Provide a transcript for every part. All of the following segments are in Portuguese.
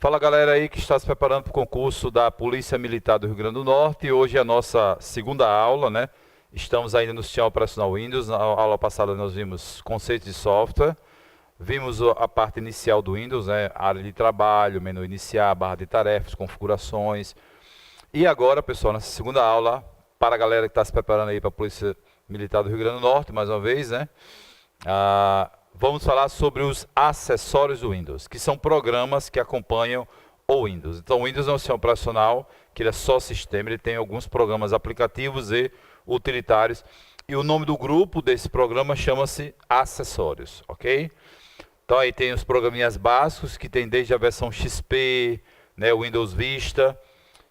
Fala galera aí que está se preparando para o concurso da Polícia Militar do Rio Grande do Norte. E hoje é a nossa segunda aula, né? Estamos ainda no sistema operacional Windows. Na aula passada nós vimos conceitos de software, vimos a parte inicial do Windows, né? Área de trabalho, menu iniciar, barra de tarefas, configurações. E agora, pessoal, nessa segunda aula, para a galera que está se preparando aí para a Polícia Militar do Rio Grande do Norte, mais uma vez, né? Vamos falar sobre os acessórios do Windows, que são programas que acompanham o Windows. Então, o Windows é um sistema operacional, que ele é só sistema, ele tem alguns programas aplicativos e utilitários. E o nome do grupo desse programa chama-se acessórios, ok? Então, aí tem os programinhas básicos, que tem desde a versão XP, né, o Windows Vista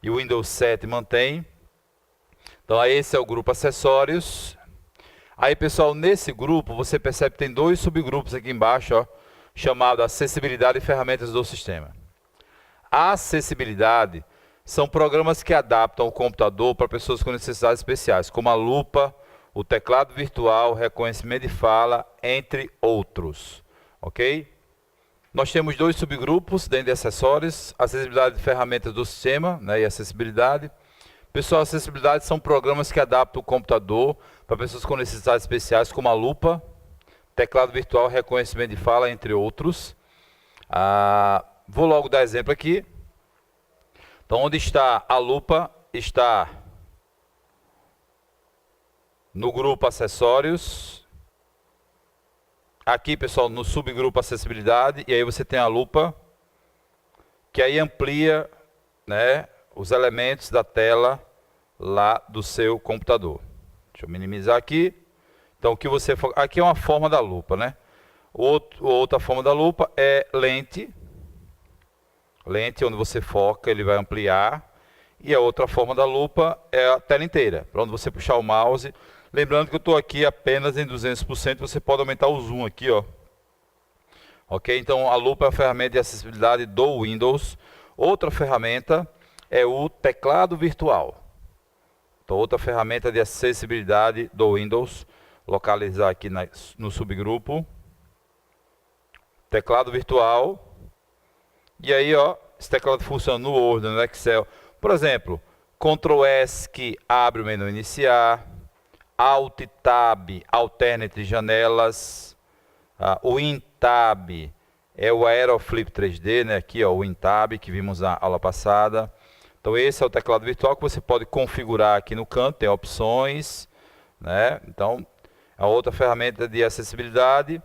e o Windows 7 mantém. Então, aí esse é o grupo acessórios. Aí, pessoal, nesse grupo, você percebe que tem dois subgrupos aqui embaixo, ó, chamado acessibilidade e ferramentas do sistema. A acessibilidade são programas que adaptam o computador para pessoas com necessidades especiais, como a lupa, o teclado virtual, reconhecimento de fala, entre outros. Ok? Nós temos dois subgrupos dentro de acessórios, acessibilidade e ferramentas do sistema, né, e acessibilidade. Pessoal, acessibilidade são programas que adaptam o computador para pessoas com necessidades especiais, como a lupa, teclado virtual, reconhecimento de fala, entre outros. Vou logo dar exemplo aqui. Então, onde está a lupa, está no grupo acessórios. Aqui, pessoal, no subgrupo acessibilidade. E aí você tem a lupa, que aí amplia, né, os elementos da tela lá do seu computador. Deixa eu minimizar aqui. Então, o que você aqui é uma forma da lupa, né? Outra forma da lupa é lente. Lente, onde você foca, ele vai ampliar. E a outra forma da lupa é a tela inteira, para onde você puxar o mouse. Lembrando que eu estou aqui apenas em 200%, você pode aumentar o zoom aqui, ó. Ok? Então, a lupa é uma ferramenta de acessibilidade do Windows. Outra ferramenta é o teclado virtual. Então, outra ferramenta de acessibilidade do Windows, localizar aqui no subgrupo. Teclado virtual. E aí, ó, esse teclado funciona no Word, no Excel. Por exemplo, Ctrl S que abre o menu iniciar, Alt Tab, alternate janelas, o Win Tab é o Aeroflip 3D, né? Aqui, ó, o Win Tab que vimos na aula passada. Então, esse é o teclado virtual que você pode configurar aqui no canto, tem opções, né? Então, a outra ferramenta de acessibilidade,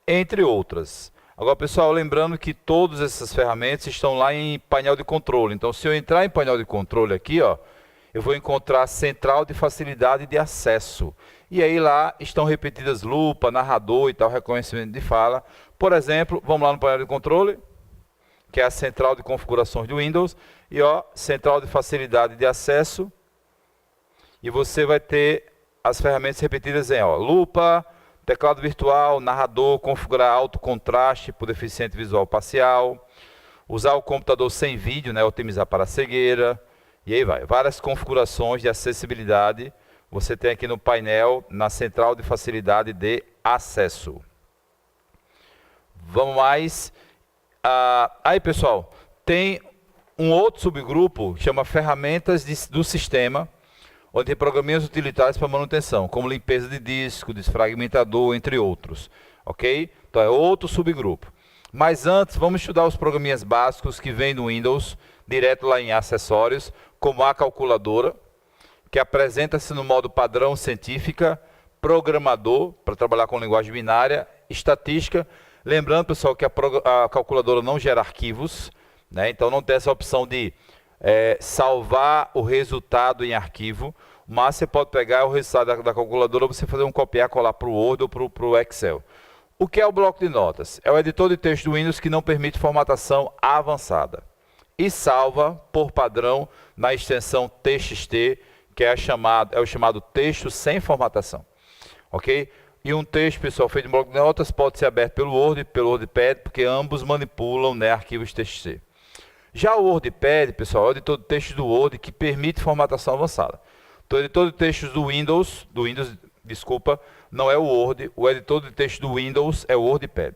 entre outras. Agora, pessoal, lembrando que todas essas ferramentas estão lá em painel de controle. Então, se eu entrar em painel de controle aqui, ó, eu vou encontrar central de facilidade de acesso. E aí lá estão repetidas lupa, narrador e tal, reconhecimento de fala. Por exemplo, vamos lá no painel de controle, que é a central de configurações do Windows, e ó, central de facilidade de acesso, e você vai ter as ferramentas repetidas em ó, lupa, teclado virtual, narrador, configurar alto contraste por deficiente visual parcial, usar o computador sem vídeo, né, otimizar para a cegueira, e aí vai, várias configurações de acessibilidade, você tem aqui no painel, na central de facilidade de acesso. Vamos mais. Aí, pessoal, tem um outro subgrupo, chama ferramentas do sistema, onde tem programinhas utilitários para manutenção, como limpeza de disco, desfragmentador, entre outros. Ok? Então, é outro subgrupo. Mas antes, vamos estudar os programinhas básicos que vêm no Windows, direto lá em acessórios, como a calculadora, que apresenta-se no modo padrão científica, programador, para trabalhar com linguagem binária, estatística. Lembrando, pessoal, que a calculadora não gera arquivos, né? Então não tem essa opção de salvar o resultado em arquivo, mas você pode pegar o resultado da calculadora, você fazer um copiar, colar para o Word ou para o Excel. O que é o bloco de notas? É o editor de texto do Windows que não permite formatação avançada. E salva, por padrão, na extensão TXT, que é o chamado texto sem formatação. Ok? E um texto, pessoal, feito em bloco de notas pode ser aberto pelo Word e pelo WordPad, porque ambos manipulam, né, arquivos TXT. Já o WordPad, pessoal, é o editor de textos do Word que permite formatação avançada. Então, o editor de textos do Windows, desculpa, não é o Word. O editor de texto do Windows é o WordPad,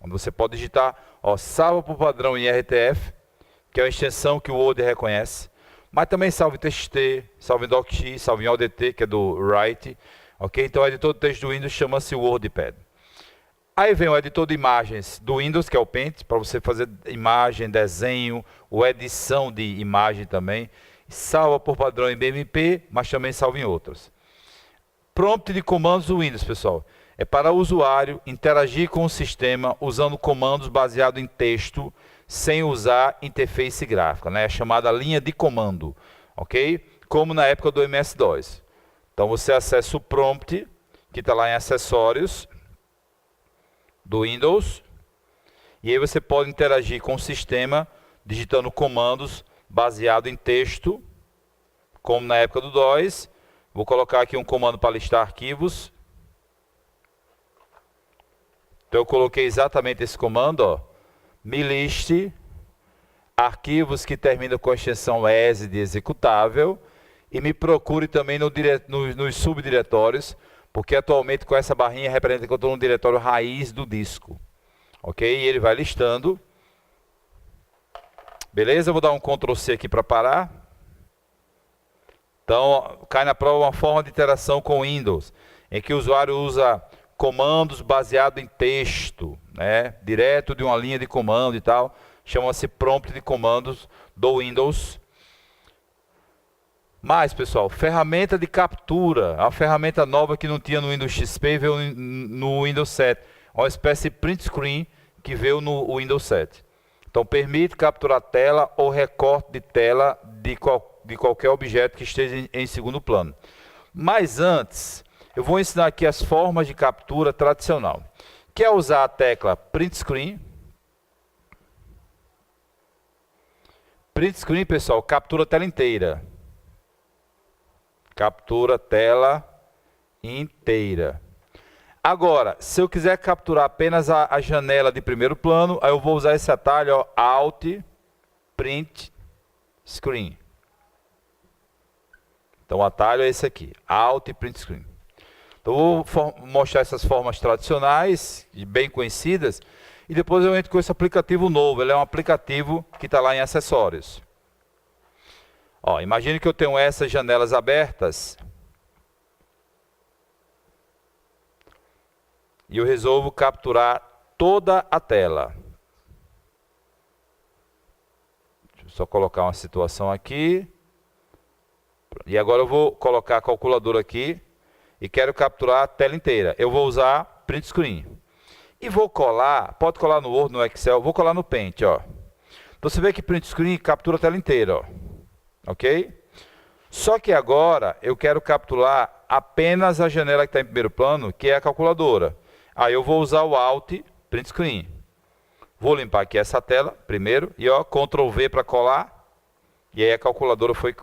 onde você pode digitar Ó, salva por padrão em RTF, que é uma extensão que o Word reconhece, mas também salva em TXT, salva em DocX, salva em ODT, que é do Write, ok? Então o editor de texto do Windows chama-se WordPad. Aí vem o editor de imagens do Windows, que é o Paint, para você fazer imagem, desenho, ou edição de imagem também. Salva por padrão em BMP, mas também salva em outros. Prompt de comandos do Windows, pessoal. É para o usuário interagir com o sistema usando comandos baseados em texto, sem usar interface gráfica, né? É chamada linha de comando, ok? Como na época do MS-DOS. Então você acessa o prompt, que está lá em acessórios do Windows, e aí você pode interagir com o sistema digitando comandos baseado em texto, como na época do DOS. Vou colocar aqui um comando para listar arquivos. Então eu coloquei exatamente esse comando, ó. Me liste arquivos que terminam com a extensão EXE de executável e me procure também nos subdiretórios, porque atualmente com essa barrinha representa que eu estou no diretório raiz do disco. Ok? E ele vai listando. Beleza? Eu vou dar um Ctrl C aqui para parar. Então, cai na prova uma forma de interação com o Windows, em que o usuário usa comandos baseados em texto, né? Direto de uma linha de comando e tal. Chama-se prompt de comandos do Windows. Mas, pessoal, ferramenta de captura. A ferramenta nova que não tinha no Windows XP veio no Windows 7. Uma espécie de print screen que veio no Windows 7. Então, permite capturar tela ou recorte de tela de qualquer objeto que esteja em segundo plano. Mas antes, eu vou ensinar aqui as formas de captura tradicional. Que é usar a tecla Print Screen. Print Screen, pessoal, captura a tela inteira. Captura a tela inteira. Agora, se eu quiser capturar apenas a janela de primeiro plano, aí eu vou usar esse atalho, ó, Alt, Print Screen. Então o atalho é esse aqui, Alt Print Screen. Então vou mostrar essas formas tradicionais, bem conhecidas, e depois eu entro com esse aplicativo novo. Ele é um aplicativo que está lá em acessórios. Ó, imagine que eu tenho essas janelas abertas e eu resolvo capturar toda a tela. Deixa eu só colocar uma situação aqui. E agora eu vou colocar a calculadora aqui e quero capturar a tela inteira. Eu vou usar Print Screen. E vou colar, pode colar no Word, no Excel, vou colar no Paint, ó. Então você vê que Print Screen captura a tela inteira, ó. Ok? Só que agora eu quero capturar apenas a janela que está em primeiro plano, que é a calculadora. Aí eu vou usar o Alt Print Screen. Vou limpar aqui essa tela primeiro e ó, Ctrl V para colar. E aí a calculadora foi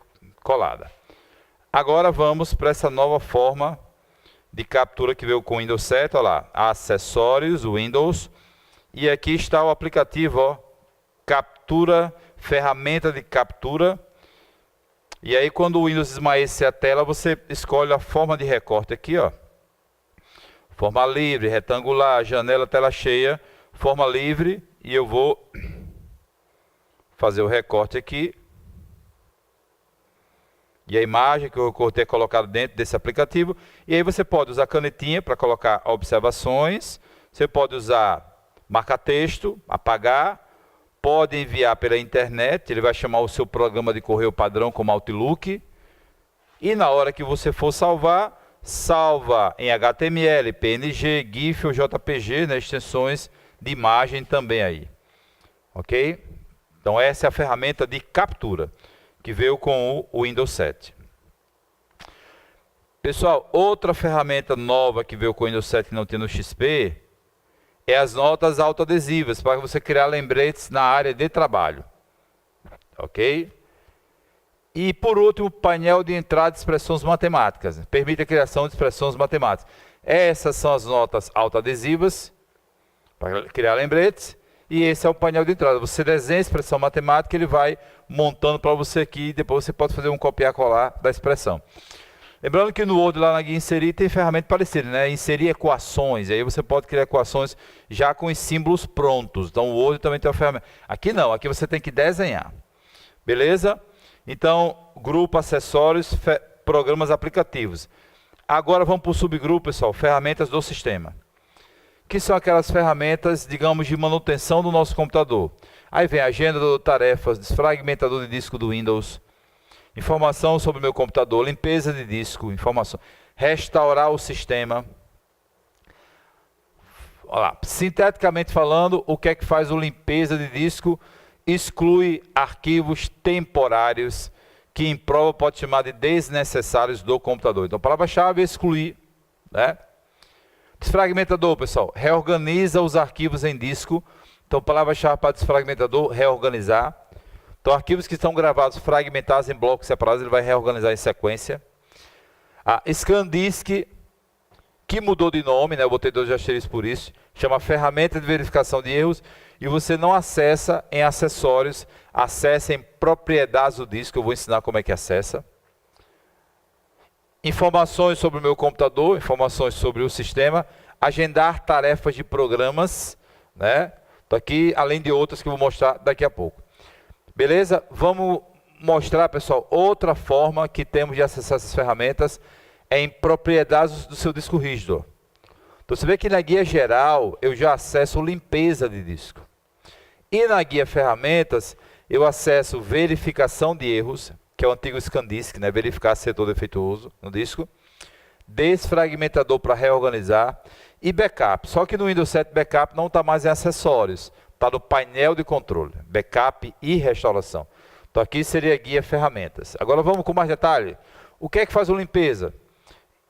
colada. Agora vamos para essa nova forma de captura que veio com o Windows 7, olha lá, acessórios, Windows, e aqui está o aplicativo, ó, captura, ferramenta de captura, e aí quando o Windows esmaecer a tela, você escolhe a forma de recorte aqui, ó, forma livre, retangular, janela, tela cheia, forma livre, e eu vou fazer o recorte aqui. E a imagem que eu cortei é colocada dentro desse aplicativo. E aí você pode usar canetinha para colocar observações. Você pode usar marca-texto, apagar. Pode enviar pela internet. Ele vai chamar o seu programa de correio padrão como Outlook. E na hora que você for salvar, salva em HTML, PNG, GIF ou JPG, né, extensões de imagem também aí. Ok? Então essa é a ferramenta de captura que veio com o Windows 7. Pessoal, outra ferramenta nova que veio com o Windows 7 que não tem no XP é as notas autoadesivas, para você criar lembretes na área de trabalho. Ok? E por último, painel de entrada de expressões matemáticas. Permite a criação de expressões matemáticas. Essas são as notas autoadesivas, para criar lembretes. E esse é o painel de entrada. Você desenha a expressão matemática, ele vai montando para você aqui, e depois você pode fazer um copiar-colar da expressão. Lembrando que no Word, lá na guia inserir, tem ferramenta parecida, né? Inserir equações, aí você pode criar equações já com os símbolos prontos. Então o Word também tem uma ferramenta. Aqui não, aqui você tem que desenhar. Beleza? Então, grupo, acessórios, programas aplicativos. Agora vamos para o subgrupo, pessoal, ferramentas do sistema. Que são aquelas ferramentas, digamos, de manutenção do nosso computador. Aí vem agenda de tarefas, desfragmentador de disco do Windows, informação sobre o meu computador, limpeza de disco, informação, restaurar o sistema. Olha lá, sinteticamente falando, o que é que faz o limpeza de disco? Exclui arquivos temporários que em prova pode chamar de desnecessários do computador. Então, a palavra-chave é excluir, né? Desfragmentador, pessoal, reorganiza os arquivos em disco. Então, palavra-chave para desfragmentador, reorganizar. Então, arquivos que estão gravados, fragmentados em blocos separados, ele vai reorganizar em sequência. A ScanDisk, que mudou de nome, né? Eu botei 2 asteriscos por isso, chama ferramenta de verificação de erros, e você não acessa em acessórios, acessa em propriedades do disco, eu vou ensinar como é que acessa. Informações sobre o meu computador, informações sobre o sistema, agendar tarefas de programas, né? Então aqui, além de outras que eu vou mostrar daqui a pouco. Beleza? Vamos mostrar, pessoal, outra forma que temos de acessar essas ferramentas é em propriedades do seu disco rígido. Então você vê que na guia geral eu já acesso limpeza de disco. E na guia ferramentas eu acesso verificação de erros, que é o antigo ScanDisk, né? Verificar setor defeituoso no disco. Desfragmentador para reorganizar e backup. Só que no Windows 7 backup não está mais em acessórios, está no painel de controle, backup e restauração. Então aqui seria a guia ferramentas. Agora vamos com mais detalhe. O que é que faz o limpeza?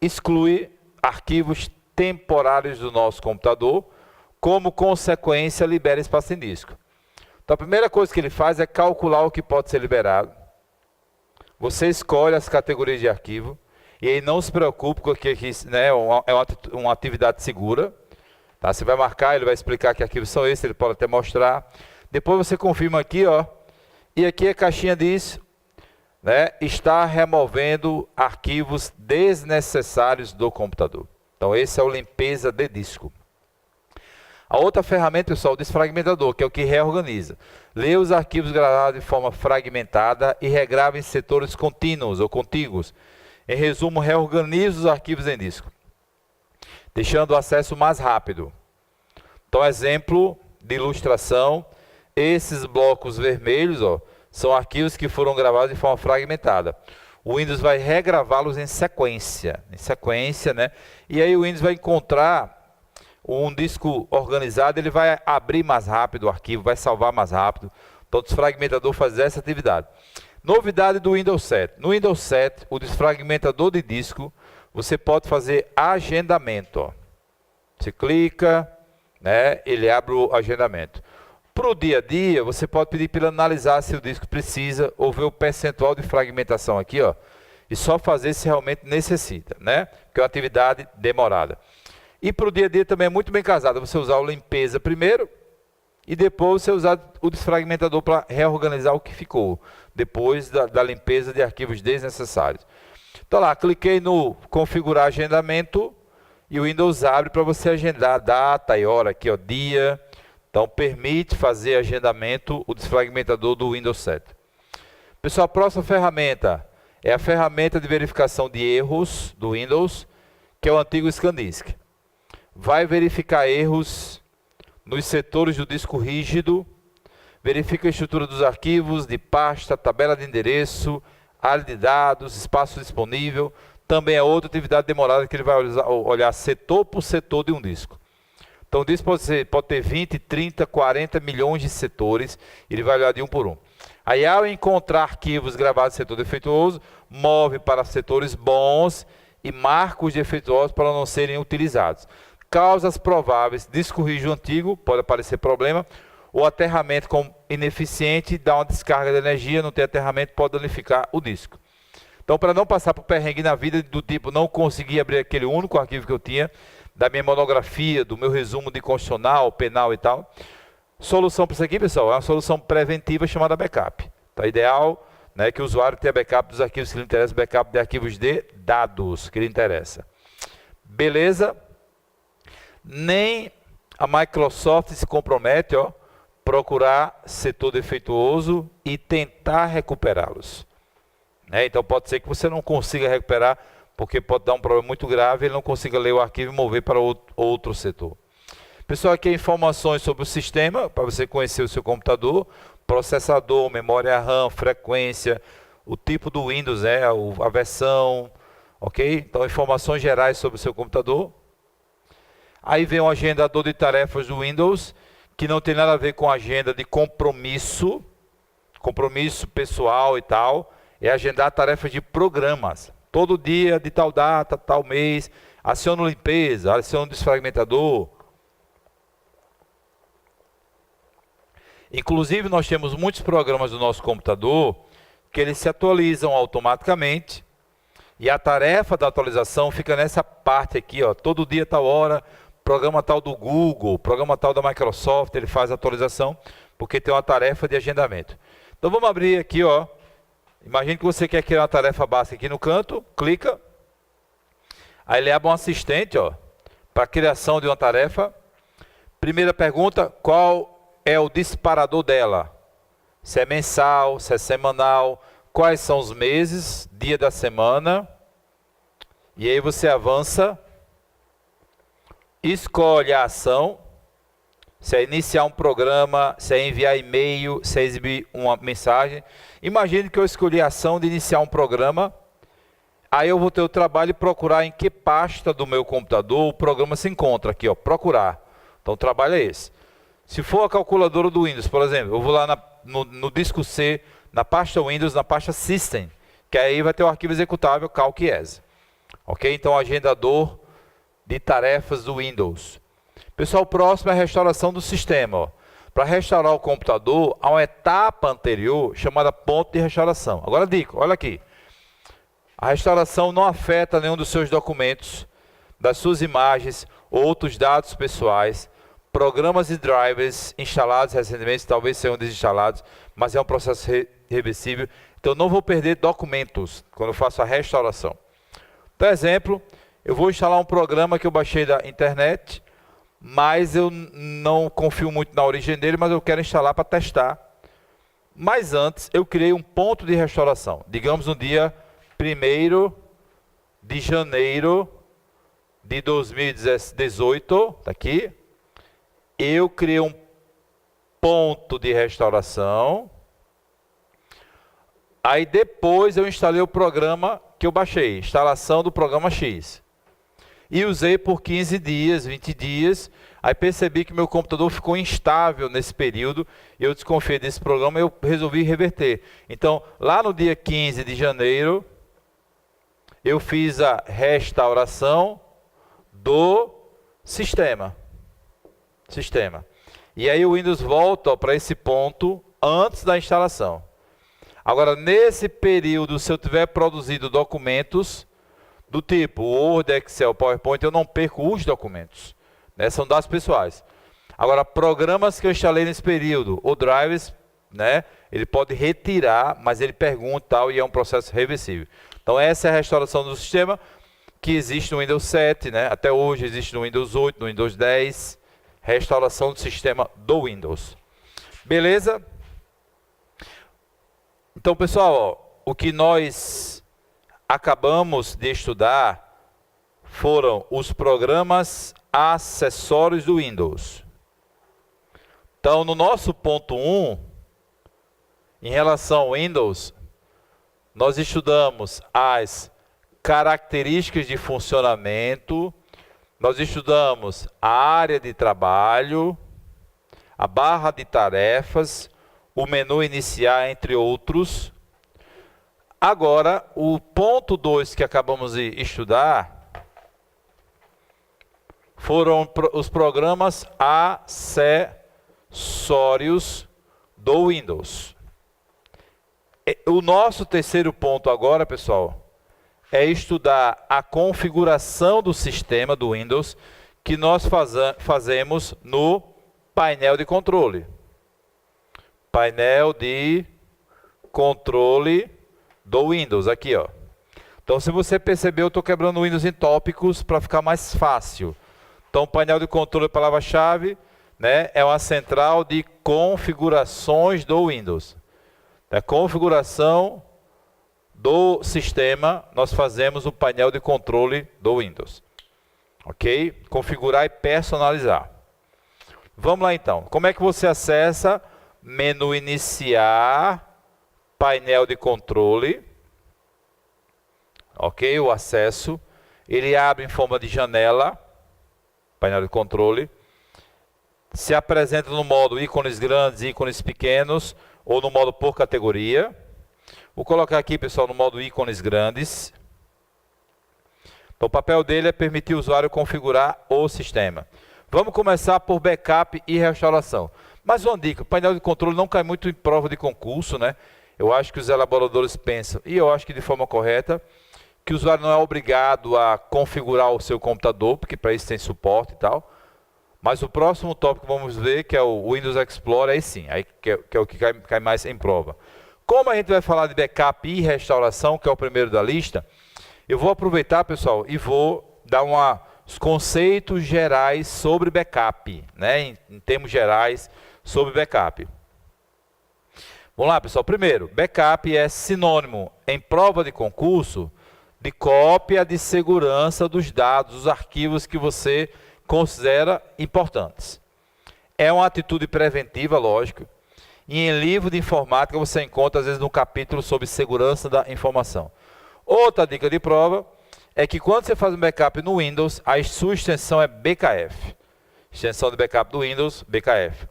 Exclui arquivos temporários do nosso computador, como consequência libera espaço em disco. Então a primeira coisa que ele faz é calcular o que pode ser liberado. Você escolhe as categorias de arquivo, e aí não se preocupe com que né, é uma atividade segura. Tá? Você vai marcar, ele vai explicar que arquivos são esses, ele pode até mostrar. Depois você confirma aqui, ó, e aqui a caixinha diz, né, está removendo arquivos desnecessários do computador. Então esse é o limpeza de disco. A outra ferramenta, pessoal, o desfragmentador, que é o que reorganiza. Lê os arquivos gravados de forma fragmentada e regrava em setores contínuos ou contíguos. Em resumo, reorganiza os arquivos em disco, deixando o acesso mais rápido. Então, exemplo de ilustração, esses blocos vermelhos, ó, são arquivos que foram gravados de forma fragmentada. O Windows vai regravá-los em sequência, né? E aí o Windows vai encontrar um disco organizado, ele vai abrir mais rápido o arquivo, vai salvar mais rápido. Então o desfragmentador faz essa atividade. Novidade do Windows 7. No Windows 7, o desfragmentador de disco, você pode fazer agendamento. Ó. Você clica, né, ele abre o agendamento. Para o dia a dia, você pode pedir para ele analisar se o disco precisa, ou ver o percentual de fragmentação aqui, ó, e só fazer se realmente necessita, né? Porque é uma atividade demorada. E para o dia a dia também é muito bem casado, você usar o limpeza primeiro, e depois você usar o desfragmentador para reorganizar o que ficou, depois da limpeza de arquivos desnecessários. Então lá, cliquei no configurar agendamento, e o Windows abre para você agendar a data e hora, aqui ó, dia. Então permite fazer agendamento, o desfragmentador do Windows 7. Pessoal, a próxima ferramenta é a ferramenta de verificação de erros do Windows, que é o antigo ScanDisk. Vai verificar erros nos setores do disco rígido, verifica a estrutura dos arquivos, de pasta, tabela de endereço, área de dados, espaço disponível. Também é outra atividade demorada que ele vai olhar setor por setor de um disco. Então o disco pode ter 20, 30, 40 milhões de setores, ele vai olhar de um por um. Aí ao encontrar arquivos gravados em setor defeituoso, move para setores bons e marca os defeituosos para não serem utilizados. Causas prováveis, disco rígido antigo, pode aparecer problema, o aterramento como ineficiente, dá uma descarga de energia, não tem aterramento, pode danificar o disco. Então, para não passar por perrengue na vida do tipo, não consegui abrir aquele único arquivo que eu tinha, da minha monografia, do meu resumo de constitucional, penal e tal, solução para isso aqui, pessoal, é uma solução preventiva chamada backup. Então, é ideal né, que o usuário tenha backup dos arquivos que lhe interessam, backup de arquivos de dados que lhe interessa. Beleza? Nem a Microsoft se compromete, ó, procurar setor defeituoso e tentar recuperá-los. Né? Então pode ser que você não consiga recuperar, porque pode dar um problema muito grave, ele não consiga ler o arquivo e mover para outro setor. Pessoal, aqui informações sobre o sistema, para você conhecer o seu computador, processador, memória RAM, frequência, o tipo do Windows, a versão, ok? Então, informações gerais sobre o seu computador. Aí vem o agendador de tarefas do Windows, que não tem nada a ver com agenda de compromisso pessoal e tal, é agendar tarefas de programas. Todo dia, de tal data, tal mês, aciona limpeza, aciona desfragmentador. Inclusive, nós temos muitos programas do nosso computador que eles se atualizam automaticamente e a tarefa da atualização fica nessa parte aqui, ó, todo dia, tal hora, programa tal do Google, programa tal da Microsoft, ele faz a atualização porque tem uma tarefa de agendamento. Então vamos abrir aqui, ó. Imagine que você quer criar uma tarefa básica aqui no canto, clica. Aí ele abre um assistente, ó, para a criação de uma tarefa. Primeira pergunta, qual é o disparador dela? Se é mensal, se é semanal, quais são os meses, dia da semana. E aí você avança, escolhe a ação, se é iniciar um programa, se é enviar e-mail, se é exibir uma mensagem. Imagine que eu escolhi a ação de iniciar um programa, aí eu vou ter o trabalho de procurar em que pasta do meu computador o programa se encontra, aqui ó, procurar. Então o trabalho é esse. Se for a calculadora do Windows, por exemplo, eu vou lá no disco C, na pasta Windows, na pasta System, que aí vai ter o arquivo executável Calc.exe. Ok? Então agendador de tarefas do Windows. Pessoal, o próximo é a restauração do sistema. Para restaurar o computador, há uma etapa anterior chamada ponto de restauração. Agora dica, olha aqui. A restauração não afeta nenhum dos seus documentos, das suas imagens, ou outros dados pessoais, programas e drivers instalados recentemente, talvez sejam desinstalados, mas é um processo reversível. Então, eu não vou perder documentos quando eu faço a restauração. Por exemplo, eu vou instalar um programa que eu baixei da internet, mas eu não confio muito na origem dele, mas eu quero instalar para testar. Mas antes, eu criei um ponto de restauração. Digamos no dia 1º de janeiro de 2018, tá aqui. Eu criei um ponto de restauração. Aí depois eu instalei o programa que eu baixei, instalação do programa X. E usei por 15 dias, 20 dias, aí percebi que meu computador ficou instável nesse período, e eu desconfiei desse programa e eu resolvi reverter. Então, lá no dia 15 de janeiro, eu fiz a restauração do sistema. E aí o Windows volta para esse ponto antes da instalação. Agora, nesse período, se eu tiver produzido documentos do tipo Word, Excel, PowerPoint, eu não perco os documentos. Né? São dados pessoais. Agora, programas que eu instalei nesse período, ou drivers, né? Ele pode retirar, mas ele pergunta tal, e é um processo reversível. Então, essa é a restauração do sistema que existe no Windows 7, né? Até hoje existe no Windows 8, no Windows 10. Restauração do sistema do Windows. Beleza? Então, pessoal, ó, o que nós acabamos de estudar foram os programas acessórios do Windows. Então, no nosso ponto 1, em relação ao Windows, nós estudamos as características de funcionamento, nós estudamos a área de trabalho, a barra de tarefas, o menu iniciar, entre outros. Agora, o ponto 2 que acabamos de estudar foram os programas acessórios do Windows. O nosso terceiro ponto agora, pessoal, é estudar a configuração do sistema do Windows que nós fazemos no painel de controle. Painel de controle do Windows, aqui, ó. Então, se você percebeu, eu estou quebrando o Windows em tópicos para ficar mais fácil. Então, o painel de controle, palavra-chave, né, é uma central de configurações do Windows. É configuração do sistema, nós fazemos o painel de controle do Windows. Ok? Configurar e personalizar. Vamos lá então. Como é que você acessa? Menu iniciar, painel de controle. Ok? O acesso. Ele abre em forma de janela, painel de controle. Se apresenta no modo ícones grandes, ícones pequenos, ou no modo por categoria. Vou colocar aqui, pessoal, no modo ícones grandes. Então, o papel dele é permitir o usuário configurar o sistema. Vamos começar por backup e restauração. Mais uma dica, o painel de controle não cai muito em prova de concurso, né? Eu acho que os elaboradores pensam, e eu acho que de forma correta, que o usuário não é obrigado a configurar o seu computador, porque para isso tem suporte e tal. Mas o próximo tópico que vamos ver, que é o Windows Explorer, aí sim, aí que é o que cai mais em prova. Como a gente vai falar de backup e restauração, que é o primeiro da lista, eu vou aproveitar, pessoal, e vou dar os conceitos gerais sobre backup, né? Em termos gerais, sobre backup. Vamos lá, pessoal. Primeiro, backup é sinônimo, em prova de concurso, de cópia de segurança dos dados, dos arquivos que você considera importantes. É uma atitude preventiva, lógico. E em livro de informática você encontra, às vezes, no capítulo sobre segurança da informação. Outra dica de prova é que quando você faz um backup no Windows, a sua extensão é BKF. Extensão de backup do Windows, BKF.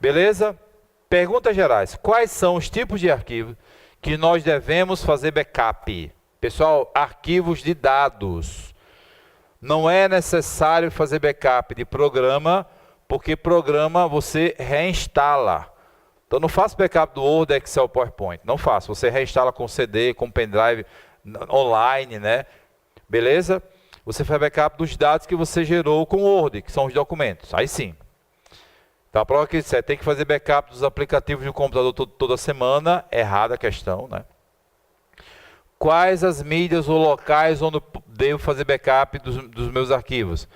Beleza? Perguntas gerais. Quais são os tipos de arquivos que nós devemos fazer backup? Pessoal, arquivos de dados. Não é necessário fazer backup de programa, porque programa você reinstala. Então não faça backup do Word, Excel, PowerPoint. Não faça. Você reinstala com CD, com pendrive, online, né? Beleza? Você faz backup dos dados que você gerou com o Word, que são os documentos. Aí sim. Então a prova que você tem que fazer backup dos aplicativos do computador toda semana. Errada a questão, né? Quais as mídias ou locais onde eu devo fazer backup dos meus arquivos?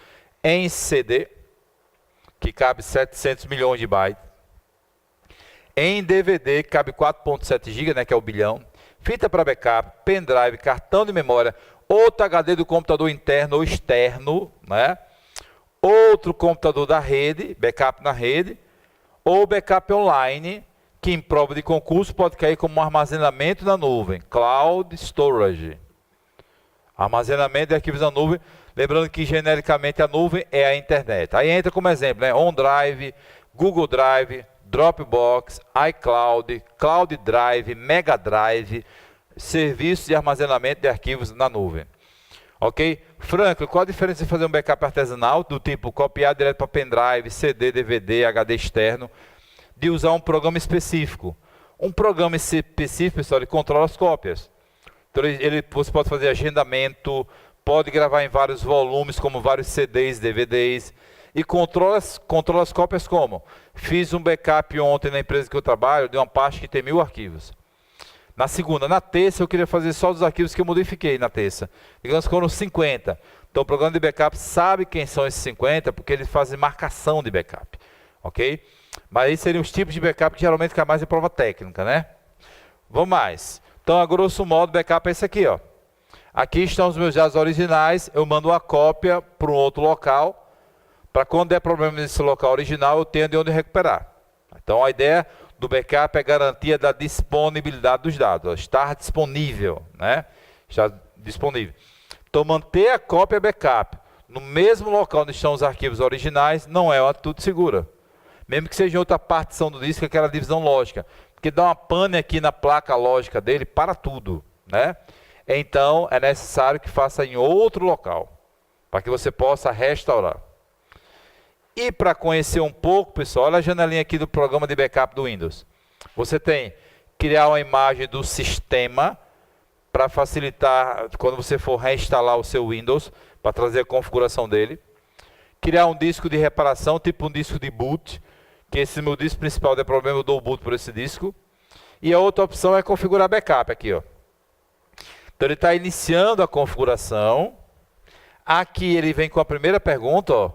Em CD, que cabe 700 milhões de bytes. Em DVD, que cabe 4.7 GB, né, que é o bilhão. Fita para backup, pendrive, cartão de memória, outro HD do computador interno ou externo, né? Outro computador da rede, backup na rede, ou backup online, que em prova de concurso pode cair como armazenamento na nuvem, Cloud Storage. Armazenamento de arquivos na nuvem, lembrando que genericamente a nuvem é a internet. Aí entra como exemplo, né? OneDrive, Google Drive, Dropbox, iCloud, Cloud Drive, Mega Drive, serviços de armazenamento de arquivos na nuvem. Ok? Franklin, qual a diferença de fazer um backup artesanal, do tipo copiar direto para pendrive, CD, DVD, HD externo, de usar um programa específico? Um programa específico, pessoal, ele controla as cópias. Então, você pode fazer agendamento, pode gravar em vários volumes, como vários CDs, DVDs, e controla as cópias como? Fiz um backup ontem na empresa que eu trabalho, de uma pasta que tem 1000 arquivos. Na segunda, na terça, eu queria fazer só dos arquivos que eu modifiquei na terça. Digamos que foram 50. Então, o programa de backup sabe quem são esses 50, porque eles fazem marcação de backup. Ok? Mas aí seriam os tipos de backup que geralmente cai mais em prova técnica, né? Vamos mais. Então, a grosso modo, backup é esse aqui, ó. Aqui estão os meus dados originais, eu mando uma cópia para um outro local, para quando der problema nesse local original, eu tenha de onde recuperar. Então, a ideia do backup é garantia da disponibilidade dos dados, ó, estar disponível, né? Estar disponível. Então, manter a cópia backup no mesmo local onde estão os arquivos originais não é uma atitude segura. Mesmo que seja em outra partição do disco, aquela divisão lógica. Porque dá uma pane aqui na placa lógica dele, para tudo, né? Então, é necessário que faça em outro local, para que você possa restaurar. E para conhecer um pouco, pessoal, olha a janelinha aqui do programa de backup do Windows. Você tem criar uma imagem do sistema, para facilitar quando você for reinstalar o seu Windows, para trazer a configuração dele. Criar um disco de reparação, tipo um disco de boot, que esse meu disco principal der problema, eu dou o boot por esse disco. E a outra opção é configurar backup aqui, ó. Então ele está iniciando a configuração. Aqui ele vem com a primeira pergunta, ó.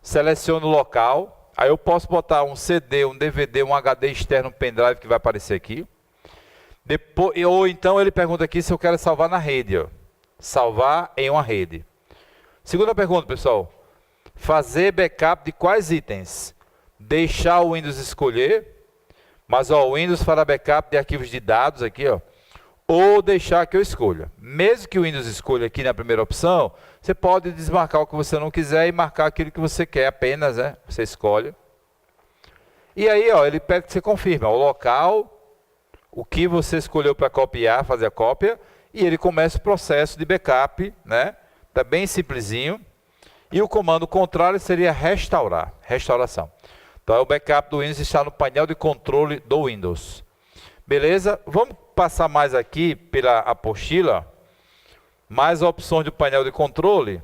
Seleciona o local. Aí eu posso botar um CD, um DVD, um HD externo, um pendrive que vai aparecer aqui. Depois, ou então ele pergunta aqui se eu quero salvar na rede, ó. Salvar em uma rede. Segunda pergunta, pessoal. Fazer backup de quais itens? Deixar o Windows escolher, mas ó, o Windows fará backup de arquivos de dados aqui, ó. Ou deixar que eu escolha. Mesmo que o Windows escolha aqui na primeira opção, você pode desmarcar o que você não quiser e marcar aquilo que você quer apenas, né? Você escolhe. E aí, ó, ele pede que você confirme ó, o local, o que você escolheu para copiar, fazer a cópia, e ele começa o processo de backup, né? Tá bem simplesinho. E o comando contrário seria restaurar, restauração. Então, o backup do Windows está no painel de controle do Windows. Beleza? Vamos passar mais aqui pela apostila. Mais opções do painel de controle.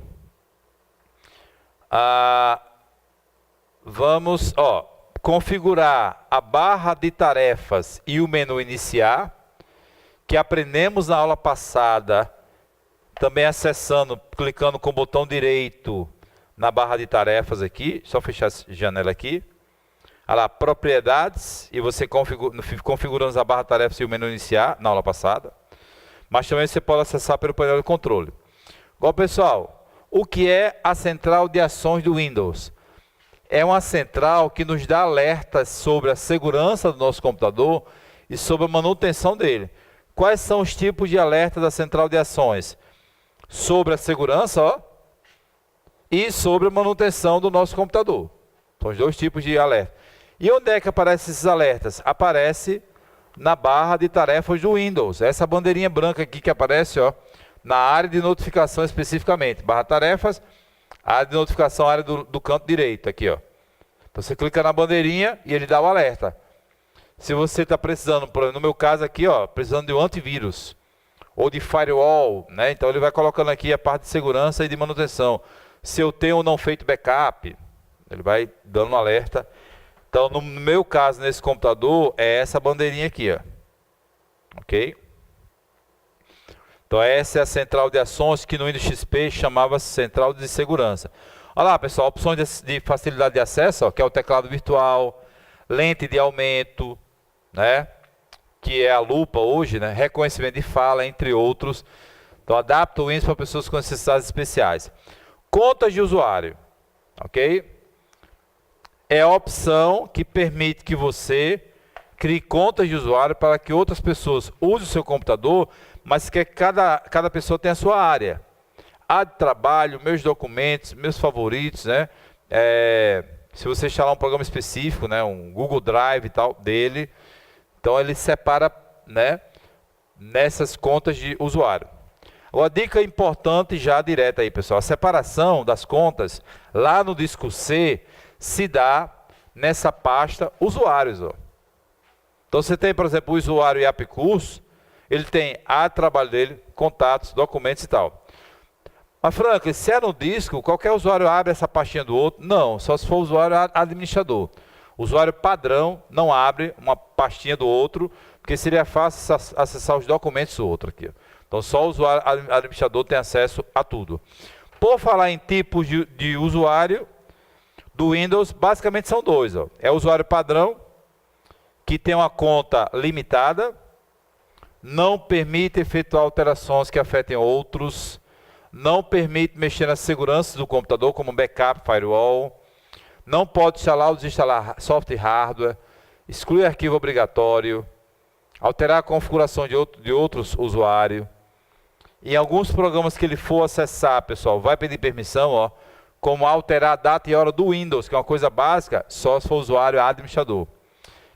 Vamos, ó, configurar a barra de tarefas e o menu iniciar, que aprendemos na aula passada, também acessando, clicando com o botão direito na barra de tarefas aqui, só fechar essa janela aqui. Olha lá, propriedades, e você configuramos a barra de tarefas e o menu iniciar, na aula passada. Mas também você pode acessar pelo painel de controle. Bom, pessoal, o que é a central de ações do Windows? É uma central que nos dá alertas sobre a segurança do nosso computador e sobre a manutenção dele. Quais são os tipos de alerta da central de ações? Sobre a segurança, ó, e sobre a manutenção do nosso computador. São os dois tipos de alerta. E onde é que aparecem esses alertas? Aparece na barra de tarefas do Windows. Essa bandeirinha branca aqui que aparece, ó, na área de notificação especificamente. Barra tarefas, área de notificação, área do canto direito, aqui, ó. Então você clica na bandeirinha e ele dá o alerta. Se você está precisando, por exemplo, no meu caso aqui, ó, precisando de um antivírus ou de firewall, né? Então ele vai colocando aqui a parte de segurança e de manutenção. Se eu tenho ou não feito backup, ele vai dando um alerta. Então, no meu caso, nesse computador, é essa bandeirinha aqui, ó. Ok? Então, essa é a central de ações que no Windows XP chamava central de segurança. Olha lá, pessoal, opções de facilidade de acesso, ó, que é o teclado virtual, lente de aumento, né? Que é a lupa hoje, né? Reconhecimento de fala, entre outros. Então, adapta o Windows para pessoas com necessidades especiais. Contas de usuário, ok? É a opção que permite que você crie contas de usuário para que outras pessoas usem o seu computador, mas que cada pessoa tenha a sua área. A de trabalho, meus documentos, meus favoritos, né? Se você instalar um programa específico, né? Um Google Drive e tal, dele, então ele separa, né? Nessas contas de usuário. Uma dica importante já direta aí, pessoal. A separação das contas lá no disco C se dá nessa pasta usuários, ó. Então você tem, por exemplo, o usuário IAP Curso, ele tem a trabalho dele, contatos, documentos e tal. Mas, Franklin, se é no disco, qualquer usuário abre essa pastinha do outro? Não, só se for usuário administrador. O usuário padrão não abre uma pastinha do outro, porque seria fácil acessar os documentos do outro aqui. Então só o usuário administrador tem acesso a tudo. Por falar em tipos de usuário do Windows, basicamente são dois, ó. É o usuário padrão, que tem uma conta limitada, não permite efetuar alterações que afetem outros, não permite mexer nas seguranças do computador, como backup, firewall, não pode instalar ou desinstalar software e hardware, exclui arquivo obrigatório, alterar a configuração de outros usuários. Em alguns programas que ele for acessar, pessoal, vai pedir permissão, ó, como alterar a data e hora do Windows, que é uma coisa básica, só se for usuário administrador.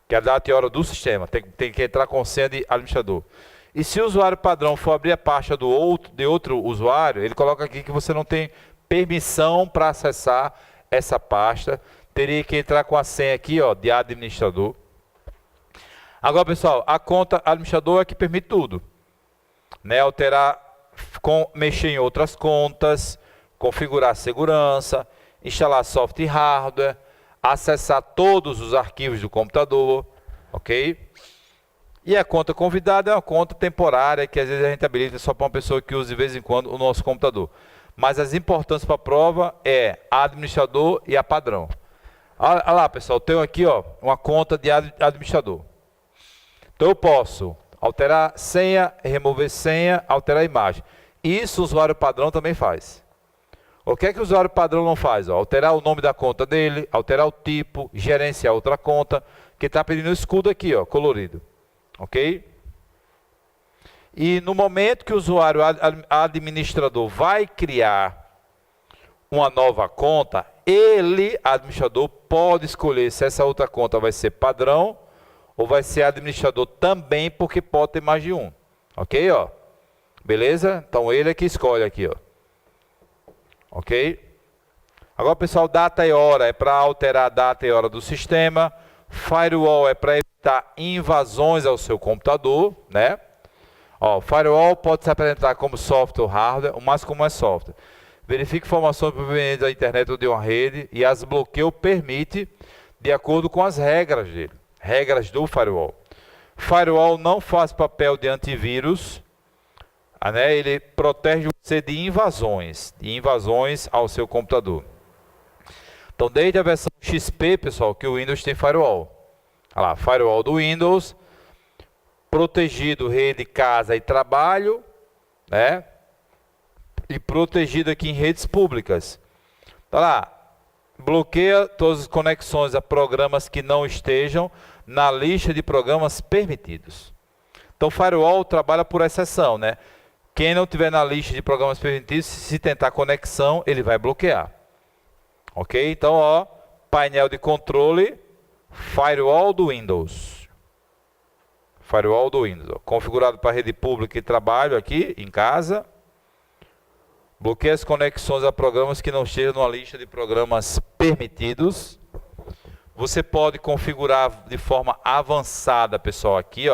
Que é a data e hora do sistema, tem que entrar com senha de administrador. E se o usuário padrão for abrir a pasta de outro usuário, ele coloca aqui que você não tem permissão para acessar essa pasta. Teria que entrar com a senha aqui, ó, de administrador. Agora, pessoal, a conta administrador é que permite tudo, né? Alterar, mexer em outras contas, configurar a segurança, instalar software e hardware, acessar todos os arquivos do computador, ok? E a conta convidada é uma conta temporária que às vezes a gente habilita só para uma pessoa que usa de vez em quando o nosso computador. Mas as importantes para a prova é a administrador e a padrão. Olha lá, pessoal, eu tenho aqui uma conta de administrador. Então eu posso alterar senha, remover senha, alterar imagem. Isso o usuário padrão também faz. O que é que o usuário padrão não faz? Alterar o nome da conta dele, alterar o tipo, gerenciar outra conta, que está pedindo o escudo aqui, colorido. Ok? E no momento que o usuário administrador vai criar uma nova conta, ele, administrador, pode escolher se essa outra conta vai ser padrão ou vai ser administrador também, porque pode ter mais de um. Ok? Beleza? Então ele é que escolhe aqui. Ok? Agora, pessoal, data e hora é para alterar a data e hora do sistema. Firewall é para evitar invasões ao seu computador, né? Firewall pode se apresentar como software ou hardware, o mais comum é software. Verifique informações provenientes da internet ou de uma rede e as bloqueia ou permite de acordo com as regras dele, regras do firewall. Firewall não faz papel de antivírus, né? Ele protege você de invasões ao seu computador. Então, desde a versão XP, pessoal, que o Windows tem firewall. Olha lá, firewall do Windows, protegido rede, casa e trabalho, né? E protegido aqui em redes públicas. Tá lá, bloqueia todas as conexões a programas que não estejam na lista de programas permitidos. Então, firewall trabalha por exceção, né? Quem não tiver na lista de programas permitidos, se tentar conexão, ele vai bloquear. Ok? Então, painel de controle, firewall do Windows. Firewall do Windows. Configurado para rede pública e trabalho aqui, em casa. Bloqueia as conexões a programas que não estejam na lista de programas permitidos. Você pode configurar de forma avançada, pessoal, aqui,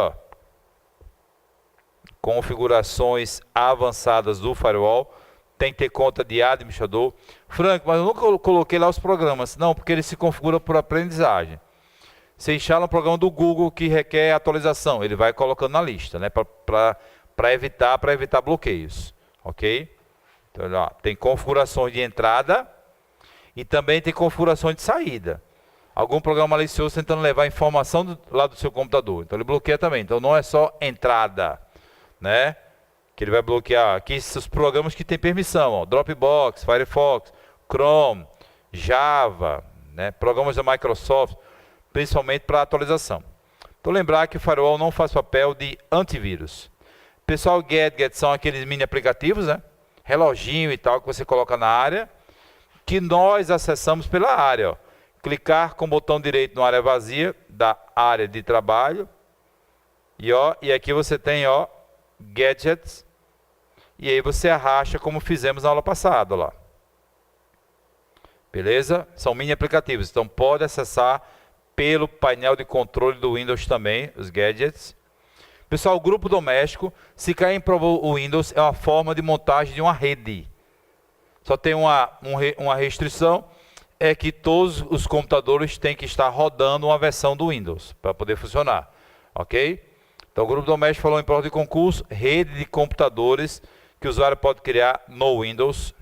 configurações avançadas do firewall. Tem que ter conta de administrador. Franco, mas eu nunca coloquei lá os programas. Não, porque ele se configura por aprendizagem. Você instala um programa do Google que requer atualização. Ele vai colocando na lista, né? Para evitar bloqueios. Ok? Então, tem configurações de entrada e também tem configurações de saída. Algum programa malicioso tentando levar informação lá do seu computador. Então ele bloqueia também. Então não é só entrada, né? Que ele vai bloquear aqui os programas que tem permissão, Dropbox, Firefox, Chrome, Java, né? Programas da Microsoft, principalmente para atualização. Então lembrar que o firewall não faz papel de antivírus. Pessoal, gadgets são aqueles mini aplicativos, né? Reloginho e tal que você coloca na área, que nós acessamos pela área. Clicar com o botão direito na área vazia da área de trabalho e aqui você tem gadgets. E aí você arrasta como fizemos na aula passada, lá. Beleza? São mini aplicativos, então pode acessar pelo painel de controle do Windows também, os gadgets. Pessoal, o grupo doméstico, se cair em prova o Windows, é uma forma de montagem de uma rede. Só tem uma restrição, é que todos os computadores têm que estar rodando uma versão do Windows, para poder funcionar. Ok? Então o grupo doméstico falou em prova de concurso, rede de computadores que o usuário pode criar no Windows.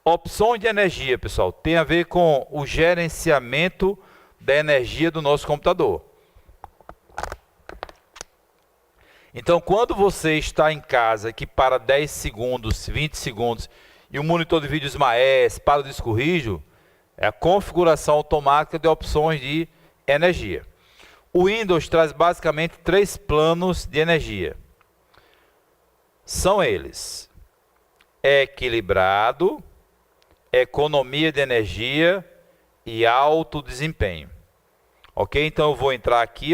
Opções de energia, pessoal, tem a ver com o gerenciamento da energia do nosso computador. Então, quando você está em casa que para 10 segundos, 20 segundos, e o monitor de vídeo esmaece, para o disco rígido, é a configuração automática de opções de energia. O Windows traz basicamente 3 planos de energia. São eles: equilibrado, economia de energia e alto desempenho. Ok? Então eu vou entrar aqui,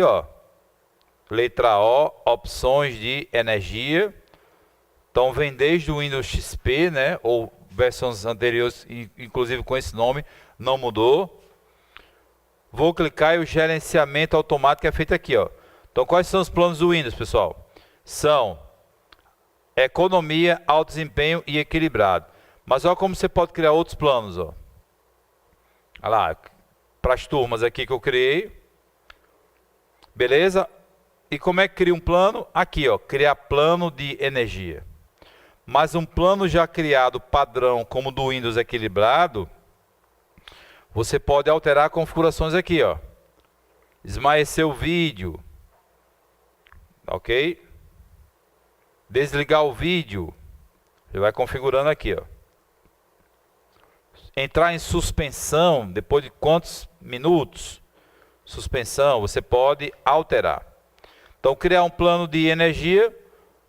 letra O, opções de energia. Então vem desde o Windows XP, né? Ou versões anteriores, inclusive com esse nome, não mudou. Vou clicar e o gerenciamento automático é feito aqui, Então quais são os planos do Windows, pessoal? São economia, alto desempenho e equilibrado. Mas olha como você pode criar outros planos, Olha lá, para as turmas aqui que eu criei. Beleza? E como é que cria um plano? Aqui, ó, criar plano de energia. Mas um plano já criado padrão, como o do Windows equilibrado, você pode alterar configurações aqui, ó. Esmaecer o vídeo, ok? Desligar o vídeo, você vai configurando aqui, ó. Entrar em suspensão, depois de quantos minutos? Suspensão, você pode alterar. Então, criar um plano de energia,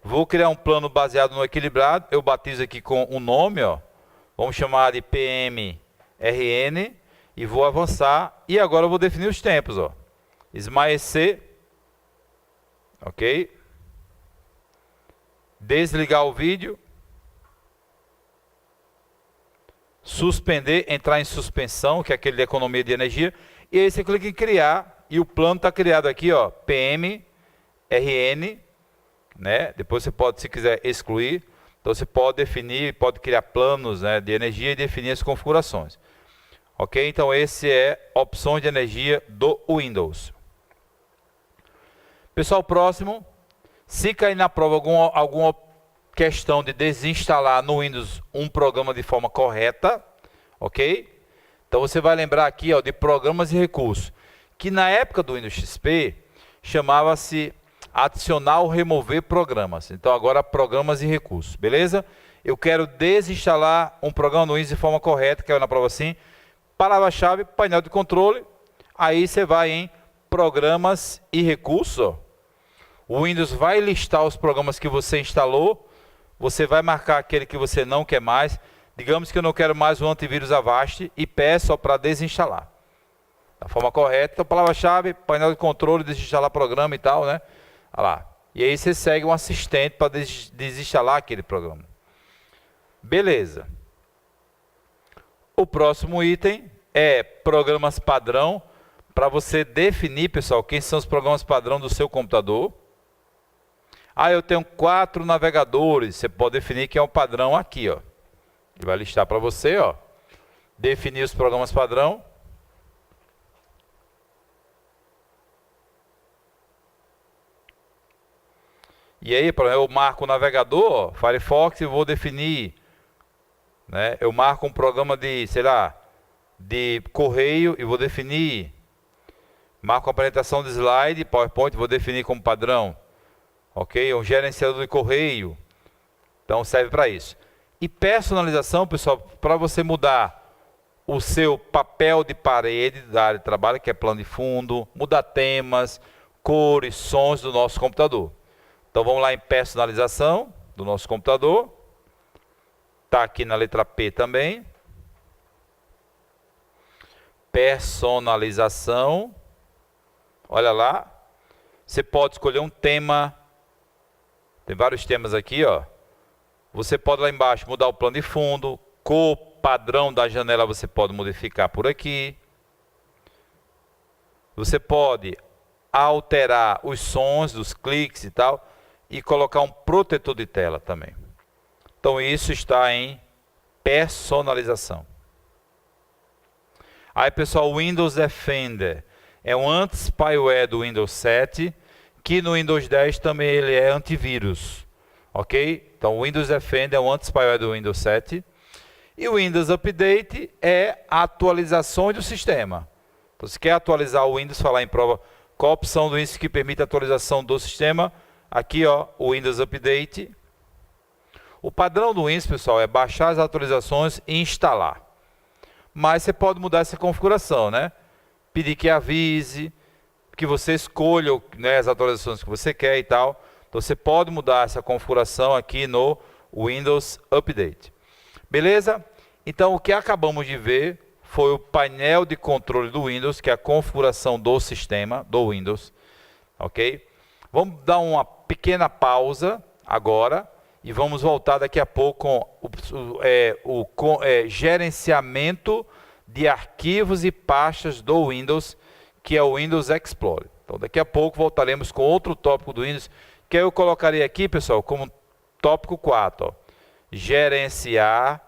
vou criar um plano baseado no equilibrado, eu batizo aqui com um nome, ó. Vamos chamar de PMRN e vou avançar. E agora eu vou definir os tempos, ó. Esmaecer, ok? Desligar o vídeo. Suspender, entrar em suspensão, que é aquele de economia de energia. E aí você clica em criar e o plano está criado aqui, ó, PMRN, né? Depois você pode, se quiser, excluir. Então você pode definir, pode criar planos, né, de energia e definir as configurações. Ok? Então esse é opções de energia do Windows. Pessoal, próximo. Se cair na prova alguma questão de desinstalar no Windows um programa de forma correta, ok? Então você vai lembrar aqui, ó, de programas e recursos, que na época do Windows XP chamava-se adicionar ou remover programas. Então agora programas e recursos, beleza? Eu quero desinstalar um programa no Windows de forma correta, caiu na prova assim, palavra-chave, painel de controle, aí você vai em programas e recursos, ó. O Windows vai listar os programas que você instalou, você vai marcar aquele que você não quer mais. Digamos que eu não quero mais o antivírus Avast e peço para desinstalar. Da forma correta, então palavra-chave, painel de controle, desinstalar programa e tal, né? Olha lá. E aí você segue um assistente para desinstalar aquele programa. Beleza. O próximo item é programas padrão, para você definir, pessoal, quem são os programas padrão do seu computador. Ah, eu tenho 4 navegadores, você pode definir que é um padrão aqui, ó. Ele vai listar para você, ó. Definir os programas padrão. E aí, eu marco o navegador, ó, Firefox, e vou definir, né? Eu marco um programa de, sei lá, de correio e vou definir. Marco a apresentação de slide, PowerPoint, vou definir como padrão. Ok? Um gerenciador de correio. Então serve para isso. E personalização, pessoal, para você mudar o seu papel de parede da área de trabalho, que é plano de fundo, mudar temas, cores, sons do nosso computador. Então vamos lá em personalização do nosso computador. Está aqui na letra P também. Personalização. Olha lá. Você pode escolher um tema. Tem vários temas aqui, ó. Você pode lá embaixo mudar o plano de fundo, cor padrão da janela você pode modificar por aqui. Você pode alterar os sons dos cliques e tal e colocar um protetor de tela também. Então isso está em personalização. Aí, pessoal, o Windows Defender é um anti-spyware do Windows 7, que no Windows 10 também ele é antivírus, ok? Então o Windows Defender é um anti-spyware do Windows 7. E o Windows Update é a atualização do sistema. Então se quer atualizar o Windows, falar em prova, qual a opção do Windows que permite a atualização do sistema? Aqui, ó, o Windows Update. O padrão do Windows, pessoal, é baixar as atualizações e instalar. Mas você pode mudar essa configuração, né? Pedir que avise, que você escolha, né, as atualizações que você quer e tal. Então você pode mudar essa configuração aqui no Windows Update. Beleza? Então o que acabamos de ver foi o painel de controle do Windows, que é a configuração do sistema do Windows. Ok? Vamos dar uma pequena pausa agora e vamos voltar daqui a pouco com o gerenciamento de arquivos e pastas do Windows, que é o Windows Explorer. Então daqui a pouco voltaremos com outro tópico do Windows, que eu colocaria aqui, pessoal, como tópico 4. Ó. Gerenciar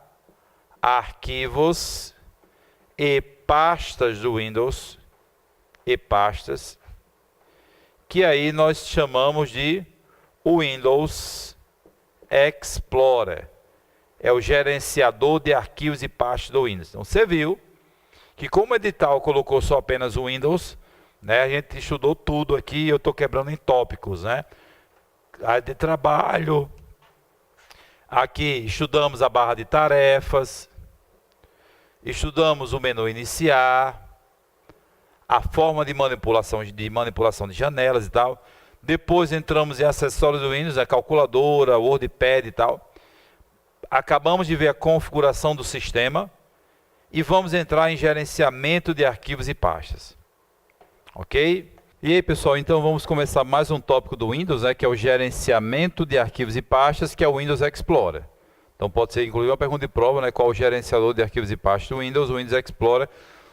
arquivos e pastas do Windows que aí nós chamamos de Windows Explorer. É o gerenciador de arquivos e pastas do Windows. Então, você viu que como o edital colocou só apenas o Windows, né, a gente estudou tudo aqui, eu estou quebrando em tópicos, né? Área de trabalho, aqui estudamos a barra de tarefas, estudamos o menu iniciar, a forma de manipulação de janelas e tal. Depois entramos em acessórios do Windows, a calculadora, WordPad e tal. Acabamos de ver a configuração do sistema e vamos entrar em gerenciamento de arquivos e pastas. Ok? E aí, pessoal, então vamos começar mais um tópico do Windows, né, que é o gerenciamento de arquivos e pastas, que é o Windows Explorer. Então pode ser inclusive uma pergunta de prova, né, qual o gerenciador de arquivos e pastas do Windows, o Windows Explorer.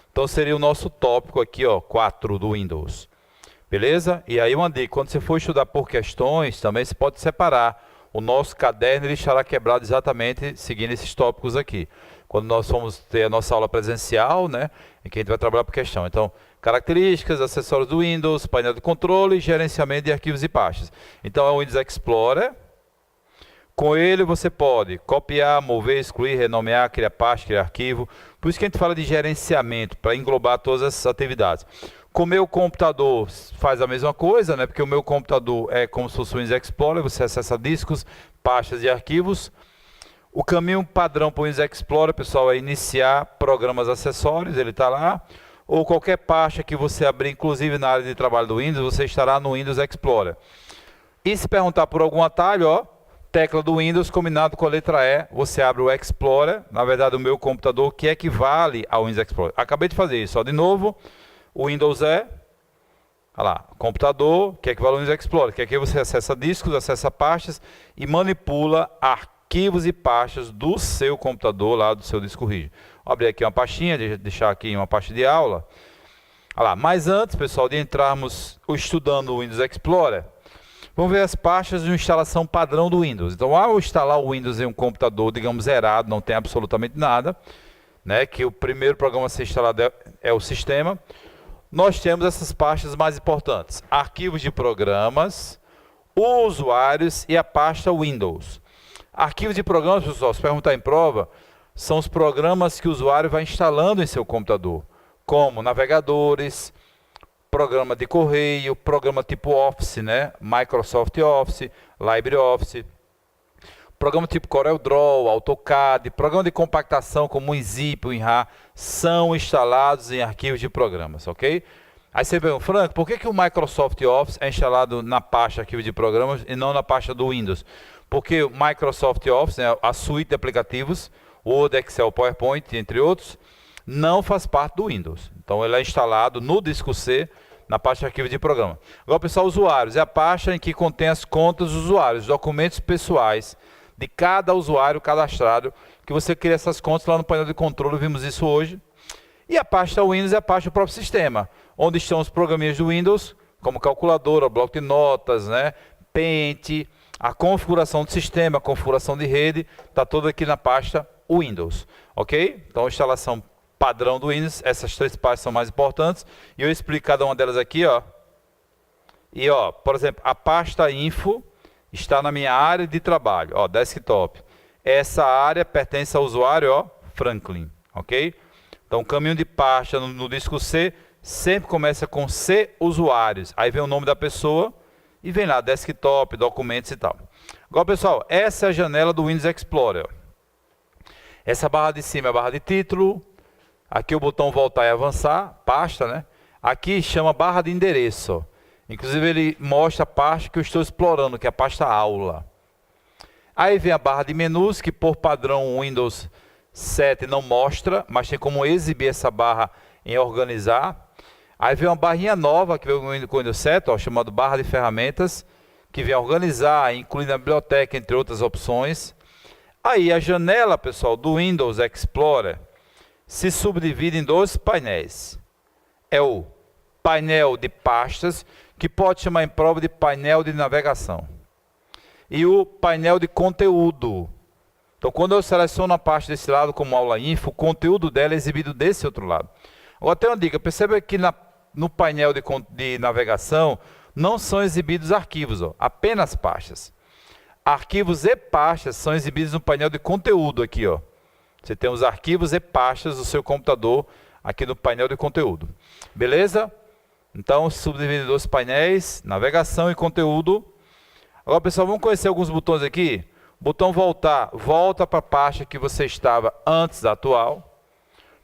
Então seria o nosso tópico aqui, ó, 4 do Windows. Beleza? E aí uma dica, quando você for estudar por questões, também você pode separar. O nosso caderno ele estará quebrado exatamente seguindo esses tópicos aqui. Quando nós formos ter a nossa aula presencial, né, em que a gente vai trabalhar por questão. Então, características, acessórios do Windows, painel de controle, gerenciamento de arquivos e pastas. Então é o Windows Explorer. Com ele você pode copiar, mover, excluir, renomear, criar pasta, criar arquivo. Por isso que a gente fala de gerenciamento, para englobar todas essas atividades. Com o meu computador faz a mesma coisa, né? Porque o meu computador é como se fosse o Windows Explorer, você acessa discos, pastas e arquivos. O caminho padrão para o Windows Explorer, pessoal, é iniciar programas acessórios, ele está lá. Ou qualquer pasta que você abrir, inclusive na área de trabalho do Windows, você estará no Windows Explorer. E se perguntar por algum atalho, ó, tecla do Windows combinado com a letra E, você abre o Explorer, na verdade o meu computador, que equivale ao Windows Explorer. Acabei de fazer isso, ó, de novo, o Windows olha lá, computador, que equivale ao Windows Explorer, que aqui você acessa discos, acessa pastas e manipula arquivos e pastas do seu computador, lá do seu disco rígido. Vou abrir aqui uma pastinha, deixar aqui uma pasta de aula. Olha lá, mas antes, pessoal, de entrarmos estudando o Windows Explorer, vamos ver as pastas de instalação padrão do Windows. Então, ao instalar o Windows em um computador, digamos, zerado, não tem absolutamente nada, né, que o primeiro programa a ser instalado é o sistema, nós temos essas pastas mais importantes. Arquivos de programas, usuários e a pasta Windows. Arquivos de programas, pessoal, se perguntar em prova, são os programas que o usuário vai instalando em seu computador, como navegadores, programa de correio, programa tipo Office, né? Microsoft Office, LibreOffice, programa tipo CorelDRAW, AutoCAD, programa de compactação como o WinZip, o WinRAR, são instalados em arquivos de programas, ok? Aí você pergunta, Franco, por que o Microsoft Office é instalado na pasta arquivo de programas e não na pasta do Windows? Porque o Microsoft Office, né, a suíte de aplicativos, Word, Excel, PowerPoint, entre outros, não faz parte do Windows. Então ele é instalado no disco C, na pasta de arquivo de programa. Agora, pessoal, usuários, é a pasta em que contém as contas dos usuários, documentos pessoais de cada usuário cadastrado, que você cria essas contas lá no painel de controle, vimos isso hoje. E a pasta Windows é a pasta do próprio sistema, onde estão os programinhas do Windows, como calculadora, bloco de notas, né, Paint, a configuração do sistema, a configuração de rede, está tudo aqui na pasta Windows, ok? Então, a instalação padrão do Windows, essas três pastas são mais importantes, e eu explico cada uma delas aqui, ó. E, ó, por exemplo, a pasta Info está na minha área de trabalho, ó, desktop. Essa área pertence ao usuário, ó, Franklin, ok? Então, o caminho de pasta no disco C sempre começa com C usuários. Aí vem o nome da pessoa e vem lá, desktop, documentos e tal. Agora, pessoal, essa é a janela do Windows Explorer. Essa barra de cima é a barra de título. Aqui o botão voltar e avançar, pasta, né? Aqui chama barra de endereço. Inclusive ele mostra a pasta que eu estou explorando, que é a pasta aula. Aí vem a barra de menus, que por padrão o Windows 7 não mostra, mas tem como exibir essa barra em organizar. Aí vem uma barrinha nova, que veio com o Windows 7, ó, chamada barra de ferramentas, que vem organizar, incluindo a biblioteca, entre outras opções. Aí a janela, pessoal, do Windows Explorer se subdivide em dois painéis. É o painel de pastas, que pode chamar em prova de painel de navegação. E o painel de conteúdo. Então, quando eu seleciono a pasta desse lado, como aula info, o conteúdo dela é exibido desse outro lado. Agora, tem uma dica, perceba que no painel de navegação, não são exibidos arquivos, ó, apenas pastas. Arquivos e pastas são exibidos no painel de conteúdo aqui, ó. Você tem os arquivos e pastas do seu computador aqui no painel de conteúdo. Beleza? Então, subdividindo os painéis, navegação e conteúdo. Agora, pessoal, vamos conhecer alguns botões aqui. Botão voltar, volta para a pasta que você estava antes da atual.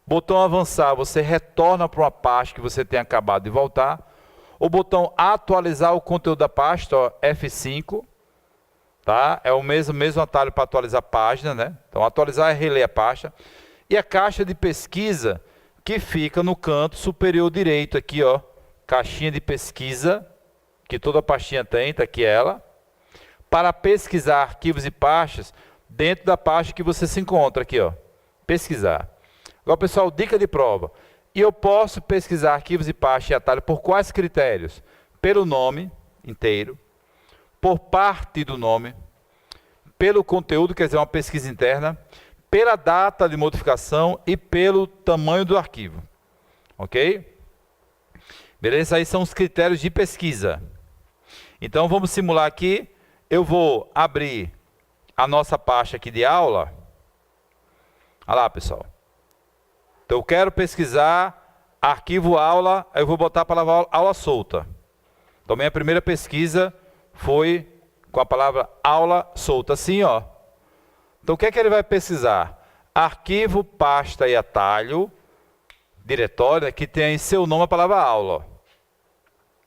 Botão avançar, você retorna para uma pasta que você tem acabado de voltar. O botão atualizar o conteúdo da pasta, ó, F5. Tá? É o mesmo atalho para atualizar a página, né? Então, atualizar é reler a pasta. E a caixa de pesquisa, que fica no canto superior direito aqui, ó. Caixinha de pesquisa, que toda pastinha tem, tá aqui ela. Para pesquisar arquivos e pastas dentro da pasta que você se encontra aqui, ó. Pesquisar. Agora, pessoal, dica de prova. E eu posso pesquisar arquivos e pastas e atalho por quais critérios? Pelo nome inteiro, por parte do nome, pelo conteúdo, quer dizer, uma pesquisa interna, pela data de modificação e pelo tamanho do arquivo. Ok? Beleza? Aí são os critérios de pesquisa. Então, vamos simular aqui. Eu vou abrir a nossa pasta aqui de aula. Olha lá, pessoal. Então, eu quero pesquisar arquivo aula, aí eu vou botar a palavra aula solta. Então, minha primeira pesquisa foi com a palavra aula solta, assim, ó. Então, o que é que ele vai pesquisar? Arquivo, pasta e atalho, diretório, que tem em seu nome a palavra aula.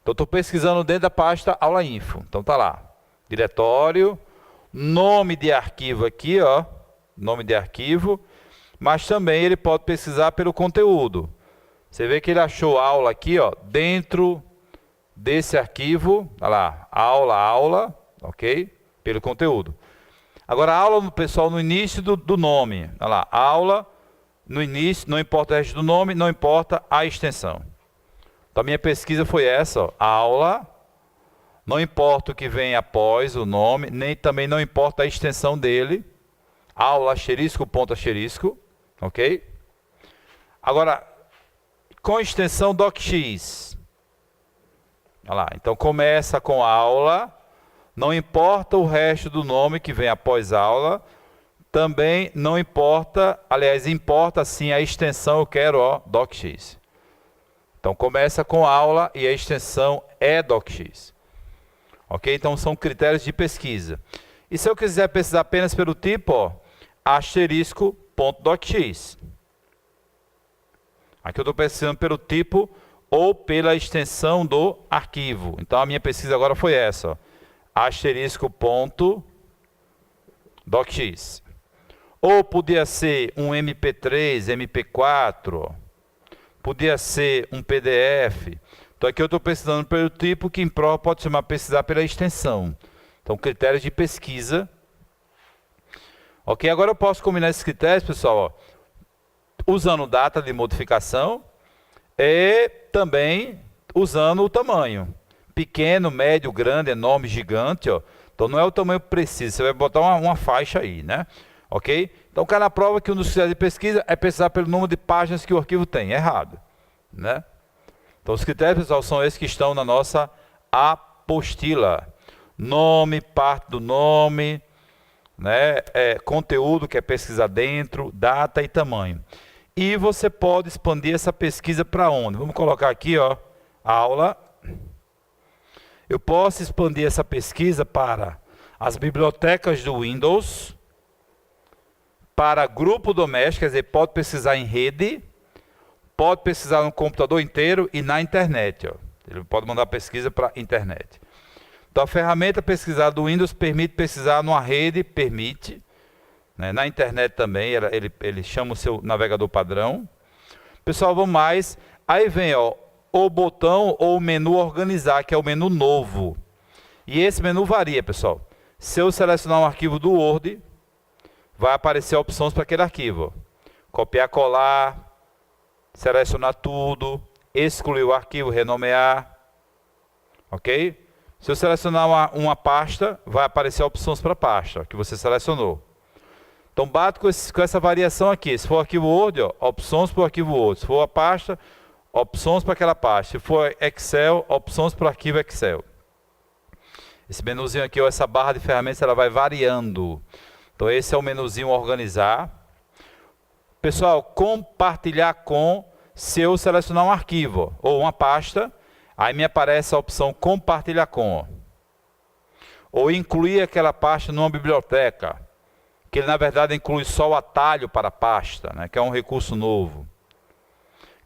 Então, estou pesquisando dentro da pasta aula info. Então, tá lá. Diretório, nome de arquivo aqui, ó. Nome de arquivo. Mas também ele pode pesquisar pelo conteúdo. Você vê que ele achou aula aqui, ó, dentro desse arquivo, olha lá, aula, ok? Pelo conteúdo. Agora, aula, pessoal, no início do nome, olha lá, aula, no início, não importa o resto do nome, não importa a extensão. Então, a minha pesquisa foi essa, ó, aula, não importa o que vem após o nome, nem também não importa a extensão dele, aula, asterisco, ponto, asterisco, ok? Agora, com extensão docx. Olha lá, então começa com aula, não importa o resto do nome que vem após aula, também não importa, aliás, importa sim a extensão, eu quero, ó, docx. Então começa com aula e a extensão é docx. Ok? Então são critérios de pesquisa. E se eu quiser pesquisar apenas pelo tipo, ó, asterisco.docx. Aqui eu estou pesquisando pelo tipo ou pela extensão do arquivo. Então, a minha pesquisa agora foi essa, ó, asterisco.docx. Ou podia ser um MP3, MP4, podia ser um PDF. Então, aqui eu estou pesquisando pelo tipo, que em prova pode chamar pesquisar pela extensão. Então, critérios de pesquisa. Ok, agora eu posso combinar esses critérios, pessoal, ó, usando data de modificação e também usando o tamanho. Pequeno, médio, grande, enorme, gigante, ó. Então não é o tamanho preciso, você vai botar uma faixa aí, né? Ok? Então cai na prova que um dos critérios de pesquisa é pesquisar pelo número de páginas que o arquivo tem. Errado, né? Então os critérios, pessoal, são esses que estão na nossa apostila. Nome, parte do nome, né? Conteúdo, que é pesquisar dentro, data e tamanho. E você pode expandir essa pesquisa para onde? Vamos colocar aqui, ó, aula. Eu posso expandir essa pesquisa para as bibliotecas do Windows, para grupo doméstico, quer dizer, pode pesquisar em rede, pode pesquisar no computador inteiro e na internet, ó. Ele pode mandar pesquisa para a internet. Então, a ferramenta pesquisar do Windows permite pesquisar numa rede, permite. Né? Na internet também, ele chama o seu navegador padrão. Pessoal, vamos mais. Aí vem, ó, o botão ou o menu organizar, que é o menu novo. E esse menu varia, pessoal. Se eu selecionar um arquivo do Word, vai aparecer opções para aquele arquivo. Copiar, colar, selecionar tudo, excluir o arquivo, renomear. Ok? Se eu selecionar uma pasta, vai aparecer opções para a pasta que você selecionou. Então, bate com essa variação aqui. Se for arquivo Word, ó, opções para o arquivo Word. Se for a pasta, opções para aquela pasta. Se for Excel, opções para o arquivo Excel. Esse menuzinho aqui, ou essa barra de ferramentas, ela vai variando. Então esse é o menuzinho organizar. Pessoal, compartilhar com, se eu selecionar um arquivo ou uma pasta, aí me aparece a opção compartilhar com. Ou incluir aquela pasta numa biblioteca, que ele na verdade inclui só o atalho para a pasta, né, que é um recurso novo.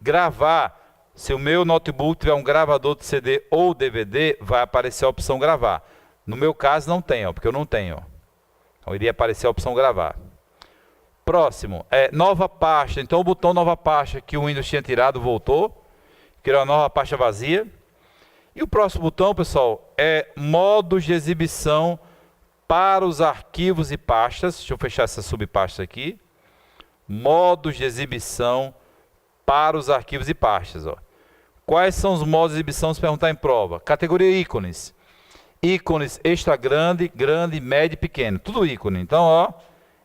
Gravar, se o meu notebook tiver um gravador de CD ou DVD, vai aparecer a opção gravar. No meu caso não tem, ó, porque eu não tenho. Então iria aparecer a opção gravar. Próximo, nova pasta. Então o botão nova pasta que o Windows tinha tirado voltou. Criou uma nova pasta vazia. E o próximo botão, pessoal, é modos de exibição para os arquivos e pastas. Deixa eu fechar essa subpasta aqui. Modos de exibição para os arquivos e pastas. Ó. Quais são os modos de exibição, se perguntar em prova? Categoria ícones. Ícones extra grande, grande, médio e pequeno. Tudo ícone. Então, ó,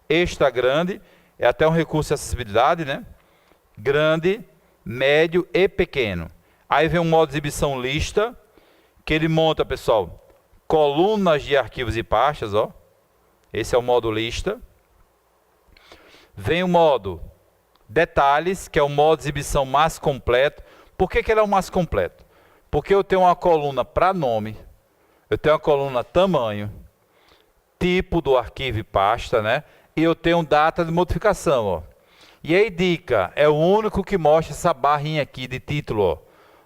extra grande é até um recurso de acessibilidade, né? Grande, médio e pequeno. Aí vem um modo de exibição lista, que ele monta, pessoal, colunas de arquivos e pastas, ó. Esse é o modo lista. Vem o modo detalhes, que é o modo de exibição mais completo. Por que ele é o mais completo? Porque eu tenho uma coluna para nome, eu tenho uma coluna tamanho, tipo do arquivo e pasta, né? E eu tenho data de modificação, ó. E aí, dica, é o único que mostra essa barrinha aqui de título, ó.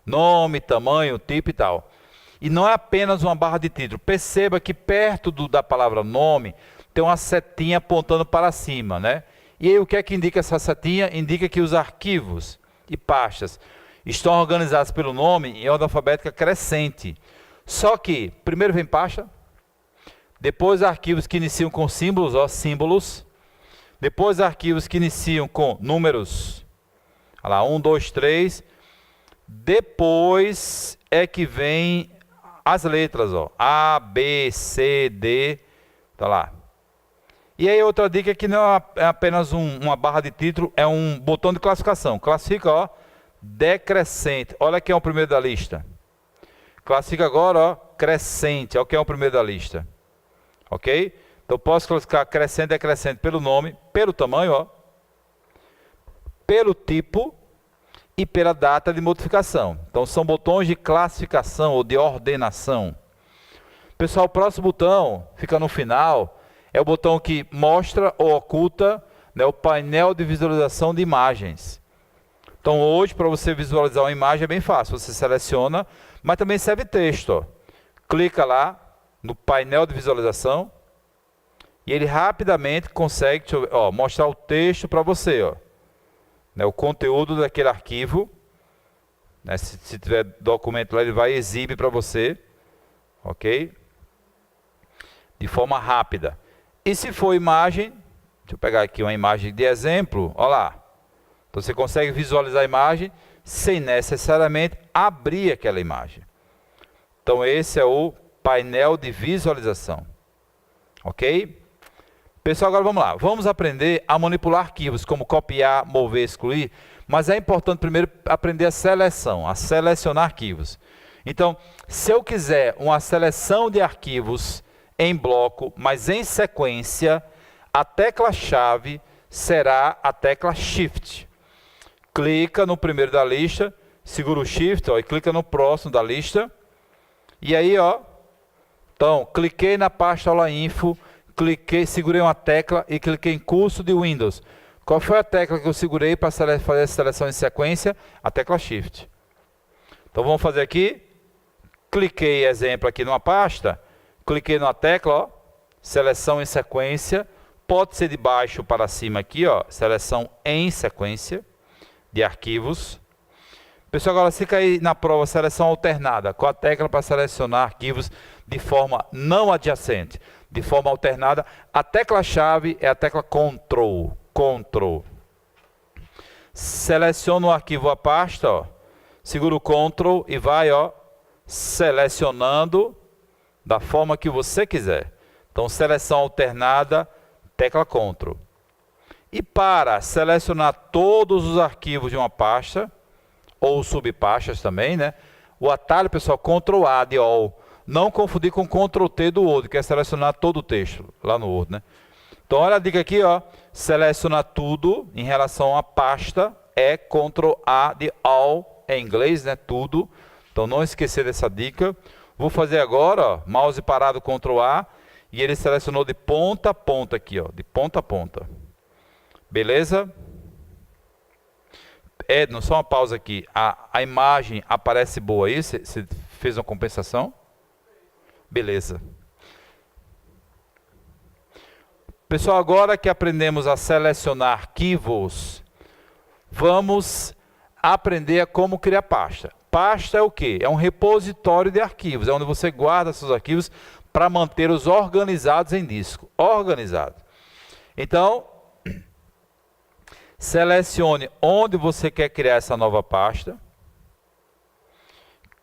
Nome, tamanho, tipo e tal. E não é apenas uma barra de título. Perceba que perto da palavra nome, tem uma setinha apontando para cima, né? E aí, o que é que indica essa setinha? Indica que os arquivos e pastas estão organizados pelo nome em ordem alfabética crescente. Só que, primeiro vem pasta, depois arquivos que iniciam com símbolos, ó, símbolos. Depois arquivos que iniciam com números. Olha lá, 1, 2, 3. Depois é que vem as letras, ó. A, B, C, D. Tá lá. E aí outra dica que não é apenas uma barra de título, é um botão de classificação. Classifica, ó, decrescente. Olha quem é o primeiro da lista. Classifica agora, ó, crescente. Olha quem é o primeiro da lista. Ok? Então posso classificar crescente e decrescente pelo nome, pelo tamanho, ó, pelo tipo e pela data de modificação. Então são botões de classificação ou de ordenação. Pessoal, o próximo botão, fica no final, é o botão que mostra ou oculta, né, o painel de visualização de imagens. Então hoje, para você visualizar uma imagem é bem fácil. Você seleciona, mas também serve texto. Ó. Clica lá no painel de visualização e ele rapidamente consegue mostrar o texto para você. Ó. Né, o conteúdo daquele arquivo. Né, se tiver documento lá, ele vai exibir para você. Ok? De forma rápida. E se for imagem, deixa eu pegar aqui uma imagem de exemplo. Olha lá. Então você consegue visualizar a imagem sem necessariamente abrir aquela imagem. Então esse é o painel de visualização. Ok? Pessoal, agora vamos lá. Vamos aprender a manipular arquivos, como copiar, mover, excluir. Mas é importante primeiro aprender a seleção, a selecionar arquivos. Então, se eu quiser uma seleção de arquivos em bloco, mas em sequência, a tecla-chave será a tecla Shift. Clica no primeiro da lista, segura o Shift, ó, e clica no próximo da lista. E aí, ó, então, cliquei na pasta Aula Info, segurei uma tecla e cliquei em curso de Windows. Qual foi a tecla que eu segurei para fazer essa seleção em sequência? A tecla Shift. Então, vamos fazer aqui. Cliquei, exemplo, aqui numa pasta. Cliquei na tecla, ó, seleção em sequência. Pode ser de baixo para cima aqui, ó, seleção em sequência de arquivos. Pessoal, agora se cair na prova seleção alternada, com a tecla para selecionar arquivos de forma não adjacente, de forma alternada, a tecla-chave é a tecla Ctrl. Ctrl. Seleciona o arquivo ou a pasta, ó, segura o Ctrl e vai, ó, selecionando da forma que você quiser. Então, seleção alternada, tecla Ctrl. E para selecionar todos os arquivos de uma pasta, ou subpastas também, né? O atalho, pessoal, Ctrl A de All. Não confundir com Ctrl T do Word, que é selecionar todo o texto lá no Word, né? Então, olha a dica aqui, ó. Selecionar tudo em relação à pasta é Ctrl A de All, em inglês, né? Tudo. Então, não esquecer dessa dica. Vou fazer agora, ó, mouse parado, Ctrl A, e ele selecionou de ponta a ponta aqui, ó, de ponta a ponta. Beleza? Edno, só uma pausa aqui. A imagem aparece boa aí? Você fez uma compensação? Beleza. Pessoal, agora que aprendemos a selecionar arquivos, vamos aprender a como criar pasta. Pasta é o quê? É um repositório de arquivos, é onde você guarda seus arquivos para mantê-los organizados em disco. Organizado. Então, selecione onde você quer criar essa nova pasta.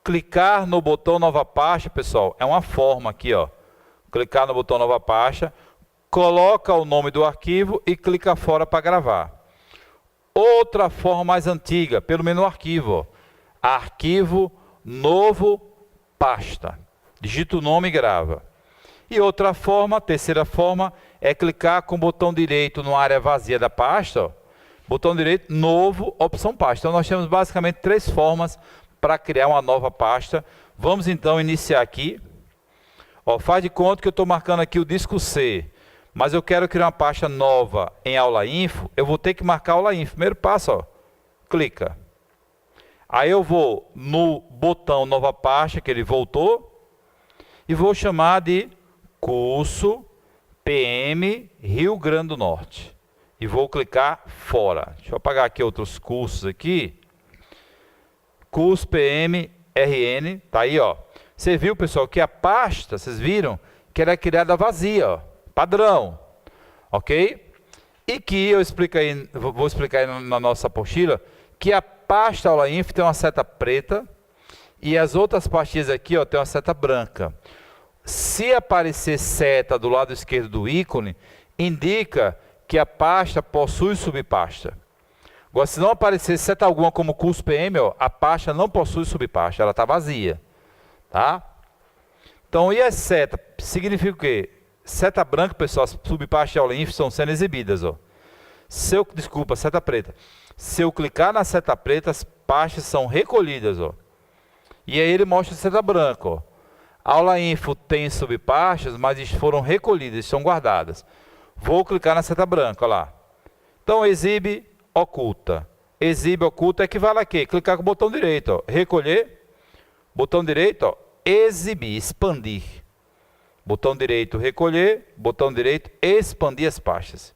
Clicar no botão nova pasta, pessoal, é uma forma aqui, ó. Clicar no botão nova pasta, coloca o nome do arquivo e clica fora para gravar. Outra forma mais antiga, pelo menu arquivo, ó. Arquivo novo pasta. Digita o nome e grava. E outra forma, terceira forma, é clicar com o botão direito na área vazia da pasta, ó. Botão direito, novo, opção pasta. Então nós temos basicamente 3 formas para criar uma nova pasta. Vamos então iniciar aqui. Ó, faz de conta que eu estou marcando aqui o disco C, mas eu quero criar uma pasta nova em aula info, eu vou ter que marcar aula info. Primeiro passo, ó, clica. Aí eu vou no botão nova pasta, que ele voltou, e vou chamar de curso PM Rio Grande do Norte. E vou clicar fora. Deixa eu apagar aqui outros cursos aqui. Curso PM RN, tá aí, ó. Você viu, pessoal, que a pasta, vocês viram, que era criada vazia, ó, padrão, ok? E que eu expliquei, vou explicar aí na nossa apostila, que a pasta aula info tem uma seta preta e as outras pastinhas aqui, ó, tem uma seta branca. Se aparecer seta do lado esquerdo do ícone, indica que a pasta possui subpasta. Agora, se não aparecer seta alguma como curso PM, ó, a pasta não possui subpasta, ela está vazia. Tá? Então, e a seta? Significa o quê? Seta branca, pessoal, as subpastas de aula info estão sendo exibidas. Ó. Desculpa, seta preta. Se eu clicar na seta preta, as pastas são recolhidas. Ó. E aí ele mostra a seta branca. Ó. A aula info tem subpastas, mas foram recolhidas, estão guardadas. Vou clicar na seta branca, ó lá. Então, exibe, oculta. Exibe, oculta, equivale a quê? Clicar com o botão direito, ó. Recolher. Botão direito, ó, exibir, expandir. Botão direito, recolher. Botão direito, expandir as pastas.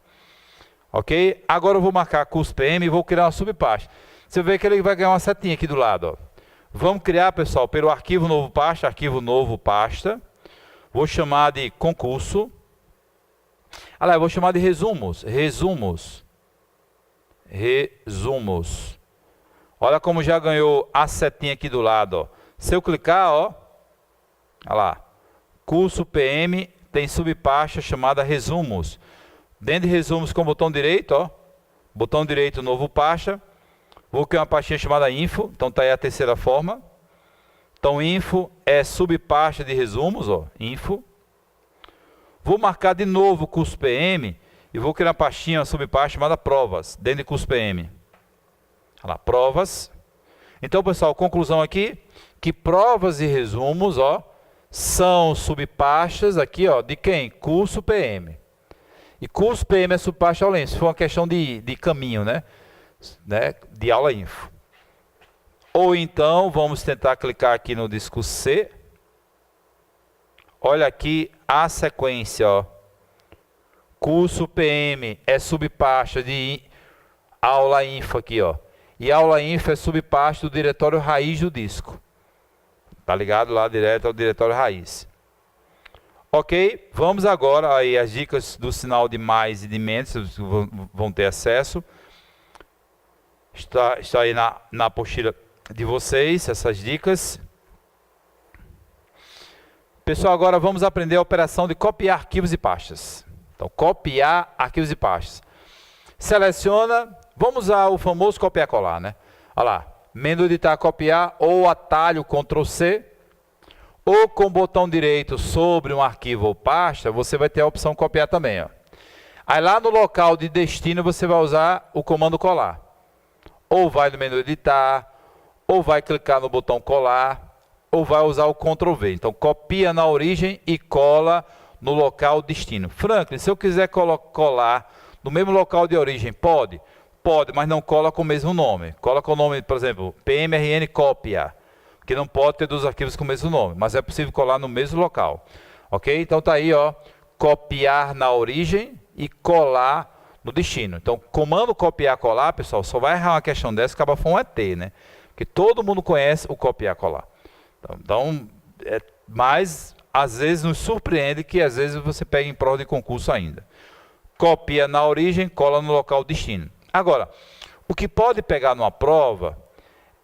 Ok? Agora eu vou marcar curso PM e vou criar uma subpasta. Você vê que ele vai ganhar uma setinha aqui do lado. Ó. Vamos criar, pessoal, pelo arquivo novo pasta. Vou chamar de concurso. Eu vou chamar de resumos. Resumos. Olha como já ganhou a setinha aqui do lado, ó. Se eu clicar, ó, olha lá, curso PM tem subpasta chamada resumos. Dentro de resumos com o botão direito, ó, botão direito, novo pasta. Vou criar uma pastinha chamada info, então tá aí a terceira forma. Então info é subpasta de resumos, ó, info. Vou marcar de novo curso PM e vou criar uma pastinha, uma subpasta chamada provas, dentro de curso PM. Olha lá, provas. Então, pessoal, conclusão aqui, que provas e resumos, ó, são subpastas aqui, ó, de quem? Curso PM. E curso PM é subpasta aula info, se for uma questão de caminho, né? De aula info. Ou então, vamos tentar clicar aqui no disco C. Olha aqui a sequência, ó. Curso PM é subpasta de aula info aqui, ó. E aula info é subpasta do diretório raiz do disco. Tá ligado lá direto ao diretório raiz. Ok? Vamos agora aí as dicas do sinal de mais e de menos, vocês vão ter acesso. Está aí na apostila de vocês, essas dicas. Pessoal, agora vamos aprender a operação de copiar arquivos e pastas. Então, copiar arquivos e pastas. Seleciona, vamos usar o famoso copiar colar, né? Olha lá, menu editar copiar ou atalho Ctrl C. ou com o botão direito sobre um arquivo ou pasta, você vai ter a opção copiar também. Ó. Aí lá no local de destino você vai usar o comando colar. Ou vai no menu editar, ou vai clicar no botão colar, ou vai usar o Ctrl V. Então copia na origem e cola no local destino. Franklin, se eu quiser colar no mesmo local de origem, pode? Pode, mas não cola com o mesmo nome. Cola com o nome, por exemplo, PMRN cópia, que não pode ter dos arquivos com o mesmo nome, mas é possível colar no mesmo local. Ok? Então tá aí, ó, copiar na origem e colar no destino. Então, comando copiar colar, pessoal, só vai errar uma questão dessa, acaba for um ET, né? Porque todo mundo conhece o copiar colar. Então mas às vezes nos surpreende que às vezes você pega em prova de concurso ainda. Copia na origem, cola no local destino. Agora, o que pode pegar numa prova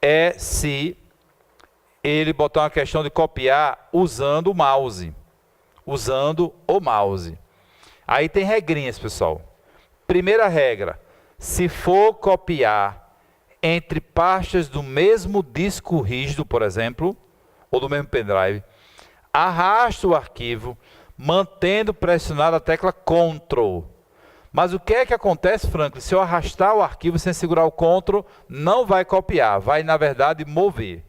é se ele botar uma questão de copiar usando o mouse. Usando o mouse. Aí tem regrinhas, pessoal. Primeira regra, se for copiar entre pastas do mesmo disco rígido, por exemplo, ou do mesmo pendrive, arrasta o arquivo, mantendo pressionada a tecla Ctrl. Mas o que é que acontece, Franklin? Se eu arrastar o arquivo sem segurar o Ctrl, não vai copiar, vai, na verdade, mover.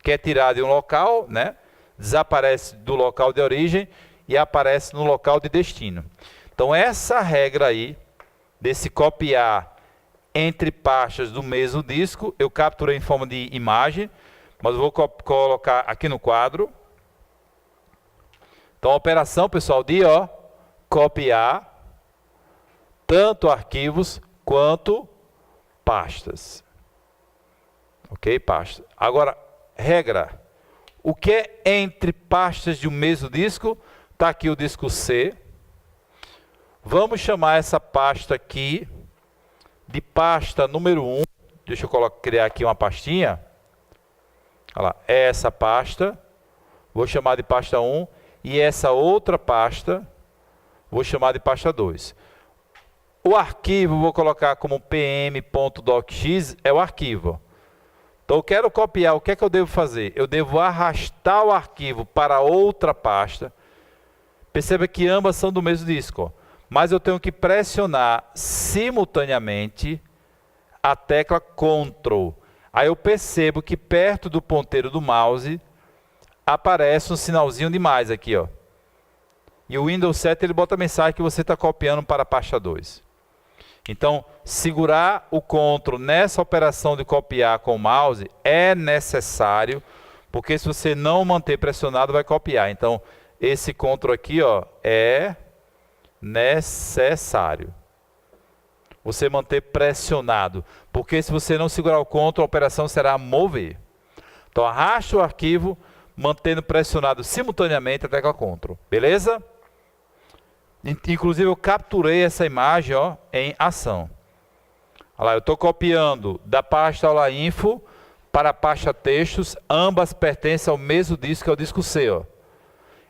Que é tirar de um local, né? Desaparece do local de origem e aparece no local de destino. Então, essa regra aí, desse copiar entre pastas do mesmo disco, eu capturei em forma de imagem, mas eu vou colocar aqui no quadro. Então, a operação, pessoal, de copiar tanto arquivos quanto pastas. Ok? Pasta. Agora, regra. O que é entre pastas de um mesmo disco? Está aqui o disco C. Vamos chamar essa pasta aqui de pasta número 1. Deixa eu criar aqui uma pastinha. Olha lá, essa pasta, vou chamar de pasta 1. E essa outra pasta, vou chamar de pasta 2. O arquivo, vou colocar como pm.docx, é o arquivo. Então, eu quero copiar, o que é que eu devo fazer? Eu devo arrastar o arquivo para outra pasta. Perceba que ambas são do mesmo disco. Mas eu tenho que pressionar simultaneamente a tecla Ctrl. Aí eu percebo que perto do ponteiro do mouse aparece um sinalzinho de mais aqui, ó. E o Windows 7 ele bota a mensagem que você está copiando para a pasta 2. Então, segurar o Ctrl nessa operação de copiar com o mouse é necessário, porque se você não manter pressionado, vai copiar. Então, esse Ctrl aqui, ó, é necessário. Você manter pressionado, porque se você não segurar o Ctrl, a operação será mover. Então, arraste o arquivo, mantendo pressionado simultaneamente a tecla Ctrl. Beleza? Inclusive, eu capturei essa imagem, ó, em ação. Olha lá, eu estou copiando da pasta Aula Info para a pasta Textos. Ambas pertencem ao mesmo disco, que é o disco C. Ó.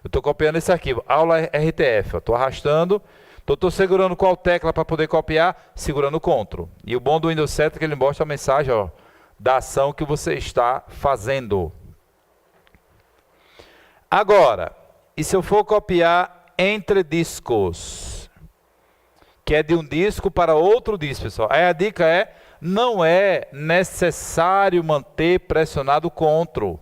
Eu estou copiando esse arquivo, Aula RTF. Estou arrastando. Estou segurando qual tecla para poder copiar? Segurando o Ctrl. E o bom do Windows 7 é que ele mostra a mensagem, ó, da ação que você está fazendo. Agora, e se eu for copiar entre discos, que é de um disco para outro disco, pessoal? Aí a dica é, não é necessário manter pressionado o Ctrl.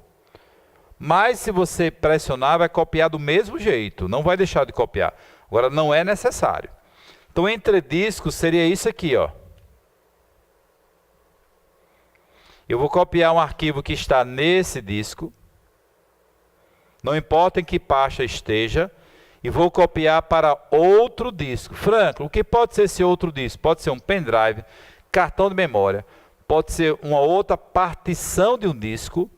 Mas se você pressionar, vai copiar do mesmo jeito, não vai deixar de copiar. Agora, não é necessário. Então, entre discos seria isso aqui, ó. Eu vou copiar um arquivo que está nesse disco, não importa em que pasta esteja, e vou copiar para outro disco. Franklin, o que pode ser esse outro disco? Pode ser um pendrive, cartão de memória, pode ser uma outra partição de um disco,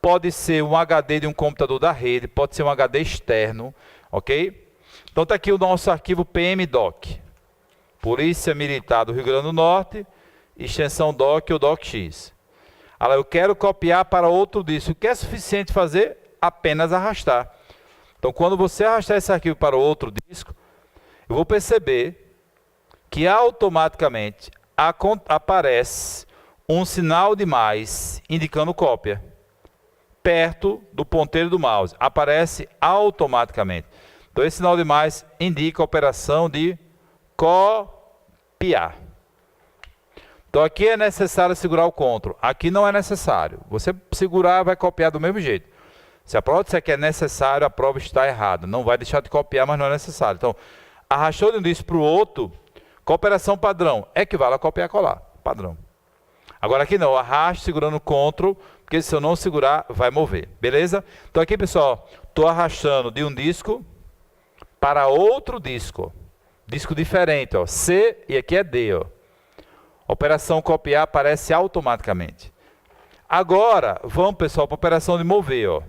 pode ser um HD de um computador da rede, pode ser um HD externo, ok? Então está aqui o nosso arquivo PMDoc, Polícia Militar do Rio Grande do Norte, extensão doc ou docx. Agora, eu quero copiar para outro disco. O que é suficiente fazer? Apenas arrastar. Então, quando você arrastar esse arquivo para outro disco, eu vou perceber que automaticamente aparece um sinal de mais indicando cópia. perto do ponteiro do mouse. Aparece automaticamente. Então, esse sinal de mais indica a operação de copiar. Então, aqui é necessário segurar o CTRL. Aqui não é necessário. Você segurar, vai copiar do mesmo jeito. Se a prova disser que é necessário, a prova está errada. Não vai deixar de copiar, mas não é necessário. Então, arrastou de um disco para o outro, cooperação padrão, equivale a copiar e colar. Padrão. Agora aqui não, arrasto segurando o CTRL, porque se eu não segurar, vai mover. Beleza? Então aqui, pessoal, estou arrastando de um disco para outro disco. Disco diferente, ó. C e aqui é D, ó. Operação copiar aparece automaticamente. Agora, vamos, pessoal, para a operação de mover, ó.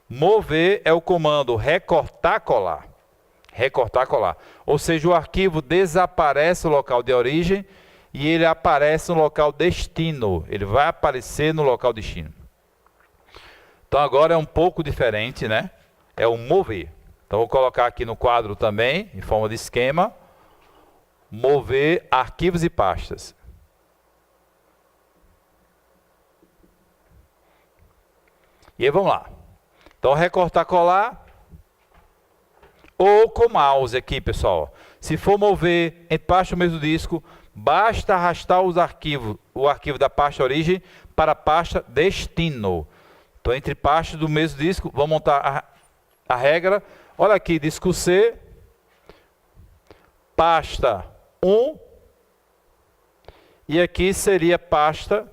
Mover é o comando recortar, colar. Recortar, colar. Ou seja, o arquivo desaparece no local de origem e ele aparece no local destino. Ele vai aparecer no local destino. Então agora é um pouco diferente, né? É o mover. Então vou colocar aqui no quadro também, em forma de esquema. Mover arquivos e pastas. E aí vamos lá. Então recortar, colar. Ou com mouse aqui, pessoal. Se for mover entre pasta do mesmo disco, basta arrastar o arquivo da pasta origem para a pasta destino. Então, entre pastas do mesmo disco, vamos montar a regra. Olha aqui, disco C, pasta 1, e aqui seria pasta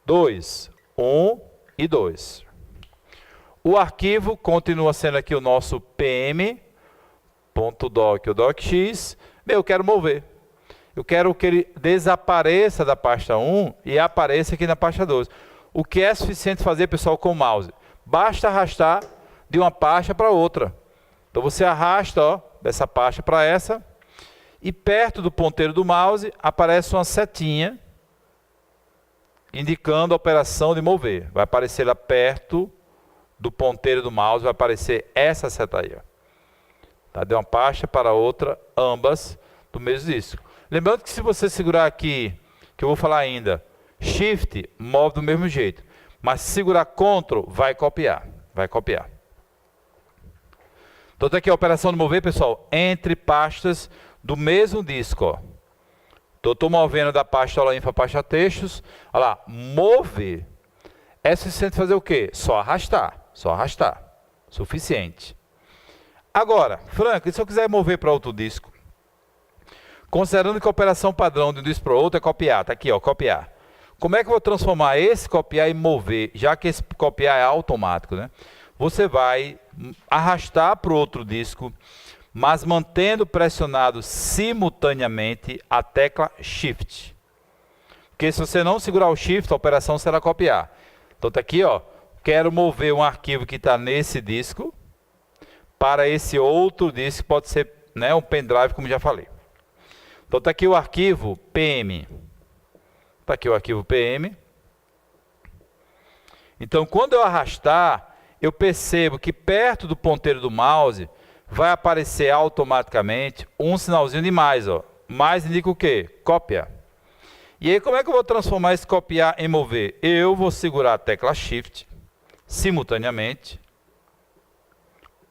2, 1 e 2. O arquivo continua sendo aqui o nosso pm.doc ou docx. Eu quero mover. Eu quero que ele desapareça da pasta 1 e apareça aqui na pasta 2. O que é suficiente fazer, pessoal, com o mouse? Basta arrastar de uma pasta para outra. Então você arrasta, ó, dessa pasta para essa, e perto do ponteiro do mouse aparece uma setinha indicando a operação de mover. Vai aparecer lá perto do ponteiro do mouse, vai aparecer essa seta aí, ó. Tá? De uma pasta para outra, ambas do mesmo disco. Lembrando que se você segurar aqui, que eu vou falar ainda, Shift move do mesmo jeito. Mas se segurar Ctrl, vai copiar. Vai copiar. Então tá aqui a operação de mover, pessoal, entre pastas do mesmo disco, ó. Então estou movendo da pasta Olainfo para a pasta textos. Olha lá, mover. É suficiente fazer o quê? Só arrastar. Só arrastar. Suficiente. Agora, Franco, e se eu quiser mover para outro disco? Considerando que a operação padrão de um disco para o outro é copiar. Está aqui, ó, copiar. Como é que eu vou transformar esse copiar em mover, já que esse copiar é automático, né? Você vai arrastar para o outro disco, mas mantendo pressionado simultaneamente a tecla Shift. Porque se você não segurar o Shift, a operação será copiar. Então está aqui, ó, quero mover um arquivo que está nesse disco para esse outro disco, pode ser, né, um pendrive, como já falei. Então está aqui o arquivo PM. Está aqui o arquivo PM. Então quando eu arrastar, eu percebo que perto do ponteiro do mouse vai aparecer automaticamente um sinalzinho de mais, ó. Mais indica o quê? Cópia. E aí como é que eu vou transformar esse copiar em mover? Eu vou segurar a tecla Shift simultaneamente.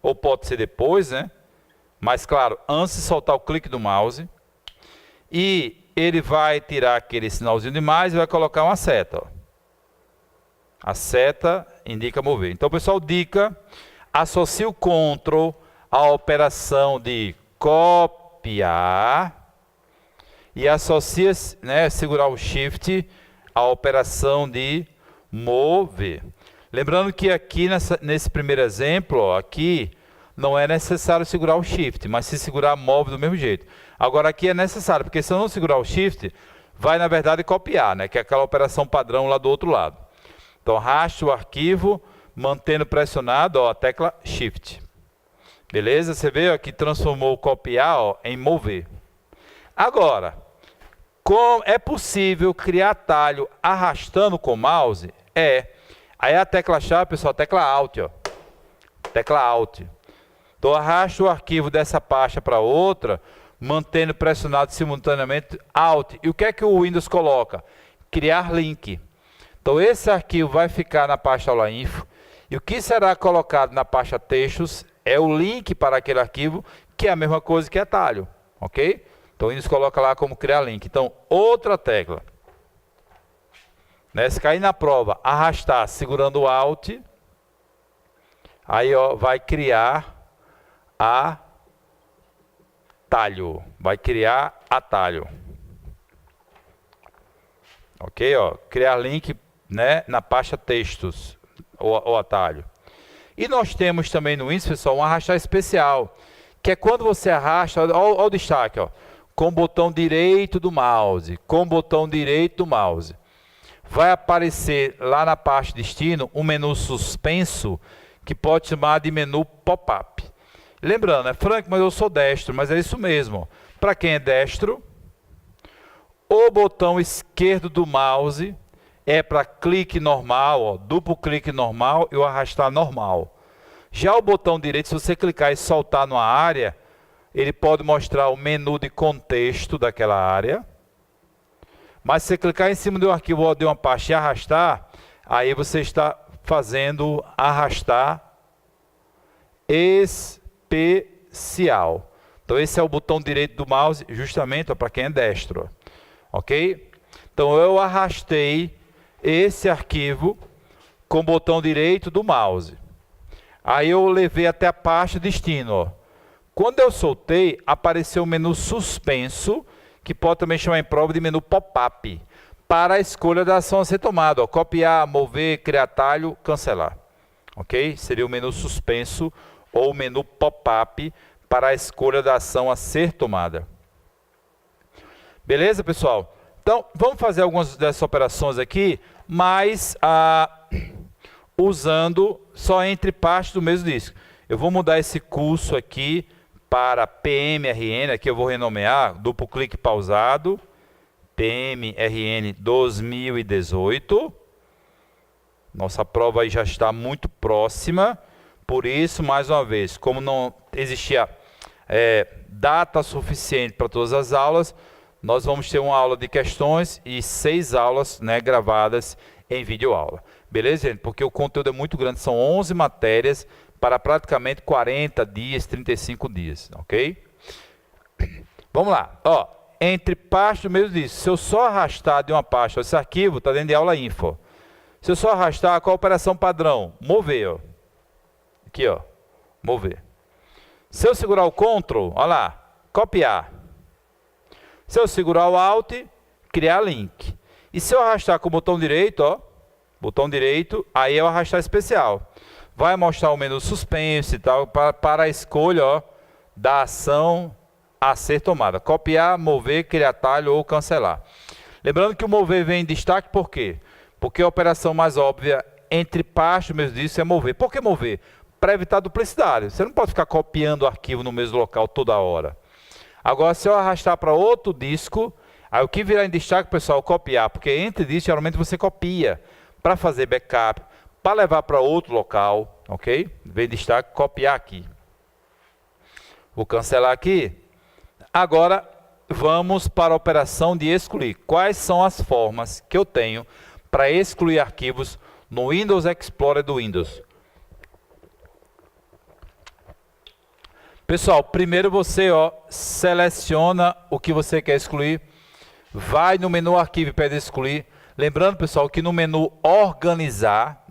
Ou pode ser depois, né? Mas claro, antes de soltar o clique do mouse. E ele vai tirar aquele sinalzinho de mais e vai colocar uma seta, ó. A seta indica mover. Então, pessoal, dica, associe o Ctrl à operação de copiar e associe, né, segurar o Shift à operação de mover. Lembrando que aqui nesse primeiro exemplo, ó, aqui não é necessário segurar o Shift, mas se segurar, move do mesmo jeito. Agora aqui é necessário, porque se eu não segurar o Shift, vai na verdade copiar, né, que é aquela operação padrão lá do outro lado. Então arraste o arquivo, mantendo pressionado, ó, a tecla Shift. Beleza? Você vê, ó, que transformou o copiar, ó, em mover. Agora, como é possível criar atalho arrastando com o mouse? Aí a tecla-chave, pessoal, a tecla Alt, ó. Tecla Alt. Então arrasto o arquivo dessa pasta para outra, mantendo pressionado simultaneamente Alt. E o que é que o Windows coloca? Criar link. Então esse arquivo vai ficar na pasta aula info. E o que será colocado na pasta textos é o link para aquele arquivo, que é a mesma coisa que atalho, ok? Então o Windows coloca lá como criar link. Então outra tecla. Né? Se cair na prova, arrastar segurando o Alt, aí ó, vai criar atalho. Vai criar atalho. Ok? Ó, criar link, né, na pasta textos, o atalho. E nós temos também no Windows, pessoal, um arrastar especial, que é quando você arrasta, olha o destaque, ó, com o botão direito do mouse, com o botão direito do mouse. Vai aparecer lá na pasta destino um menu suspenso, que pode chamar de menu pop-up. Lembrando, né, Frank, mas eu sou destro, mas é isso mesmo. Para quem é destro, o botão esquerdo do mouse é para clique normal, ó, duplo clique normal e o arrastar normal. Já o botão direito, se você clicar e soltar numa área, ele pode mostrar o menu de contexto daquela área. Mas se você clicar em cima do arquivo ou de uma pasta e arrastar, aí você está fazendo arrastar especial. Então esse é o botão direito do mouse, justamente para quem é destro. Ok? Então eu arrastei esse arquivo com o botão direito do mouse. Aí eu levei até a pasta destino. Ó. Quando eu soltei, apareceu o menu suspenso, que pode também chamar em prova de menu pop-up, para a escolha da ação a ser tomada. Ó. Copiar, mover, criar atalho, cancelar. Ok? Seria o menu suspenso ou o menu pop-up para a escolha da ação a ser tomada. Beleza, pessoal? Então, vamos fazer algumas dessas operações aqui, mas usando só entre partes do mesmo disco. Eu vou mudar esse curso aqui para PMRN, aqui eu vou renomear, duplo clique pausado, PMRN 2018. Nossa prova aí já está muito próxima, por isso, mais uma vez, como não existia data suficiente para todas as aulas, nós vamos ter uma aula de questões e 6 aulas, né, gravadas em videoaula. Beleza, gente? Porque o conteúdo é muito grande, são 11 matérias para praticamente 40 dias, 35 dias, ok? Vamos lá. Ó, entre pastas, mesmo disso, se eu só arrastar de uma pasta, esse arquivo está dentro de aula info. Se eu só arrastar, qual a operação padrão? Mover, ó. Aqui, ó, mover. Se eu segurar o Ctrl, olha lá, copiar. Se eu segurar o Alt, criar link. E se eu arrastar com o botão direito, ó, botão direito, aí é o arrastar especial. Vai mostrar o menu suspense e tal, para a escolha, ó, da ação a ser tomada. Copiar, mover, criar atalho ou cancelar. Lembrando que o mover vem em destaque por quê? Porque a operação mais óbvia entre pastas, mesmo disso, é mover. Por que mover? Para evitar duplicidade. Você não pode ficar copiando o arquivo no mesmo local toda hora. Agora, se eu arrastar para outro disco, aí o que virá em destaque, pessoal, copiar. Porque entre discos, geralmente você copia para fazer backup, para levar para outro local, ok? Vem em destaque, copiar aqui. Vou cancelar aqui. Agora, vamos para a operação de excluir. Quais são as formas que eu tenho para excluir arquivos no Windows Explorer do Windows? Pessoal, primeiro você seleciona o que você quer excluir, vai no menu arquivo e pede excluir. Lembrando, pessoal, que no menu organizar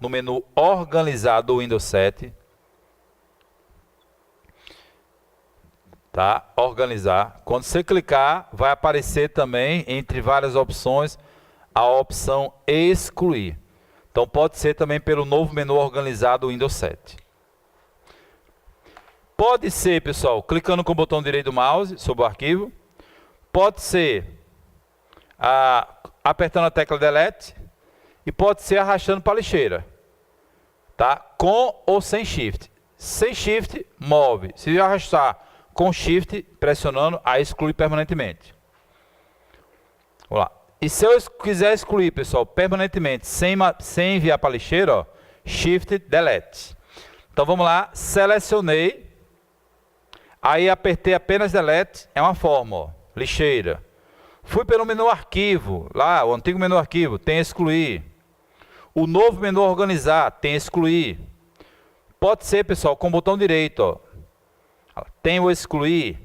do Windows 7, tá? Organizar. Quando você clicar, vai aparecer também, entre várias opções, a opção excluir. Então pode ser também pelo novo menu organizar do Windows 7. Pode ser, pessoal, clicando com o botão direito do mouse sobre o arquivo. Pode ser apertando a tecla Delete. E pode ser arrastando para a lixeira. Tá? Com ou sem Shift. Sem Shift, move. Se eu arrastar com Shift, pressionando, aí exclui permanentemente. Vamos lá. E se eu quiser excluir, pessoal, permanentemente, sem enviar para a lixeira, ó, Shift, Delete. Então vamos lá, selecionei. Aí apertei apenas Delete, é uma forma, ó, lixeira. Fui pelo menu arquivo, lá, o antigo menu arquivo, tem excluir. O novo menu organizar tem excluir. Pode ser, pessoal, com o botão direito, ó. Tem o excluir.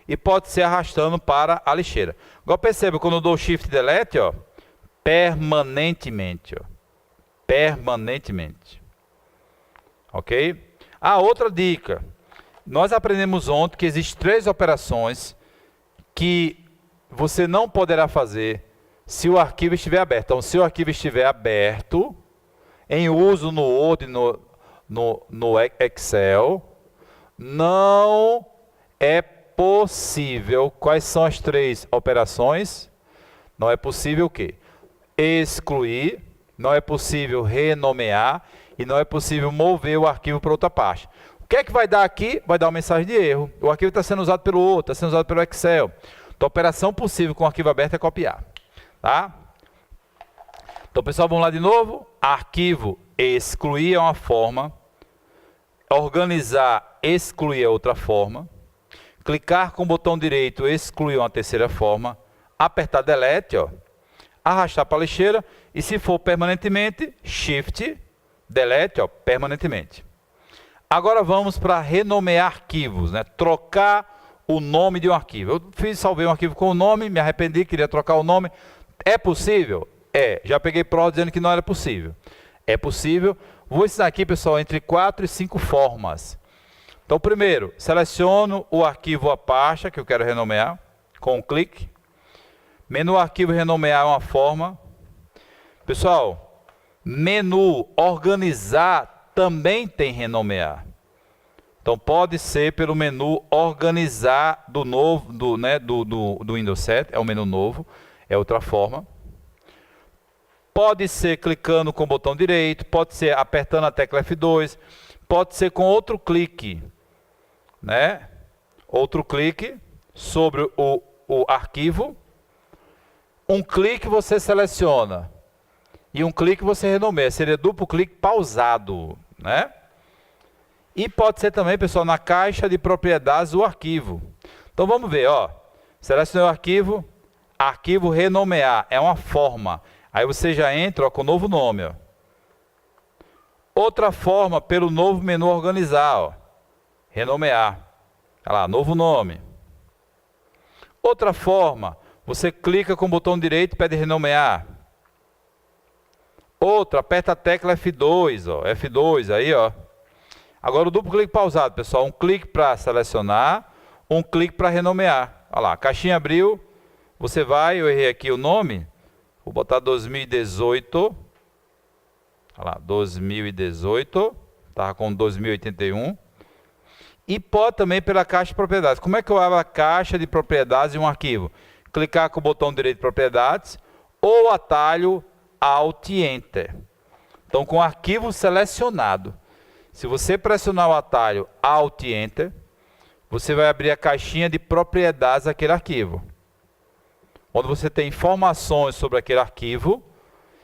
E pode ser arrastando para a lixeira. Agora perceba, quando eu dou Shift Delete, ó, permanentemente, ó. Permanentemente. Ok? Outra dica. Nós aprendemos ontem que existem 3 operações que você não poderá fazer se o arquivo estiver aberto. Então, se o arquivo estiver aberto, em uso no Word, no Excel, não é possível. Quais são as 3 operações? Não é possível o quê? Excluir, não é possível renomear e não é possível mover o arquivo para outra parte. O que é que vai dar aqui? Vai dar uma mensagem de erro. O arquivo está sendo usado pelo outro, está sendo usado pelo Excel. Então, a operação possível com o arquivo aberto é copiar. Tá? Então, pessoal, vamos lá de novo. Arquivo excluir é uma forma. Organizar, excluir é outra forma. Clicar com o botão direito, excluir é uma terceira forma. Apertar Delete, ó. Arrastar para a lixeira. E se for permanentemente, Shift, Delete, ó, permanentemente. Agora vamos para renomear arquivos, né? Trocar o nome de um arquivo. Eu salvei um arquivo com o nome, me arrependi, queria trocar o nome. É possível? É. Já peguei prova dizendo que não era possível. É possível. Vou ensinar aqui, pessoal, entre 4 e 5 formas. Então, primeiro, seleciono o arquivo a pasta que eu quero renomear, com um clique. Menu arquivo renomear é uma forma. Pessoal, menu organizar também tem renomear. Então, pode ser pelo menu organizar do novo, do Windows 7, é o menu novo, é outra forma. Pode ser clicando com o botão direito, pode ser apertando a tecla F2, pode ser com outro clique, né? Outro clique sobre o arquivo. Um clique você seleciona e um clique você renomeia. Seria duplo clique pausado, né? E pode ser também, pessoal, na caixa de propriedades do arquivo. Então vamos ver, ó. Selecionei o arquivo, arquivo renomear, é uma forma. Aí você já entra, ó, com o novo nome, ó. Outra forma, pelo novo menu organizar, ó. Renomear. Olha lá, novo nome. Outra forma, você clica com o botão direito e pede renomear. Outra, aperta a tecla F2, ó, F2 aí, ó. Agora o duplo clique pausado, pessoal. Um clique para selecionar, um clique para renomear. Olha lá, a caixinha abriu. Você vai, eu errei aqui o nome. Vou botar 2018. Olha lá, 2018. Estava com 2081. E pode também pela caixa de propriedades. Como é que eu abro a caixa de propriedades de um arquivo? Clicar com o botão direito de propriedades ou atalho Alt e Enter. Então, com o arquivo selecionado, se você pressionar o atalho Alt e Enter, você vai abrir a caixinha de propriedades daquele arquivo, onde você tem informações sobre aquele arquivo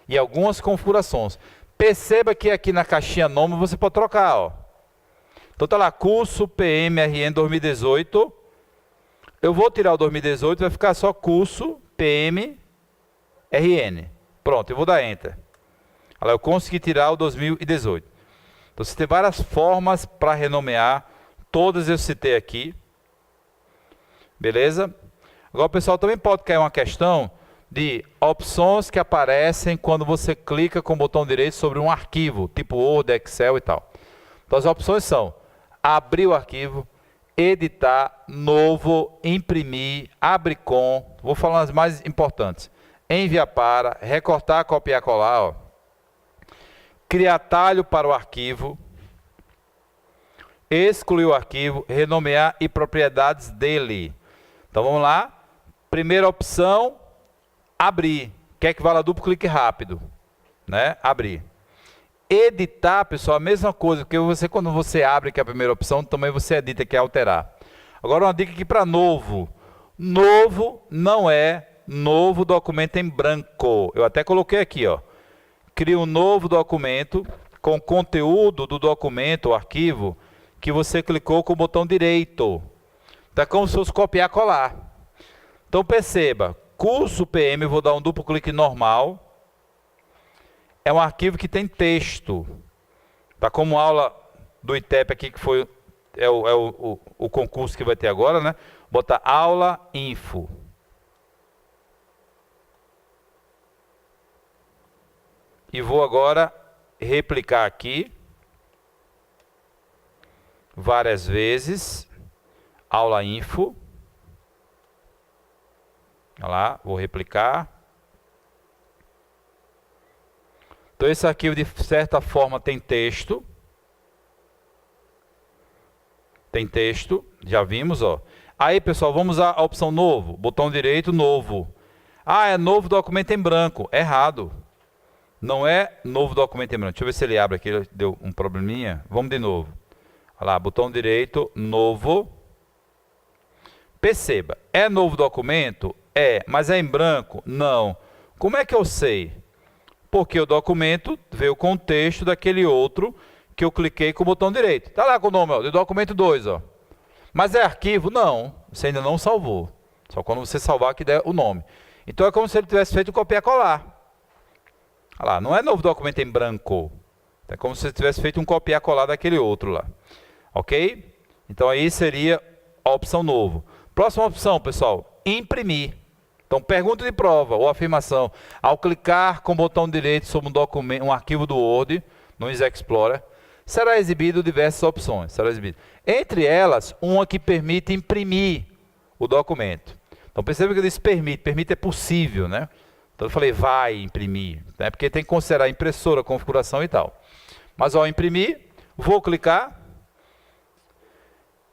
e algumas configurações. Perceba que aqui na caixinha nome você pode trocar, ó. Então tá lá, curso PMRN 2018. Eu vou tirar o 2018, vai ficar só curso PMRN. Pronto, eu vou dar Enter. Olha lá, eu consegui tirar o 2018. Então você tem várias formas para renomear. Todas eu citei aqui. Beleza? Agora, pessoal, também pode cair uma questão de opções que aparecem quando você clica com o botão direito sobre um arquivo, tipo Word, Excel e tal. Então as opções são abrir o arquivo, editar, novo, imprimir, abrir com, vou falar as mais importantes, enviar para, recortar, copiar, colar, ó. Criar atalho para o arquivo, excluir o arquivo, renomear e propriedades dele. Então vamos lá, primeira opção, abrir, quer que vá lá duplo clique rápido, né? Abrir. Editar, pessoal, a mesma coisa, porque você, quando você abre, que é a primeira opção, também você edita, que é alterar. Agora uma dica aqui para novo. Novo não é novo documento em branco. Eu até coloquei aqui, ó. Cria um novo documento com conteúdo do documento, o arquivo, que você clicou com o botão direito. Então é como se fosse copiar e colar. Então perceba, curso PM, vou dar um duplo clique normal. é um arquivo que tem texto. Tá como aula do ITEP aqui, que foi o concurso que vai ter agora, né? Botar aula info. E vou agora replicar aqui várias vezes. Aula info. Olha lá, vou replicar. Então esse arquivo de certa forma tem texto. Tem texto, já vimos, ó. Aí, pessoal, vamos à opção novo. Botão direito, novo. Ah, é novo documento em branco. Errado. Não é novo documento em branco. Deixa eu ver se ele abre aqui, deu um probleminha. Vamos de novo. Olha lá, botão direito, novo. Perceba, é novo documento? É, mas é em branco? Não. Como é que eu sei? Porque o documento veio com o texto daquele outro que eu cliquei com o botão direito. Está lá com o nome, ó, de documento 2, ó. Mas é arquivo? Não, você ainda não salvou. Só quando você salvar que der o nome. Então é como se ele tivesse feito copiar e colar. Olha lá, não é novo documento em branco. É como se você tivesse feito um copiar e colar daquele outro lá. Ok? Então aí seria a opção novo. Próxima opção, pessoal, imprimir. Então, pergunta de prova ou afirmação. Ao clicar com o botão direito sobre um documento, um arquivo do Word, no Internet Explorer, será exibido diversas opções. Será exibido. Entre elas, uma que permite imprimir o documento. Então, perceba que eu disse permite. Permite é possível, né? Então, eu falei vai imprimir, né? Porque tem que considerar a impressora, configuração e tal. Mas, ao imprimir, vou clicar.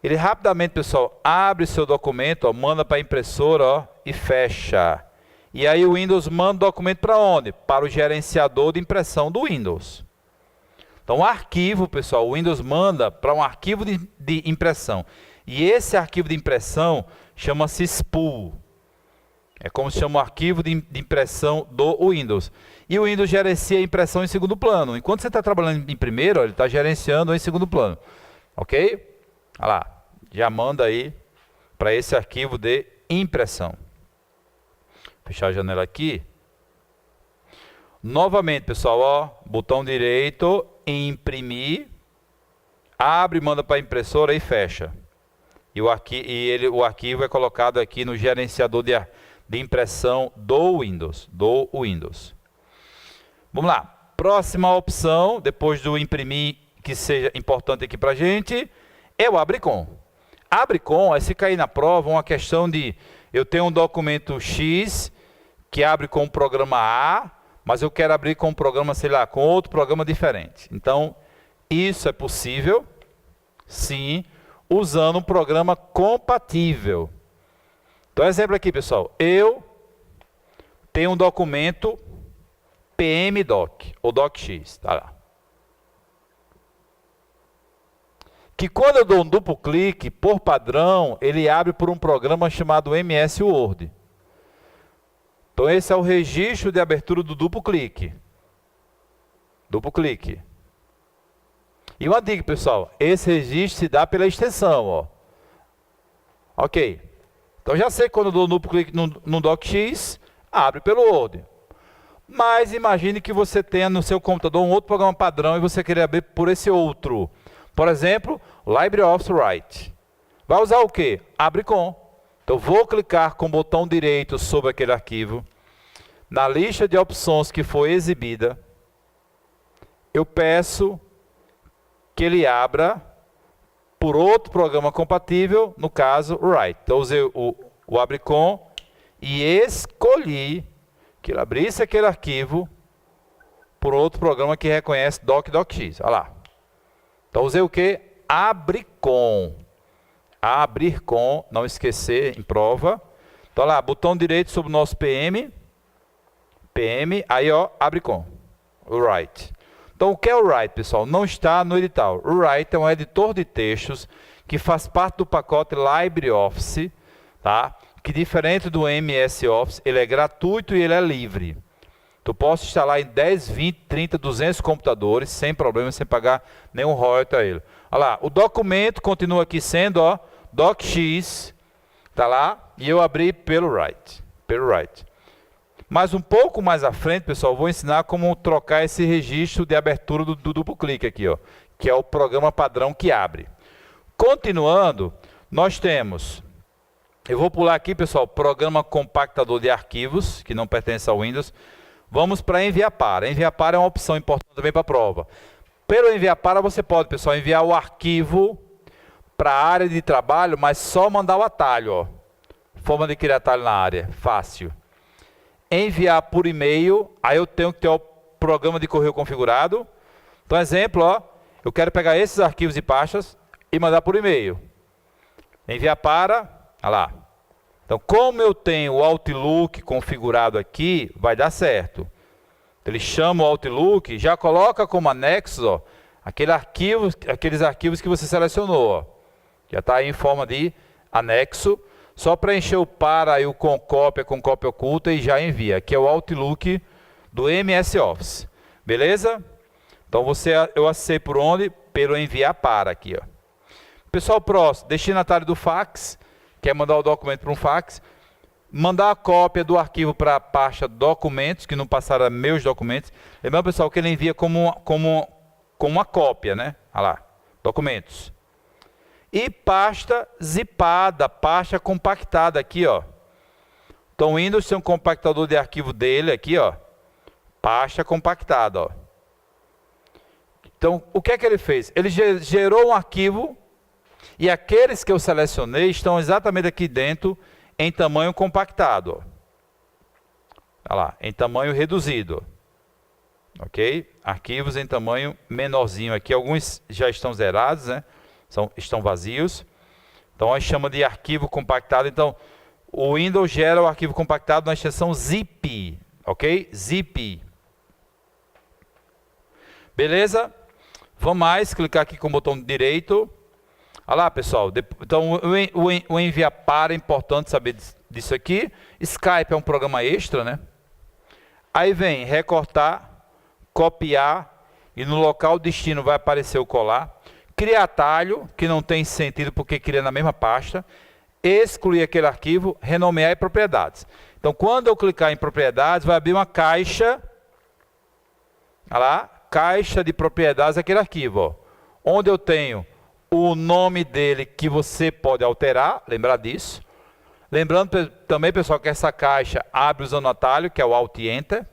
Ele rapidamente, pessoal, abre seu documento, ó, manda para a impressora, ó, e fecha. E aí o Windows manda o documento para onde? Para o gerenciador de impressão do Windows. Então, o arquivo, pessoal, o Windows manda para um arquivo de impressão. E esse arquivo de impressão chama-se spool. É como se chama o arquivo de impressão do Windows. E o Windows gerencia a impressão em segundo plano. Enquanto você está trabalhando em primeiro, ó, ele está gerenciando em segundo plano. Ok? Olha lá, já manda aí para esse arquivo de impressão. Fechar a janela aqui. Novamente, pessoal, ó, botão direito, imprimir, abre, manda para a impressora e fecha. E o arquivo é colocado aqui no gerenciador de impressão do Windows. Vamos lá. Próxima opção, depois do imprimir, que seja importante aqui para a gente, é o abre com. Abre com, aí se cair na prova, uma questão de eu tenho um documento X que abre com o programa A, mas eu quero abrir com um programa, sei lá, com outro programa diferente. Então, isso é possível, sim, usando um programa compatível. Então, exemplo aqui, pessoal. Eu tenho um documento PMDoc, ou DocX, tá lá. Que quando eu dou um duplo clique, por padrão, ele abre por um programa chamado MS Word. Então, esse é o registro de abertura do duplo clique. Duplo clique. E uma dica, pessoal, esse registro se dá pela extensão, ó. Ok. Então, já sei que quando eu dou um duplo clique no DocX, abre pelo Word. Mas imagine que você tenha no seu computador um outro programa padrão e você querer abrir por esse outro. Por exemplo, LibreOffice Write. Vai usar o quê? Abre com. Então, vou clicar com o botão direito sobre aquele arquivo. Na lista de opções que foi exibida, eu peço que ele abra por outro programa compatível, no caso, Write. Então, usei o abre com e escolhi que ele abrisse aquele arquivo por outro programa que reconhece DocX. Olha lá. Então, usei o que? Abre com. Abrir com, não esquecer, em prova. Então, lá, botão direito sobre o nosso PM, aí, ó, abre com. O Write. Então, o que é o Write, pessoal? Não está no edital. O Write é um editor de textos que faz parte do pacote LibreOffice, tá? Que diferente do MS Office, ele é gratuito e ele é livre. Tu pode instalar em 10, 20, 30, 200 computadores, sem problema, sem pagar nenhum royalty a ele. Olha lá, o documento continua aqui sendo, ó, DocX, tá lá, e eu abri pelo Write. Mas um pouco mais à frente, pessoal, eu vou ensinar como trocar esse registro de abertura do duplo clique aqui, ó, que é o programa padrão que abre. Continuando, nós temos, eu vou pular aqui, pessoal, programa compactador de arquivos, que não pertence ao Windows. Vamos para enviar para. Enviar para é uma opção importante também para a prova. Pelo enviar para, você pode, pessoal, enviar o arquivo para a área de trabalho, mas só mandar o atalho, ó. Forma de criar atalho na área, fácil. Enviar por e-mail, aí eu tenho que ter o programa de correio configurado. Então, exemplo, ó, eu quero pegar esses arquivos e pastas e mandar por e-mail. Enviar para, olha lá. Então, como eu tenho o Outlook configurado aqui, vai dar certo. Ele chama o Outlook, já coloca como anexo, ó, aqueles arquivos que você selecionou, ó. Já está aí em forma de anexo. Só preencher o para e o com cópia oculta e já envia. Aqui é o Outlook do MS Office. Beleza? Então eu acessei por onde? Pelo enviar para aqui, ó. Pessoal, próximo, destinatário do fax. Quer mandar o documento para um fax. Mandar a cópia do arquivo para a pasta documentos, que não passaram a meus documentos. Lembrando, pessoal, que ele envia como uma cópia, né? Olha lá, documentos. E pasta zipada, pasta compactada aqui, ó. Então, o Windows tem um compactador de arquivo dele aqui, ó. Pasta compactada, ó. Então, o que é que ele fez? Ele gerou um arquivo e aqueles que eu selecionei estão exatamente aqui dentro em tamanho compactado, ó. Olha lá, em tamanho reduzido. Ok? Arquivos em tamanho menorzinho aqui. Alguns já estão zerados, né? Estão vazios. Então, a gente chama de arquivo compactado. Então, o Windows gera o arquivo compactado na extensão zip. Ok? Zip. Beleza? Vamos mais. Clicar aqui com o botão direito. Olha lá, pessoal. Então, o enviar para é importante saber disso aqui. Skype é um programa extra, né? Aí vem recortar, copiar e no local destino vai aparecer o colar. Criar atalho, que não tem sentido porque cria na mesma pasta. Excluir aquele arquivo, renomear e propriedades. Então, quando eu clicar em propriedades, vai abrir uma caixa. Olha lá, caixa de propriedades daquele arquivo, ó, onde eu tenho o nome dele que você pode alterar, lembrar disso. Lembrando também, pessoal, que essa caixa abre usando o atalho, que é o Alt e Enter.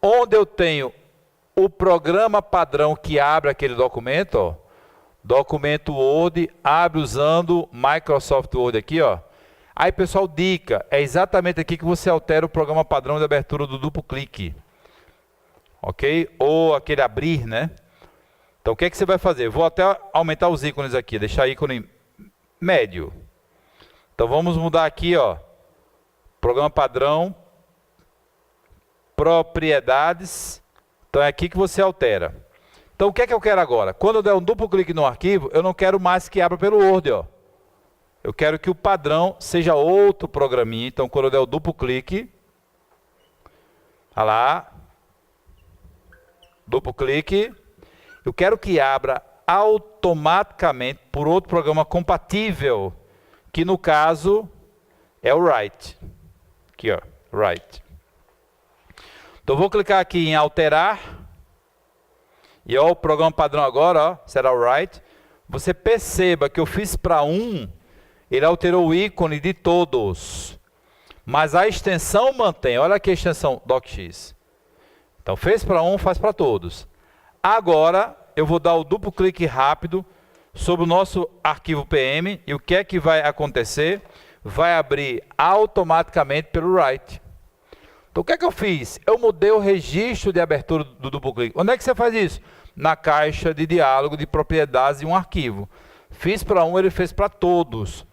Onde eu tenho o programa padrão que abre aquele documento, ó, documento Word, abre usando Microsoft Word aqui, ó. Aí, pessoal, dica, é exatamente aqui que você altera o programa padrão de abertura do duplo clique. Ok? Ou aquele abrir, né? Então, o que é que você vai fazer? Vou até aumentar os ícones aqui, deixar ícone médio. Então, vamos mudar aqui, ó, programa padrão, propriedades. Então, é aqui que você altera. Então, o que é que eu quero agora? Quando eu der um duplo clique no arquivo, eu não quero mais que abra pelo Word, ó. Eu quero que o padrão seja outro programinha. Então, quando eu der o duplo clique, olha lá, duplo clique, eu quero que abra automaticamente por outro programa compatível, que no caso é o Write. Aqui, ó, Write. Então, vou clicar aqui em alterar. E ó, o programa padrão agora, ó, será o Write. Você perceba que eu fiz para um, ele alterou o ícone de todos. Mas a extensão mantém. Olha aqui a extensão DocX. Então, fez para um, faz para todos. Agora, eu vou dar o duplo clique rápido sobre o nosso arquivo PM. E o que é que vai acontecer? Vai abrir automaticamente pelo Write. Então, o que é que eu fiz? Eu mudei o registro de abertura do duplo clique. Onde é que você faz isso? Na caixa de diálogo de propriedades de um arquivo. Fiz para um, ele fez para todos.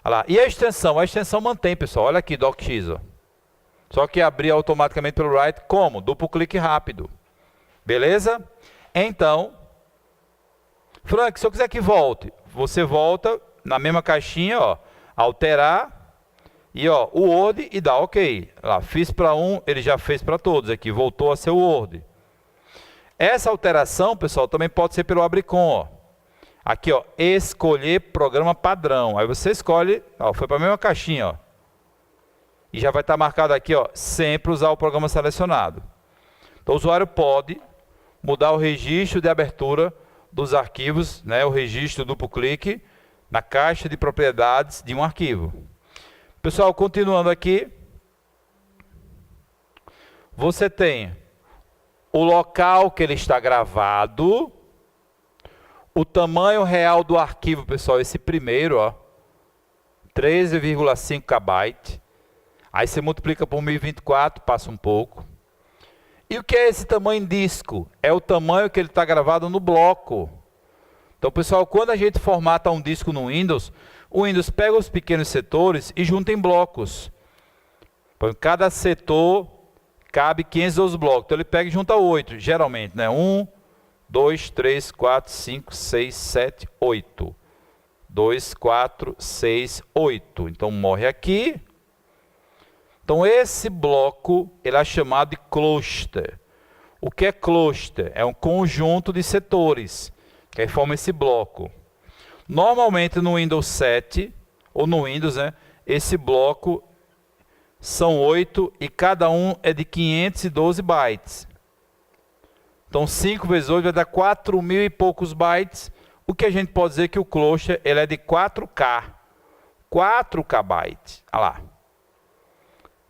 Olha lá. E a extensão? A extensão mantém, pessoal. Olha aqui, DocX. Ó. Só que abrir automaticamente pelo Write, como? Duplo clique rápido. Beleza? Então, Frank, se eu quiser que volte, você volta na mesma caixinha, ó, alterar. E ó, o Word e dá OK. Lá, fiz para um, ele já fez para todos aqui, voltou a ser o Word. Essa alteração, pessoal, também pode ser pelo Abricom, ó. Aqui, ó, escolher programa padrão. Aí você escolhe, ó, foi para a mesma caixinha, ó. E já vai estar marcado aqui, ó, sempre usar o programa selecionado. Então o usuário pode mudar o registro de abertura dos arquivos, né, o registro duplo clique, na caixa de propriedades de um arquivo. Pessoal, continuando aqui, você tem o local que ele está gravado, o tamanho real do arquivo, pessoal, esse primeiro, ó, 13,5 KB. Aí você multiplica por 1024, passa um pouco. E o que é esse tamanho em disco? É o tamanho que ele está gravado no bloco. Então, pessoal, quando a gente formata um disco no Windows, o Windows pega os pequenos setores e junta em blocos. Cada setor cabe 512 blocos. Então, ele pega e junta 8, geralmente, né? 1, 2, 3, 4, 5, 6, 7, 8. 2, 4, 6, 8. Então, morre aqui. Então, esse bloco ele é chamado de cluster. O que é cluster? É um conjunto de setores que aí forma esse bloco. Normalmente no Windows 7, ou no Windows, né, esse bloco são 8 e cada um é de 512 bytes. Então 5 vezes 8 vai dar 4.000 e poucos bytes. O que a gente pode dizer que o cluster ele é de 4K. 4K bytes. Olha lá.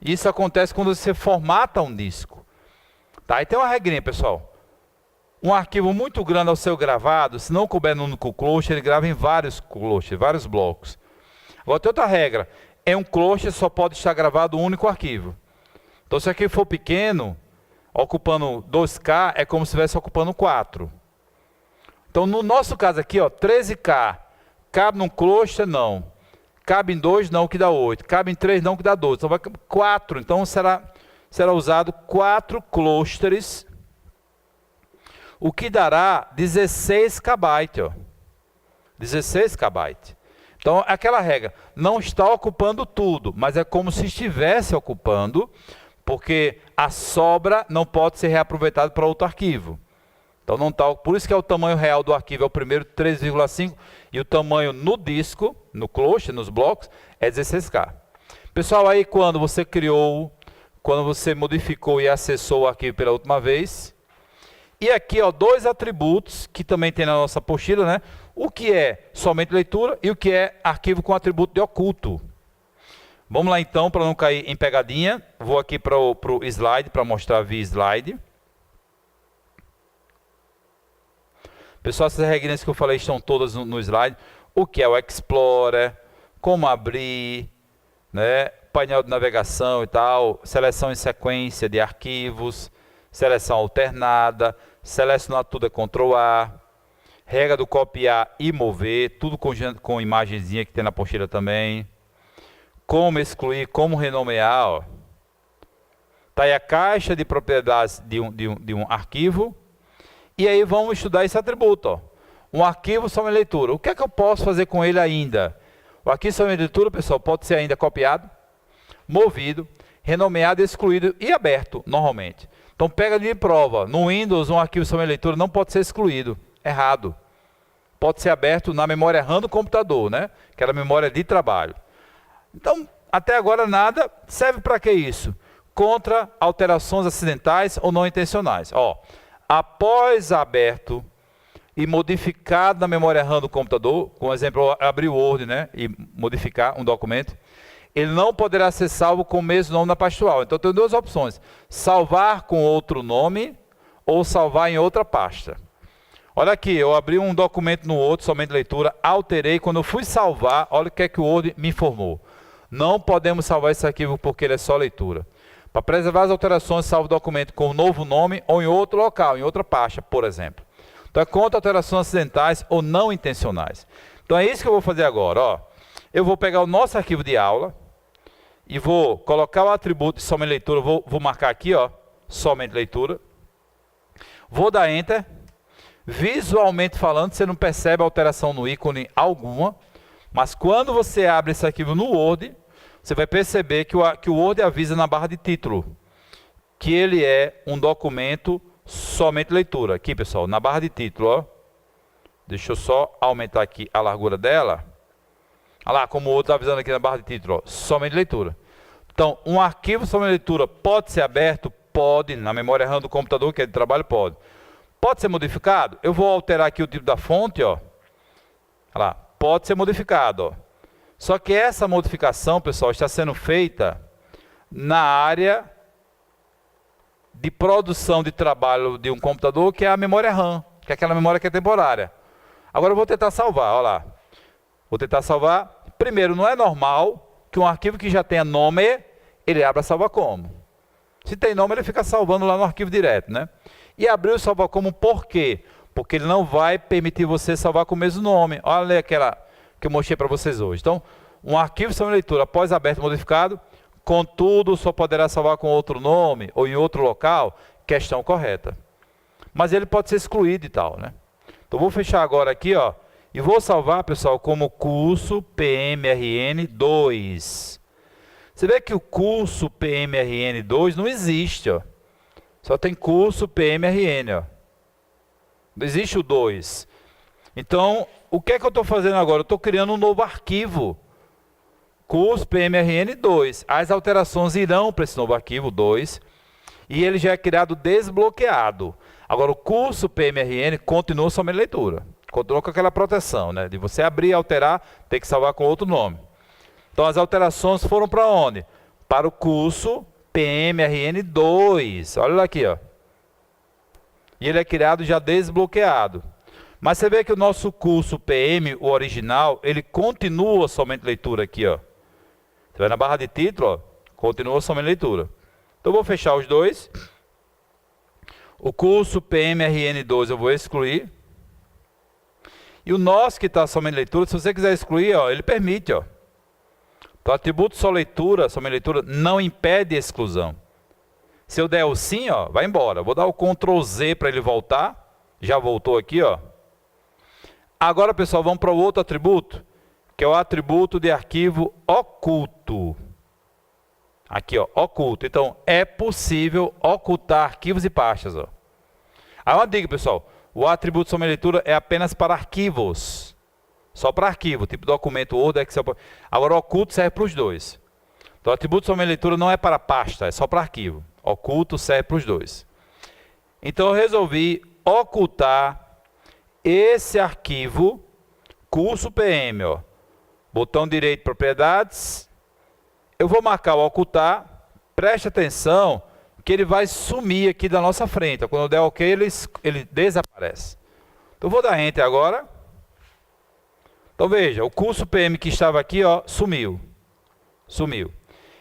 Isso acontece quando você formata um disco. Tá? E tem uma regrinha, pessoal. Um arquivo muito grande ao ser gravado, se não couber no único cluster, ele grava em vários clusters, vários blocos. Agora tem outra regra. Em um cluster só pode estar gravado um único arquivo. Então se o arquivo for pequeno, ocupando 2K, é como se estivesse ocupando 4. Então no nosso caso aqui, ó, 13K, cabe num cluster? Não. Cabe em 2, não, que dá 8. Cabe em 3, não, que dá 12. Então vai 4. Então será usado 4 clusters, o que dará 16 KB. Ó. 16 KB. Então, aquela regra, não está ocupando tudo, mas é como se estivesse ocupando, porque a sobra não pode ser reaproveitada para outro arquivo. Então, não tá, por isso que é o tamanho real do arquivo, é o primeiro 3,5, e o tamanho no disco, no cluster, nos blocos, é 16K. Pessoal, aí quando você criou, quando você modificou e acessou o arquivo pela última vez, e aqui, ó, 2 atributos que também tem na nossa apostila, né? O que é somente leitura e o que é arquivo com atributo de oculto. Vamos lá então, para não cair em pegadinha. Vou aqui para o slide, para mostrar via slide. Pessoal, essas regrinhas que eu falei estão todas no slide. O que é o Explorer, como abrir, né? Painel de navegação e tal, seleção em sequência de arquivos, seleção alternada, selecionar tudo é Ctrl A, regra do copiar e mover, tudo com imagenzinha que tem na apostila também. Como excluir, como renomear, ó. Tá aí a caixa de propriedades de um arquivo. E aí vamos estudar esse atributo, ó. Um arquivo somente leitura. O que é que eu posso fazer com ele ainda? O arquivo somente leitura, pessoal, pode ser ainda copiado, movido, renomeado, excluído e aberto, normalmente. Então pega de prova. No Windows, um arquivo somente leitura não pode ser excluído. Errado. Pode ser aberto na memória RAM do computador, né? Que era a memória de trabalho. Então, até agora nada. Serve para que isso? Contra alterações acidentais ou não intencionais. Ó, após aberto e modificado na memória RAM do computador, como exemplo, abrir o Word, né? E modificar um documento, ele não poderá ser salvo com o mesmo nome na pastoral. Então, tem 2 opções. Salvar com outro nome ou salvar em outra pasta. Olha aqui, eu abri um documento no outro, somente leitura, alterei. Quando eu fui salvar, olha o que é que o Word me informou. Não podemos salvar esse arquivo porque ele é só leitura. Para preservar as alterações, salve o documento com um novo nome ou em outro local, em outra pasta, por exemplo. Então, é contra alterações acidentais ou não intencionais. Então, é isso que eu vou fazer agora. Ó. Eu vou pegar o nosso arquivo de aula e vou colocar o atributo de somente leitura. Vou marcar aqui, ó, somente leitura. Vou dar Enter. Visualmente falando, você não percebe alteração no ícone alguma, mas quando você abre esse arquivo no Word, você vai perceber que o Word avisa na barra de título que ele é um documento somente leitura. Aqui, pessoal, na barra de título, ó. Deixa eu só aumentar aqui a largura dela. Olha lá, como o Word está avisando aqui na barra de título, ó, somente leitura. Então, um arquivo somente leitura pode ser aberto? Pode. Na memória RAM do computador, que é de trabalho, pode. Pode ser modificado? Eu vou alterar aqui o tipo da fonte, ó. Olha lá. Pode ser modificado, ó. Só que essa modificação, pessoal, está sendo feita na área de produção de trabalho de um computador, que é a memória RAM, que é aquela memória que é temporária. Agora eu vou tentar salvar, olha lá. Vou tentar salvar. Primeiro, não é normal que um arquivo que já tenha nome, ele abra salva como. Se tem nome, ele fica salvando lá no arquivo direto, né? E abrir o salva como por quê? Porque ele não vai permitir você salvar com o mesmo nome. Olha aquela que eu mostrei para vocês hoje. Então, um arquivo sem leitura após aberto e modificado, contudo, só poderá salvar com outro nome ou em outro local, questão correta. Mas ele pode ser excluído e tal, né? Então, vou fechar agora aqui, ó, e vou salvar, pessoal, como curso PMRN2. Você vê que o curso PMRN2 não existe, ó. Só tem curso PMRN, ó. Não existe o 2. Então, o que é que eu estou fazendo agora? Eu estou criando um novo arquivo. Curso PMRN2. As alterações irão para esse novo arquivo 2. E ele já é criado desbloqueado. Agora, o curso PMRN continua somente leitura. Continua com aquela proteção, né? De você abrir e alterar, tem que salvar com outro nome. Então, as alterações foram para onde? Para o curso PMRN2. Olha lá aqui, ó. E ele é criado já desbloqueado. Mas você vê que o nosso curso PM, o original, ele continua somente leitura aqui, ó. Você vai na barra de título, ó, continua somente leitura. Então, eu vou fechar os dois. O curso PMRN2 eu vou excluir. E o nosso que está somente leitura, se você quiser excluir, ó, ele permite, ó. Então, atributo só leitura, somente leitura, não impede a exclusão. Se eu der o sim, ó, vai embora. Vou dar o Ctrl Z para ele voltar. Já voltou aqui, ó. Agora, pessoal, vamos para o outro atributo, que é o atributo de arquivo oculto. Aqui, ó, oculto. Então, é possível ocultar arquivos e pastas, ó. Aí uma dica, pessoal. O atributo somente leitura é apenas para arquivos. Só para arquivo, tipo documento, Word, Excel. Agora, o oculto serve para os dois. Então, o atributo somente leitura não é para pasta, é só para arquivo. Oculto serve para os dois. Então, eu resolvi ocultar esse arquivo, curso PM, ó. Botão direito, propriedades. Eu vou marcar o ocultar. Preste atenção que ele vai sumir aqui da nossa frente. Quando eu der OK, ele desaparece. Então, eu vou dar Enter agora. Então, veja, o curso PM que estava aqui, ó, sumiu. Sumiu.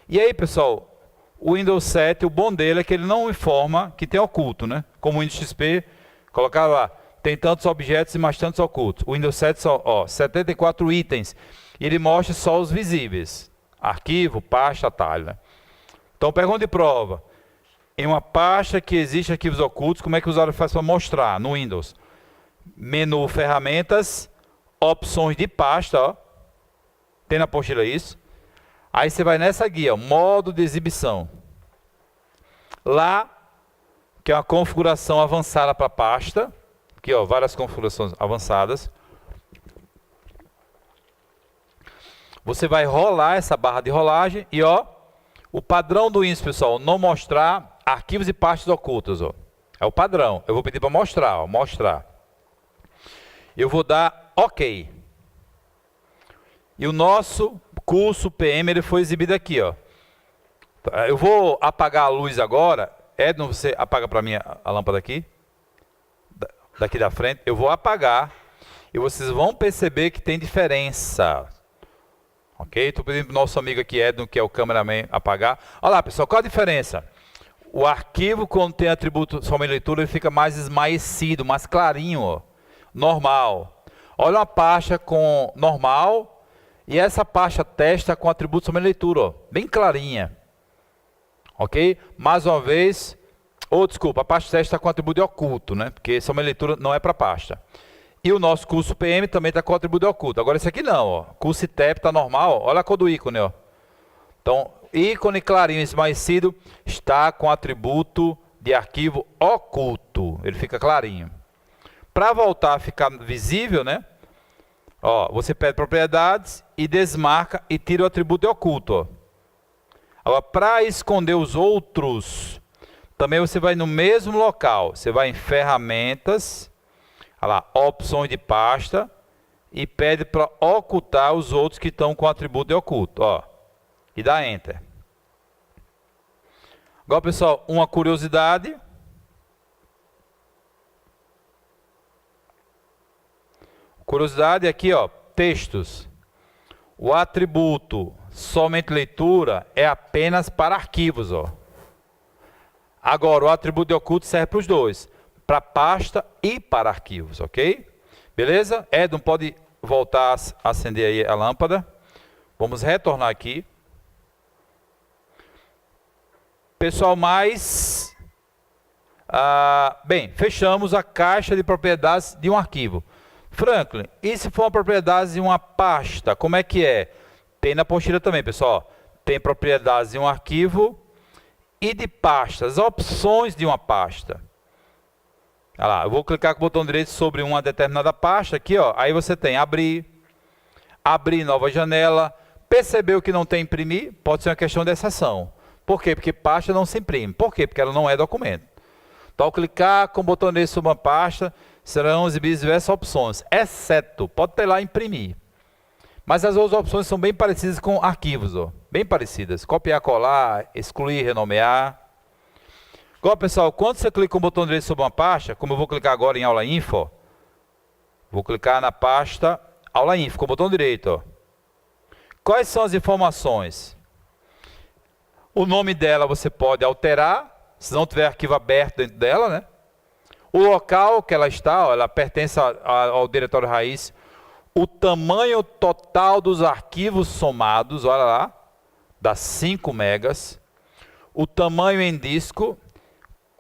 E aí, pessoal, o Windows 7, o bom dele é que ele não informa que tem oculto, né? Como o Windows XP, colocava lá, tem tantos objetos e mais tantos ocultos. O Windows 7 só, ó, 74 itens. E ele mostra só os visíveis. Arquivo, pasta, atalho, né? Então, pergunta de prova. Em uma pasta que existe arquivos ocultos, como é que o usuário faz para mostrar no Windows? Menu, ferramentas, opções de pasta, ó. Tem na apostila isso. Aí você vai nessa guia, ó, modo de exibição. Lá, que é uma configuração avançada para pasta. Aqui, ó, várias configurações avançadas. Você vai rolar essa barra de rolagem e, ó, o padrão do Windows, pessoal, não mostrar arquivos e pastas ocultas, ó. É o padrão. Eu vou pedir para mostrar, ó, mostrar. Eu vou dar OK. E o nosso curso PM, ele foi exibido aqui, ó. Eu vou apagar a luz agora. Edno, você apaga para mim a lâmpada aqui. Daqui da frente. Eu vou apagar. E vocês vão perceber que tem diferença. Ok? Estou pedindo para o nosso amigo aqui, Edno, que é o cameraman, apagar. Olha lá, pessoal, qual a diferença? O arquivo, quando tem atributo somente leitura, ele fica mais esmaecido, mais clarinho, ó. Normal. Olha uma pasta com normal e essa pasta testa com atributo somente leitura, ó, bem clarinha. Ok? Mais uma vez, desculpa, a pasta testa está com atributo de oculto, né? Porque somente leitura não é para pasta. E o nosso curso PM também está com atributo de oculto. Agora esse aqui não, ó. Curso ITEP está normal, ó. Olha a cor do ícone, ó. Então, ícone clarinho esmaecido está com atributo de arquivo oculto. Ele fica clarinho. Para voltar a ficar visível, né? Ó, você pede propriedades e desmarca e tira o atributo de oculto, ó. Agora, para esconder os outros, também você vai no mesmo local. Você vai em ferramentas, olha lá, opções de pasta, e pede para ocultar os outros que estão com o atributo de oculto, ó, e dá Enter. Agora, pessoal, uma curiosidade. Curiosidade aqui, ó, textos. O atributo somente leitura é apenas para arquivos, ó. Agora, o atributo de oculto serve para os dois, para pasta e para arquivos, ok? Beleza? Edson, pode voltar a acender aí a lâmpada. Vamos retornar aqui. Pessoal, bem, fechamos a caixa de propriedades de um arquivo. Franklin, e se for uma propriedade de uma pasta, como é que é? Tem na apostila também, pessoal. Tem propriedades de um arquivo e de pastas, opções de uma pasta. Olha lá, eu vou clicar com o botão direito sobre uma determinada pasta aqui, ó. Aí você tem abrir nova janela. Percebeu que não tem imprimir? Pode ser uma questão de exceção. Por quê? Porque pasta não se imprime. Por quê? Porque ela não é documento. Então, ao clicar com o botão direito sobre uma pasta, serão exibidas diversas opções, exceto, pode ter lá imprimir. Mas as outras opções são bem parecidas com arquivos, ó. Bem parecidas. Copiar, colar, excluir, renomear. Agora, pessoal, quando você clica com o botão direito sobre uma pasta, como eu vou clicar agora em aula info, vou clicar na pasta aula info com o botão direito, ó. Quais são as informações? O nome dela você pode alterar, se não tiver arquivo aberto dentro dela, né? O local que ela está, ó, ela pertence ao diretório raiz. O tamanho total dos arquivos somados, olha lá, dá 5 megas. O tamanho em disco,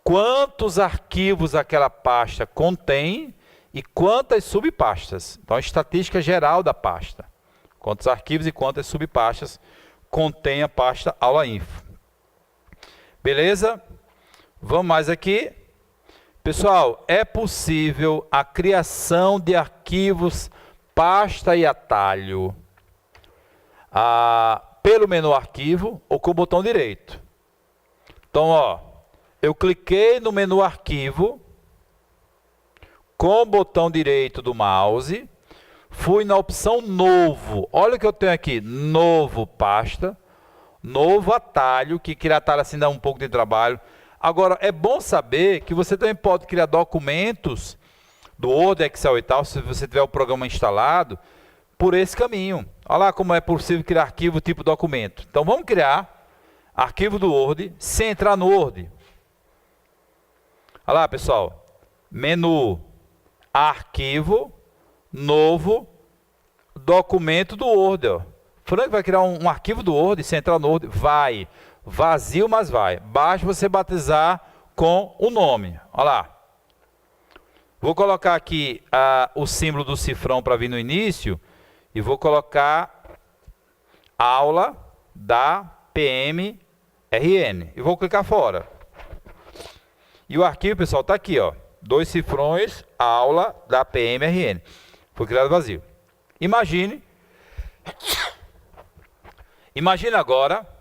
quantos arquivos aquela pasta contém e quantas subpastas. Então, a estatística geral da pasta. Quantos arquivos e quantas subpastas contém a pasta aula info. Beleza? Vamos mais aqui. Pessoal, é possível a criação de arquivos, pasta e atalho pelo menu arquivo ou com o botão direito. Então, ó, eu cliquei no menu arquivo com o botão direito do mouse, fui na opção novo. Olha o que eu tenho aqui, novo pasta, novo atalho, que criar atalho assim dá um pouco de trabalho. Agora, é bom saber que você também pode criar documentos do Word, Excel e tal, se você tiver o programa instalado, por esse caminho. Olha lá como é possível criar arquivo tipo documento. Então, vamos criar arquivo do Word sem entrar no Word. Olha lá, pessoal. Menu, arquivo, novo, documento do Word. Ó. Frank vai criar um arquivo do Word sem entrar no Word? Vai. Vazio, mas vai. Basta você batizar com o nome. Olha lá. Vou colocar aqui o símbolo do cifrão para vir no início. E vou colocar aula da PMRN. E vou clicar fora. E o arquivo, pessoal, está aqui, ó. 2 cifrões, aula da PMRN. Foi criado vazio. Imagine agora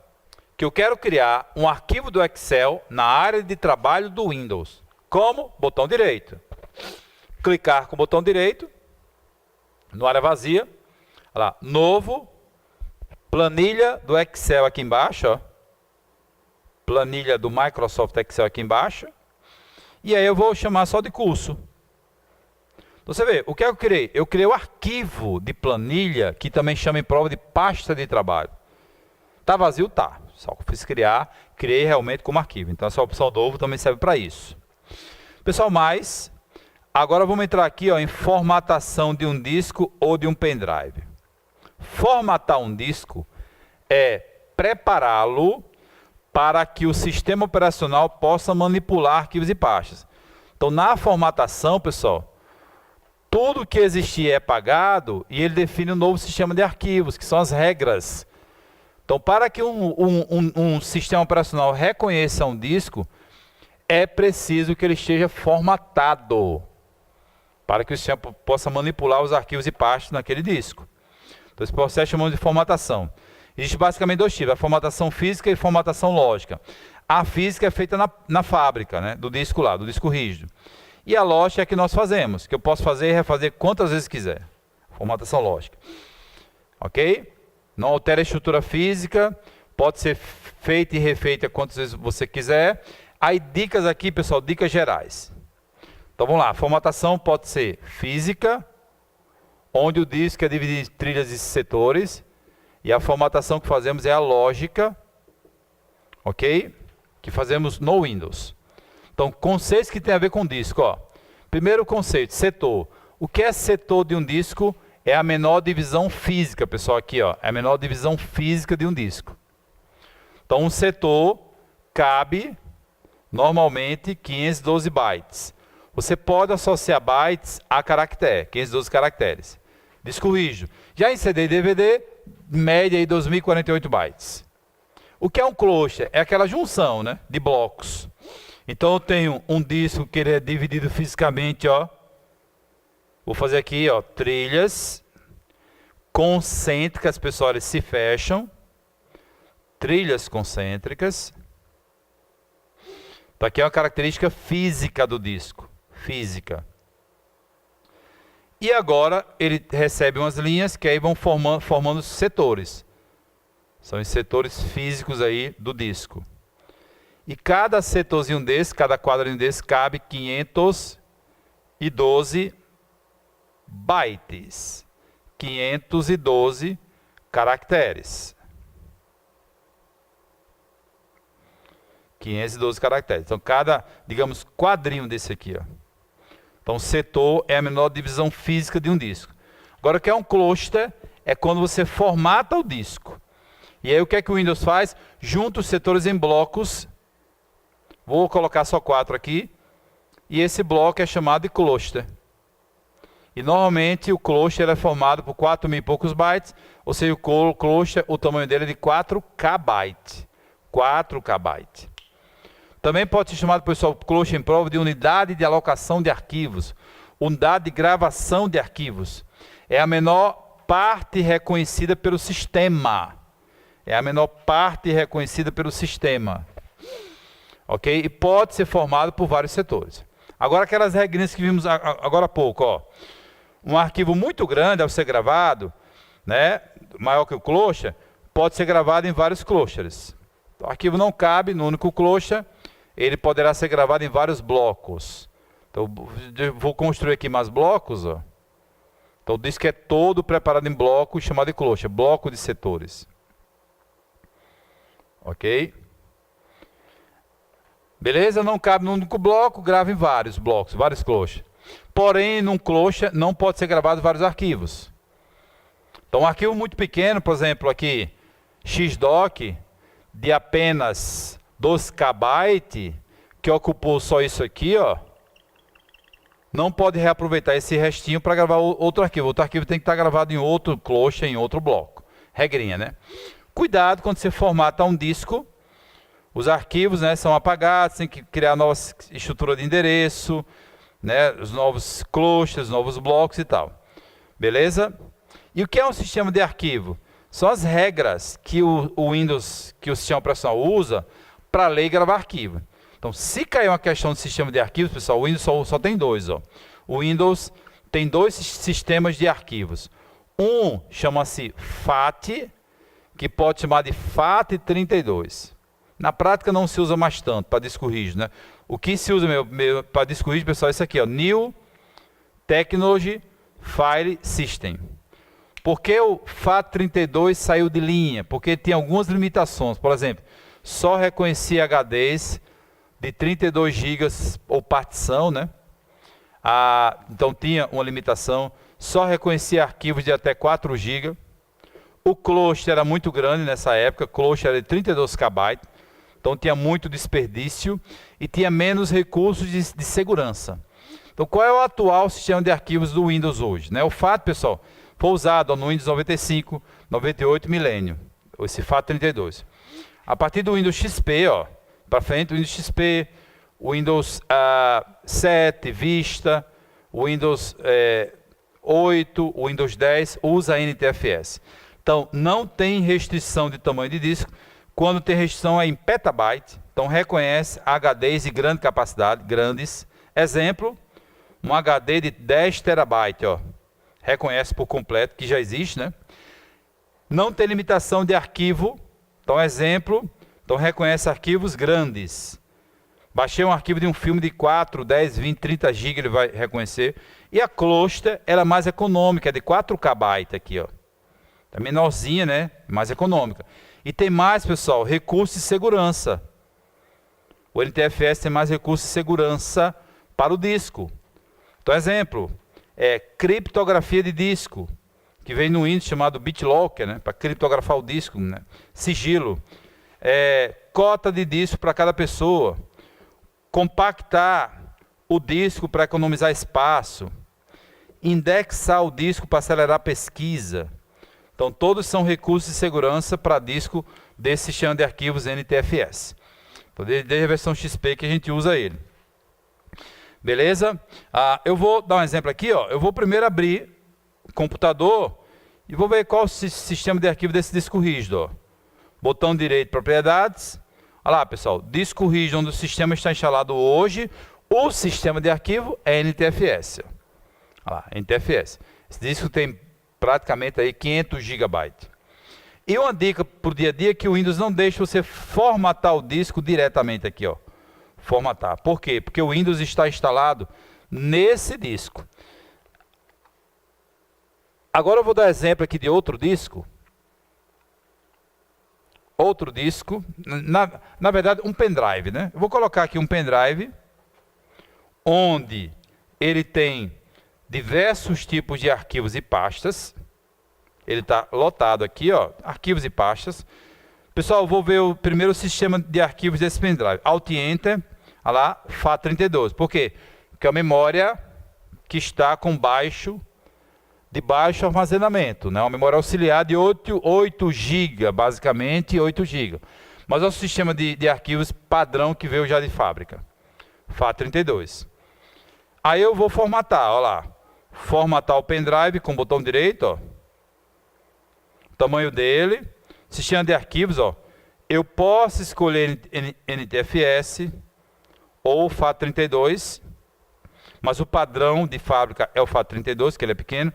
que eu quero criar um arquivo do Excel na área de trabalho do Windows. Como? Botão direito. Clicar com o botão direito, no área vazia, olha lá, novo, planilha do Excel aqui embaixo, ó. Planilha do Microsoft Excel aqui embaixo, e aí eu vou chamar só de curso. Então, você vê, o que eu criei? Eu criei o arquivo de planilha, que também chama em prova de pasta de trabalho. Tá vazio? Tá. Só que eu fiz criei realmente como arquivo. Então, essa opção novo também serve para isso. Pessoal, agora vamos entrar aqui, ó, em formatação de um disco ou de um pendrive. Formatar um disco é prepará-lo para que o sistema operacional possa manipular arquivos e pastas. Então, na formatação, pessoal, tudo que existia é apagado e ele define um novo sistema de arquivos, que são as regras. Então, para que um sistema operacional reconheça um disco, é preciso que ele esteja formatado, para que o sistema possa manipular os arquivos e pastas naquele disco. Então, esse processo chamamos de formatação. Existe basicamente dois tipos, a formatação física e formatação lógica. A física é feita na fábrica, né, do disco lá, do disco rígido. E a lógica é a que nós fazemos, que eu posso fazer e refazer quantas vezes quiser. Formatação lógica. Ok? Não altera a estrutura física, pode ser feita e refeita quantas vezes você quiser. Aí dicas aqui, pessoal, dicas gerais. Então vamos lá, a formatação pode ser física, onde o disco é dividido em trilhas e setores. E a formatação que fazemos é a lógica, ok? Que fazemos no Windows. Então, conceitos que tem a ver com disco, ó. Primeiro conceito, setor. O que é setor de um disco? É a menor divisão física, pessoal, aqui, ó. É a menor divisão física de um disco. Então, um setor cabe, normalmente, 512 bytes. Você pode associar bytes a caractere, 512 caracteres. Disco rígido. Já em CD e DVD, média aí 2048 bytes. O que é um cluster? É aquela junção, né, de blocos. Então eu tenho um disco que ele é dividido fisicamente, ó. Vou fazer aqui, ó, trilhas concêntricas, pessoal, eles se fecham. Trilhas concêntricas. Então aqui é uma característica física do disco. Física. E agora ele recebe umas linhas que aí vão formando setores. São os setores físicos aí do disco. E cada setorzinho desse, cada quadradinho desse, cabe 512 bytes. 512 caracteres. 512 caracteres. Então cada, digamos, quadrinho desse aqui, ó. Então, setor é a menor divisão física de um disco. Agora, o que é um cluster? É quando você formata o disco. E aí, o que é que o Windows faz? Junta os setores em blocos. Vou colocar só 4 aqui. E esse bloco é chamado de cluster. E, normalmente, o cluster é formado por 4.000 e poucos bytes. Ou seja, o cluster, o tamanho dele é de 4K byte. 4K byte. Também pode ser chamado, pessoal, cluster em prova de unidade de alocação de arquivos. Unidade de gravação de arquivos. É a menor parte reconhecida pelo sistema. É a menor parte reconhecida pelo sistema. Ok? E pode ser formado por vários setores. Agora, aquelas regrinhas que vimos agora há pouco. Ó. Um arquivo muito grande, ao ser gravado, né, maior que o cluster, pode ser gravado em vários clusters. O arquivo não cabe no único cluster. Ele poderá ser gravado em vários blocos. Então, eu vou construir aqui mais blocos. Ó. Então, o disco é todo preparado em blocos, chamado de cluster, bloco de setores. Ok? Beleza? Não cabe num único bloco, grava em vários blocos, vários clusters. Porém, num cluster não pode ser gravado vários arquivos. Então, um arquivo muito pequeno, por exemplo, aqui, xdoc, de apenas 2K byte, que ocupou só isso aqui, ó, não pode reaproveitar esse restinho para gravar outro arquivo. Outro arquivo tem que estar gravado em outro cluster, em outro bloco. Regrinha, né? Cuidado quando você formata um disco, os arquivos, né, são apagados, tem que criar nova estrutura de endereço, né, os novos clusters, novos blocos e tal. Beleza? E o que é um sistema de arquivo? São as regras que o Windows, que o sistema operacional usa para ler e gravar arquivo. Então, se cair uma questão de sistema de arquivos, pessoal, o Windows só tem dois. Ó. O Windows tem dois sistemas de arquivos. Um chama-se FAT, que pode chamar de FAT32. Na prática não se usa mais tanto para disco rígido, né? O que se usa para disco rígido, pessoal, é isso aqui, ó, New Technology File System. Por que o FAT32 saiu de linha? Porque tem algumas limitações. Por exemplo, só reconhecia HDs de 32 GB ou partição, né? Então tinha uma limitação. Só reconhecia arquivos de até 4 GB. O cluster era muito grande nessa época. O cluster era de 32 KB. Então tinha muito desperdício e tinha menos recursos de segurança. Então qual é o atual sistema de arquivos do Windows hoje? Né? O FAT, pessoal, foi usado no Windows 95, 98 Millennium. Esse FAT32. A partir do Windows XP, ó, para frente, o Windows XP, o Windows 7, Vista, o Windows 8, o Windows 10, usa NTFS. Então, não tem restrição de tamanho de disco. Quando tem restrição é em petabyte. Então, reconhece HDs de grande capacidade, grandes. Exemplo, um HD de 10 terabytes, ó. Reconhece por completo, que já existe, né? Não tem limitação de arquivo. Então, exemplo, então reconhece arquivos grandes. Baixei um arquivo de um filme de 4, 10, 20, 30 GB, ele vai reconhecer. E a cluster, ela é mais econômica, é de 4KB aqui, ó. É menorzinha, né? Mais econômica. E tem mais, pessoal, recursos de segurança. O NTFS tem mais recursos de segurança para o disco. Então, exemplo, criptografia de disco, que vem no Windows chamado BitLocker, né? Para criptografar o disco, né? Sigilo. Cota de disco para cada pessoa. Compactar o disco para economizar espaço. Indexar o disco para acelerar a pesquisa. Então, todos são recursos de segurança para disco desse sistema de arquivos NTFS. Então, desde a versão XP que a gente usa ele. Beleza? Eu vou dar um exemplo aqui, ó. Eu vou primeiro abrir o computador e vou ver qual o sistema de arquivo desse disco rígido, ó. Botão direito, propriedades. Olha lá, pessoal, disco rígido onde o sistema está instalado hoje, o sistema de arquivo é NTFS. Olha lá, NTFS. Esse disco tem praticamente aí 500 GB. E uma dica para o dia a dia é que o Windows não deixa você formatar o disco diretamente aqui, ó. Formatar. Por quê? Porque o Windows está instalado nesse disco. Agora eu vou dar exemplo aqui de outro disco. Outro disco, na verdade um pendrive, né? Eu vou colocar aqui um pendrive, onde ele tem diversos tipos de arquivos e pastas. Ele está lotado aqui, ó, arquivos e pastas. Pessoal, eu vou ver o primeiro sistema de arquivos desse pendrive. Alt Enter, olha lá, FAT32. Por quê? Porque é a memória que está de baixo armazenamento, né? Uma memória auxiliar de 8 GB, basicamente 8 GB. Mas é um sistema de arquivos padrão que veio já de fábrica. FAT32. Aí eu vou formatar, olha lá. Formatar o pendrive com o botão direito, ó. Tamanho dele. Sistema de arquivos, ó. Eu posso escolher NTFS ou FAT32, mas o padrão de fábrica é o FAT32, que ele é pequeno.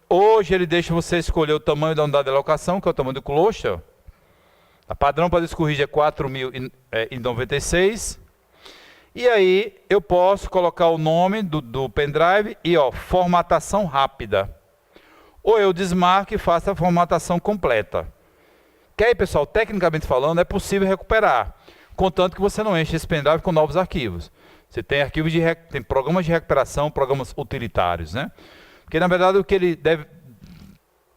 Hoje ele deixa você escolher o tamanho da unidade de alocação, que é o tamanho do cluster. A padrão para disco rígido é 4096. E aí eu posso colocar o nome do pendrive e, ó, formatação rápida. Ou eu desmarco e faço a formatação completa. Que aí, pessoal, tecnicamente falando, é possível recuperar, contanto que você não enche esse pendrive com novos arquivos. Você tem arquivos tem programas de recuperação, programas utilitários, né? Porque, na verdade, o que ele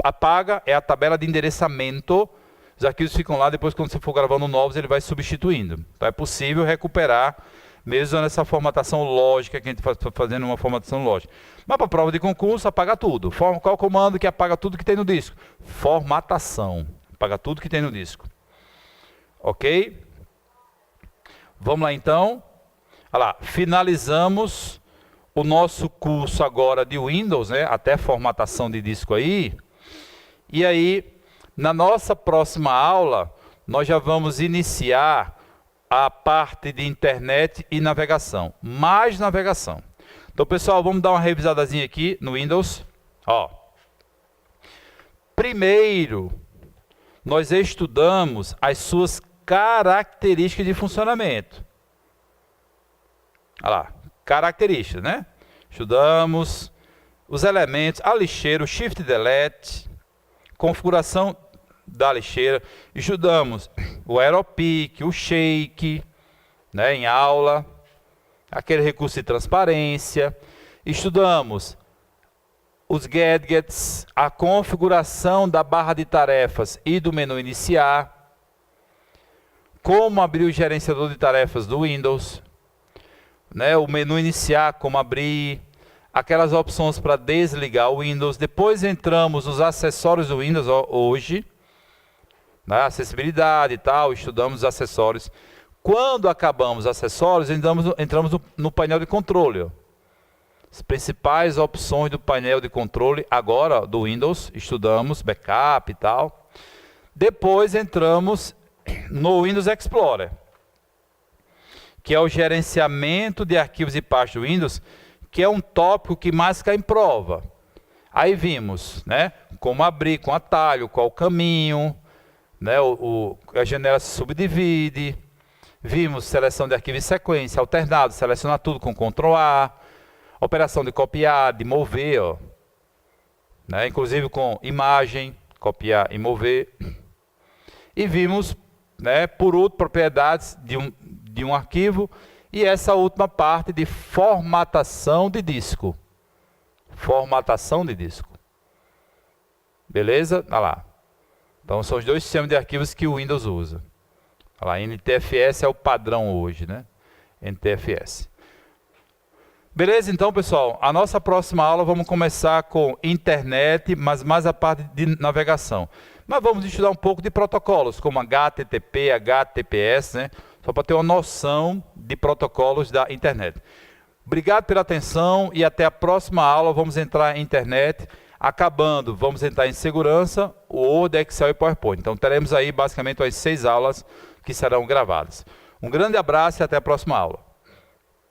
apaga é a tabela de endereçamento. Os arquivos ficam lá, depois, quando você for gravando novos, ele vai substituindo. Então, é possível recuperar, mesmo nessa formatação lógica, que a gente está fazendo uma formatação lógica. Mas, para prova de concurso, apaga tudo. Qual comando que apaga tudo que tem no disco? Formatação. Apaga tudo que tem no disco. Ok? Vamos lá, então. Olha lá, finalizamos o nosso curso agora de Windows, né? Até formatação de disco aí. E aí, na nossa próxima aula, nós já vamos iniciar a parte de internet e navegação. Mais navegação. Então, pessoal, vamos dar uma revisadazinha aqui no Windows. Ó. Primeiro, nós estudamos as suas características de funcionamento. Olha lá. Características, né? Estudamos os elementos, a lixeira, o Shift Delete, configuração da lixeira. Estudamos o Aeropeak, o Shake, né, em aula, aquele recurso de transparência. Estudamos os gadgets, a configuração da barra de tarefas e do menu iniciar, como abrir o gerenciador de tarefas do Windows, né, o menu iniciar, como abrir, aquelas opções para desligar o Windows. Depois entramos nos acessórios do Windows hoje, né, acessibilidade e tal, estudamos os acessórios. Quando acabamos os acessórios, entramos no painel de controle. Ó. As principais opções do painel de controle agora do Windows, estudamos backup e tal. Depois entramos no Windows Explorer, que é o gerenciamento de arquivos e pastas do Windows, que é um tópico que mais cai em prova. Aí vimos, né, como abrir com atalho, qual o caminho, né, a janela se subdivide. Vimos seleção de arquivo em sequência, alternado, selecionar tudo com Ctrl A, operação de copiar, de mover, ó, né, inclusive com imagem, copiar e mover. E vimos, né, por último, propriedades de um arquivo e essa última parte de formatação de disco. Formatação de disco. Beleza? Olha lá. Então são os dois sistemas de arquivos que o Windows usa. Olha lá, NTFS é o padrão hoje, né? NTFS. Beleza, então, pessoal, a nossa próxima aula vamos começar com internet, mas mais a parte de navegação. Mas vamos estudar um pouco de protocolos, como HTTP, HTTPS, né? Só para ter uma noção de protocolos da internet. Obrigado pela atenção e até a próxima aula. Vamos entrar em internet. Acabando, vamos entrar em segurança, o Word, Excel e PowerPoint. Então, teremos aí basicamente as 6 aulas que serão gravadas. Um grande abraço e até a próxima aula.